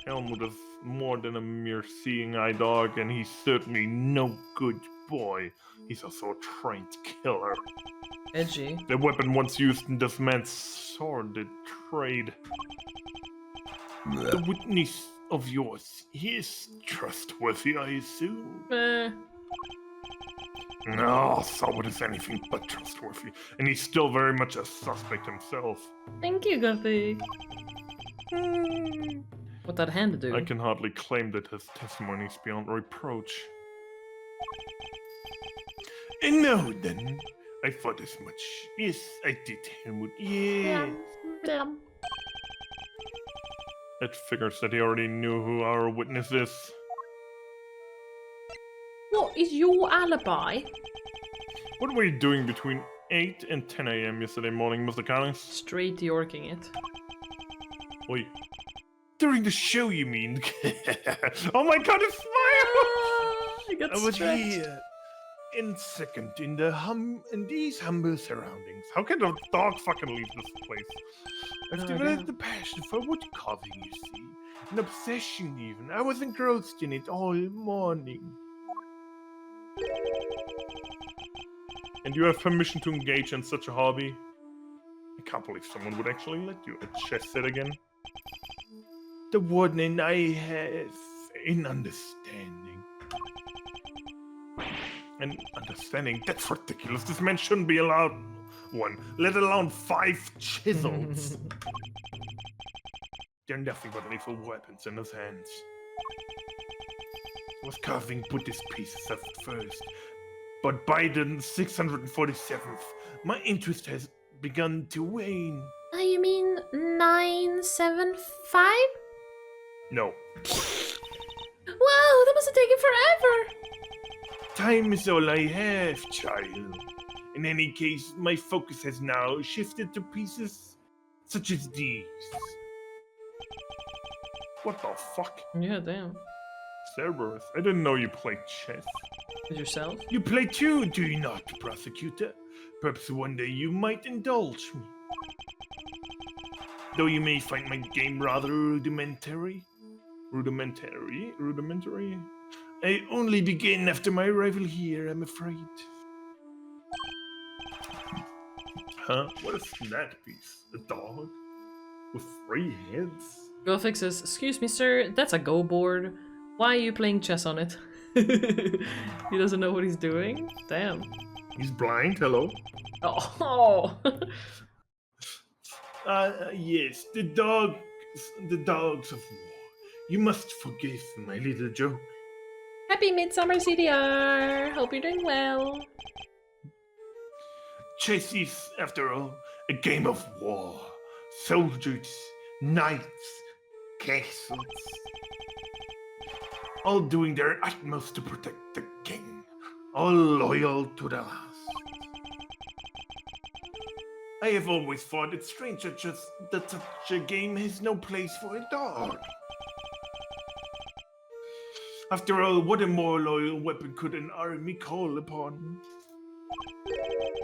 Helmut is more than a mere seeing-eye dog, and he's certainly no good boy. He's also a trained killer. Edgy. The weapon once used in this man's sordid trade. The witness of yours, he is trustworthy, I assume? No, someone is anything but trustworthy, and he's still very much a suspect himself. Thank you, Gothic. What that hand do? I can hardly claim that his testimony is beyond reproach. And no, then, I thought as much. Yes, I did, Helmut. Yes. Blam. It figures that he already knew who our witness is. What is your alibi? What were you doing between 8 and 10 a.m. yesterday morning, Mr. KANIS? Straight Yorking it. Wait. During the show, you mean? Oh my god, a smile! I got I was stretched. here in second in these humble surroundings. How can a dog fucking leave this place? I've No developed idea. the passion for wood carving, you see. An obsession, even. I was engrossed in it all morning. And you have permission to engage in such a hobby? I can't believe someone would actually let you at chess set again. The warden and I have an understanding. An understanding? That's ridiculous. This man shouldn't be allowed one, let alone 5 chisels. They're nothing but lethal weapons in his hands. I was carving Buddhist pieces at first, but by the 647th, my interest has begun to wane. You mean 975? No, Wow, that must have taken forever. time is all I have, child. In any case, my focus has now shifted to pieces such as these. What the fuck? Yeah, damn. Cerberus, I didn't know you played chess. With yourself? You play too, do you not, prosecutor? Perhaps one day you might indulge me. Though you may find my game rather rudimentary. Rudimentary? I only began after my arrival here, I'm afraid. Huh? What is that piece? A dog? With 3 heads? Gothic says, excuse me, sir, that's a Go board. Why are you playing chess on it? He doesn't know what he's doing? Damn. He's blind, hello? Oh. Yes, the dogs of war. You must forgive my little joke. Happy Midsummer CDR! Hope you're doing well. Chess is, after all, a game of war. Soldiers, knights, castles. All doing their utmost to protect the king. All loyal to the last. I have always thought it strange that such a game has no place for a dog. After all, what a more loyal weapon could an army call upon?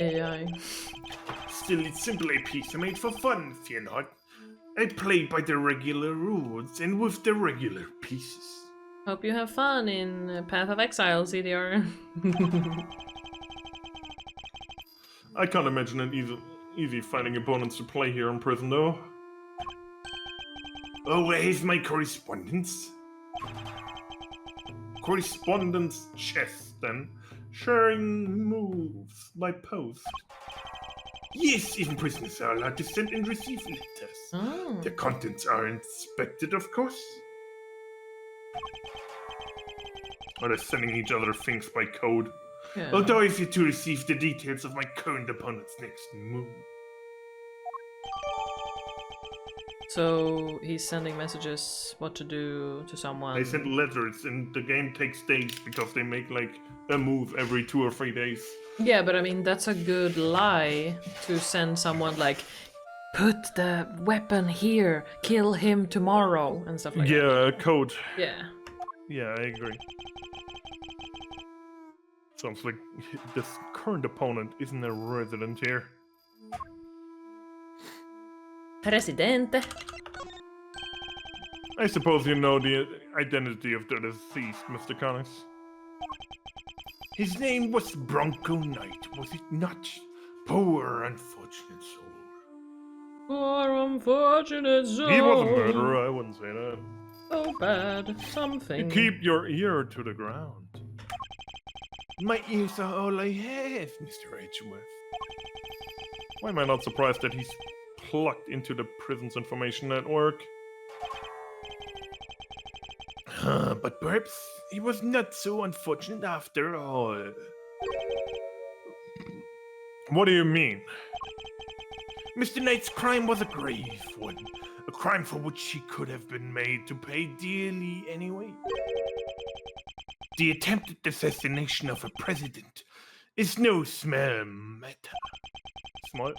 AI. Still, it's simply a piece I made for fun, fear not. I play by the regular rules and with the regular pieces. Hope you have fun in Path of Exile, CDR. I can't imagine it easy finding opponents to play here in prison, though. Oh, where's my correspondence? Correspondence chest, then. Sharing moves by post. Yes, even prisoners are allowed to send and receive letters. Oh. The contents are inspected, of course. Or they're sending each other things by code. Yeah. although I've yet to receive the details of my current opponent's next move. So he's sending messages what to do to someone. I sent letters, and the game takes days because they make like a move every 2 or 3 days. Yeah, but I mean that's a good lie to send someone like, put the weapon here, kill him tomorrow, and stuff like that. Yeah, code. Yeah. Yeah, I agree. Sounds like this current opponent isn't a resident here. Presidente. I suppose you know the identity of the deceased, Mr. KANIS. His name was Bronco Knight, was it not? Poor unfortunate soul. Poor unfortunate soul. He was a murderer, I wouldn't say that. So bad. Something. Keep your ear to the ground. My ears are all I have, Mr. Edgeworth. Why am I not surprised that he's plugged into the prison's information network? But perhaps he was not so unfortunate after all. What do you mean? Mr. Knight's crime was a grave one. A crime for which he could have been made to pay dearly anyway. The attempted assassination of a president is no small matter. Small?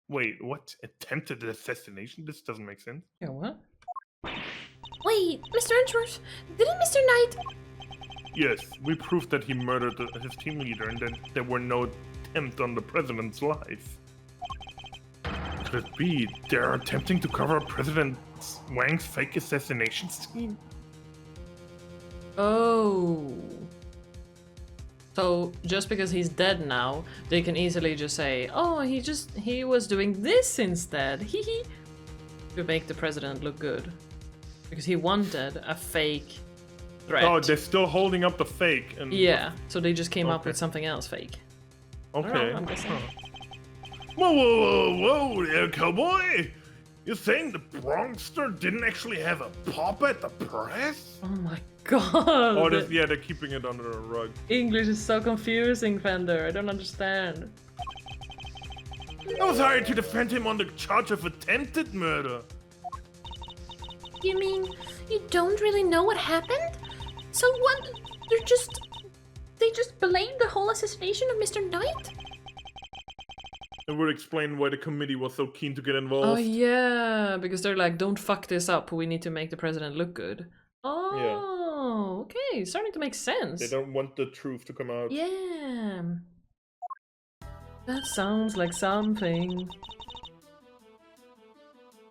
Wait, what? Attempted assassination? This doesn't make sense. Yeah, what? Wait, Mr. Edgeworth, didn't Mr. Knight... Yes, we proved that he murdered his team leader and that there were no attempt on the president's life. Could it be they're attempting to cover President Wang's fake assassination scheme? Oh. So just because he's dead now, they can easily just say, oh, he was doing this instead. Hee hee. To make the president look good. Because he wanted a fake threat. Oh, they're still holding up the fake. And yeah, so they just came up Okay. with something else fake. Okay. I'm guessing. Whoa, whoa, whoa, whoa, there, cowboy! You're saying the Bronxster didn't actually have a pop at the press? Oh my god. Oh, yeah, they're keeping it under a rug. English is so confusing, Fender. I don't understand. I was hired to defend him on the charge of attempted murder. You mean you don't really know what happened? So what? They just blamed the whole assassination of Mr. Knight? It would explain why the committee was so keen to get involved. Oh yeah, because they're like, don't fuck this up. We need to make the president look good. Oh, okay, starting to make sense. They don't want the truth to come out. Yeah. That sounds like something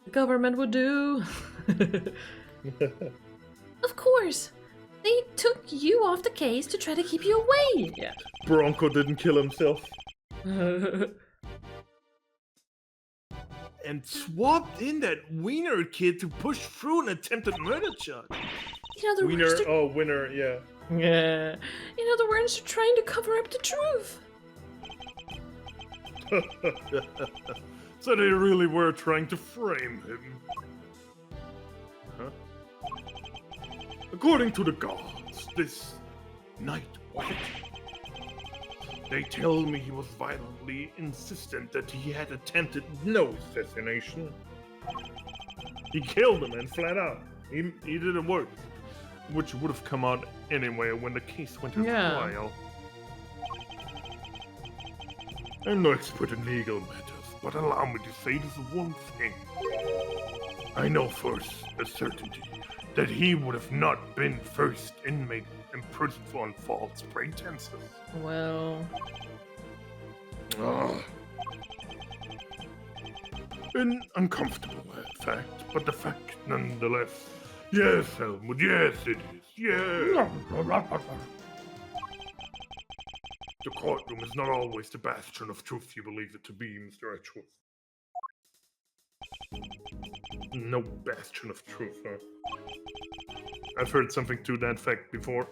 the government would do. Of course. They took you off the case to try to keep you away. Yeah. Bronco didn't kill himself. And swapped in that Wiener kid to push through an attempted murder charge. In other Wiener, words, oh, winner, yeah. Yeah. in other words, they're trying to cover up the truth. So they really were trying to frame him. Huh? According to the gods, this night what? They tell me he was violently insistent that he had attempted no assassination. He killed him and flat out. He didn't work. Which would have come out anyway when the case went to trial. I'm no expert in legal matters, but allow me to say this one thing. I know for a certainty that he would have not been first inmate imprisoned on false pretenses. Well, An uncomfortable fact, but the fact nonetheless. Yes, Helmut, yes it is, yes. The courtroom is not always the bastion of truth you believe it to be, Mr. Edgeworth. No bastion of truth, huh? I've heard something to that effect before.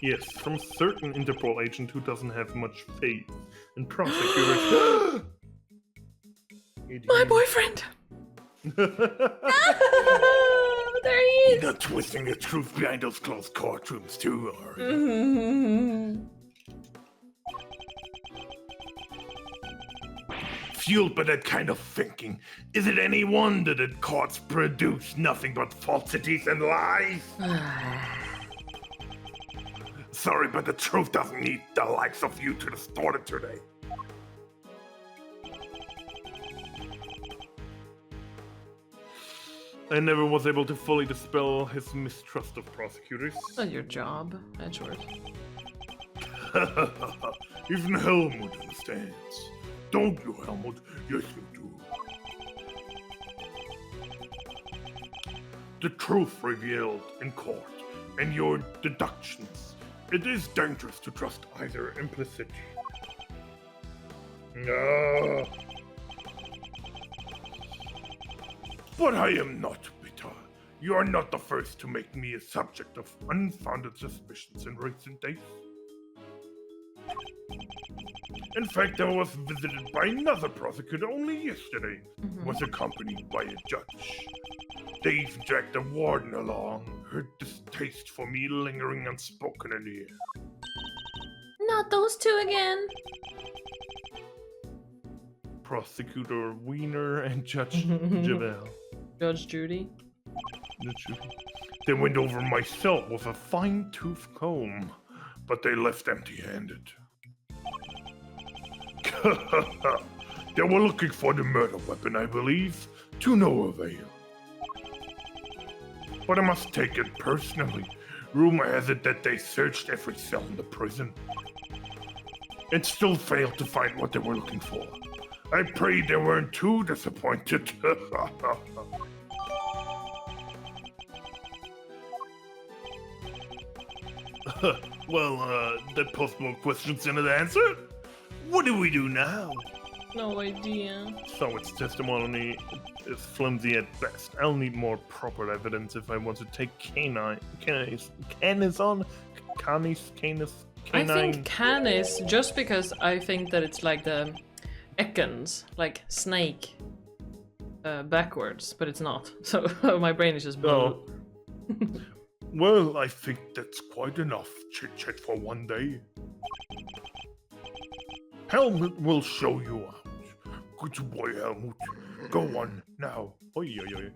Yes, from a certain Interpol agent who doesn't have much faith in prosecutors. my boyfriend. Oh, there he You're is! not twisting the truth behind those closed courtrooms too, are you? Mm-hmm. Fueled by that kind of thinking, is it any wonder that courts produce nothing but falsities and lies? Sorry, but the truth doesn't need the likes of you to distort it today. I never was able to fully dispel his mistrust of prosecutors. Not your job, Edgeworth. Even Helmut understands. Don't you, Helmut? Yes, you do. The truth revealed in court and your deductions. It is dangerous to trust either implicitly. Ah. But I am not bitter. You are not the first to make me a subject of unfounded suspicions in recent days. In fact, I was visited by another prosecutor only yesterday. Was accompanied by a judge. They even dragged the warden along, her distaste for me lingering unspoken in the air. Not those two again. Prosecutor Wiener and Judge Javel. Judge Judy. They went over my cell with a fine-tooth comb, but they left empty-handed. They were looking for the murder weapon, I believe, to no avail. But I must take it personally. Rumor has it that they searched every cell in the prison and still failed to find what they were looking for. I pray they weren't too disappointed. Well, that posts more questions than it answered. What do we do now? No idea. So its testimony is flimsy at best. I'll need more proper evidence if I want to take KANIS on. KANIS. I think KANIS, just because I think that it's like the Ekans, like snake, backwards, but it's not. So my brain is just blown. Well, I think that's quite enough chit-chat for one day. Helmut will show you out. Good boy, Helmut. Go on, now. Oi, oi,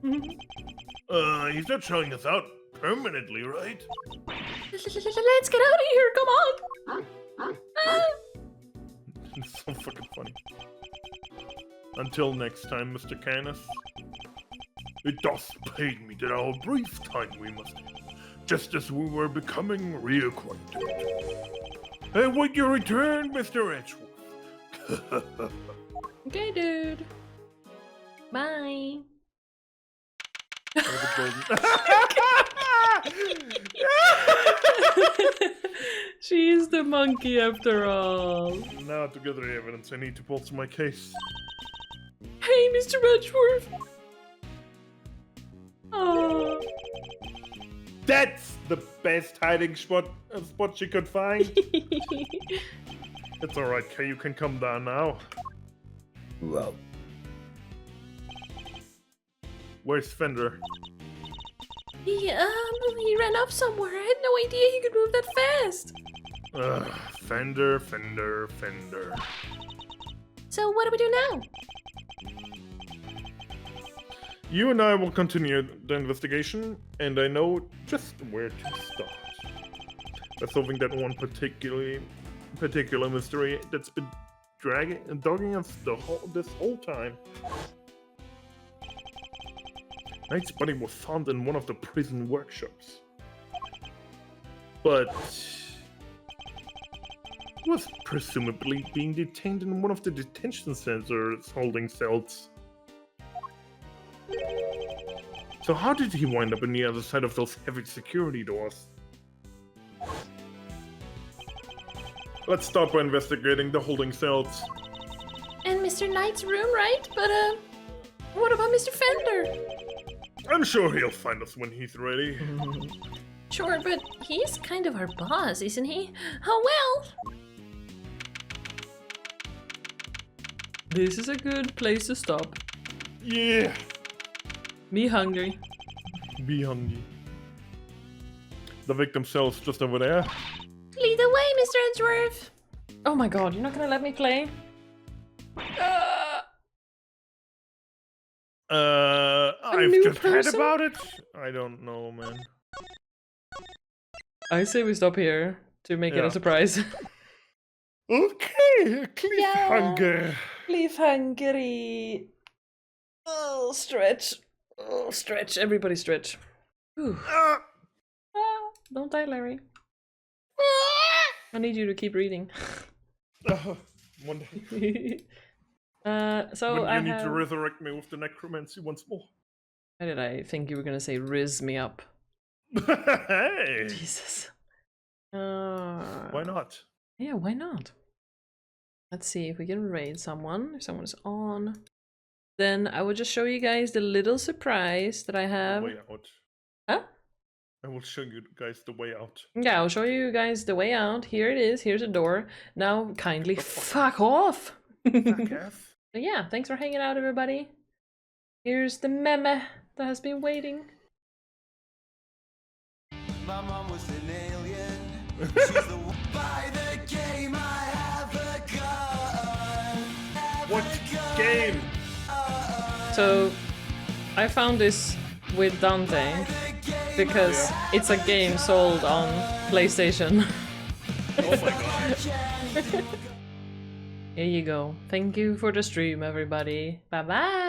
oi. He's not showing us out permanently, right? Let's get out of here, come on! It's so fucking funny. Until next time, Mr. KANIS. It does pain me that our brief time we must end, just as we were becoming reacquainted. I await your return, Mr. Edgeworth. Okay, dude. Bye. She's the monkey after all. Now to gather the evidence I need to bolster my case. Hey, Mr. Edgeworth. Oh. That's the best hiding spot she could find. It's alright, Kay, you can come down now. Whoa. Where's Fender? He ran off somewhere. I had no idea he could move that fast. Fender. So what do we do now? You and I will continue the investigation, and I know just where to start. By solving that one particular mystery that's been dogging us this whole time. Knight's body was found in one of the prison workshops, but was presumably being detained in one of the detention centers holding cells. So how did he wind up on the other side of those heavy security doors? Let's start by investigating the holding cells. And Mr. Knight's room, right? But, what about Mr. Fender? I'm sure he'll find us when he's ready. Sure, but he's kind of our boss, isn't he? Oh well! This is a good place to stop. Yeah. Me hungry. beyond the victim cells just over there. Lead the way, Mr. Edgeworth. Oh my god, you're not gonna let me play? I've new just heard person? about it. I don't know, man. I say we stop here to make it Yeah. a surprise. Okay, cliffhanger. Cliffhangery. Oh, stretch. Oh, stretch. Everybody stretch. Whew. Uh, Ah, don't die, Larry. I need you to keep reading. one day. So When I you need have... to resurrect me with the necromancy once more. Why did I think you were gonna say riz me up? Hey! Jesus. Why not? Yeah, why not? Let's see if we can raid someone. If someone is on. Then I will just show you guys the little surprise that I have. Way out. Huh? I will show you guys the way out. Yeah, I'll show you guys the way out. Here it is. Here's a door. Now kindly fuck off. Fuck off. So yeah, thanks for hanging out, everybody. Here's the meme that has been waiting. My mom was an alien. She's the one. By the game, I have a gun. What game? So I found this with Dante because it's a game sold on PlayStation. Oh my god. Here you go. Thank you for the stream, everybody. Bye bye.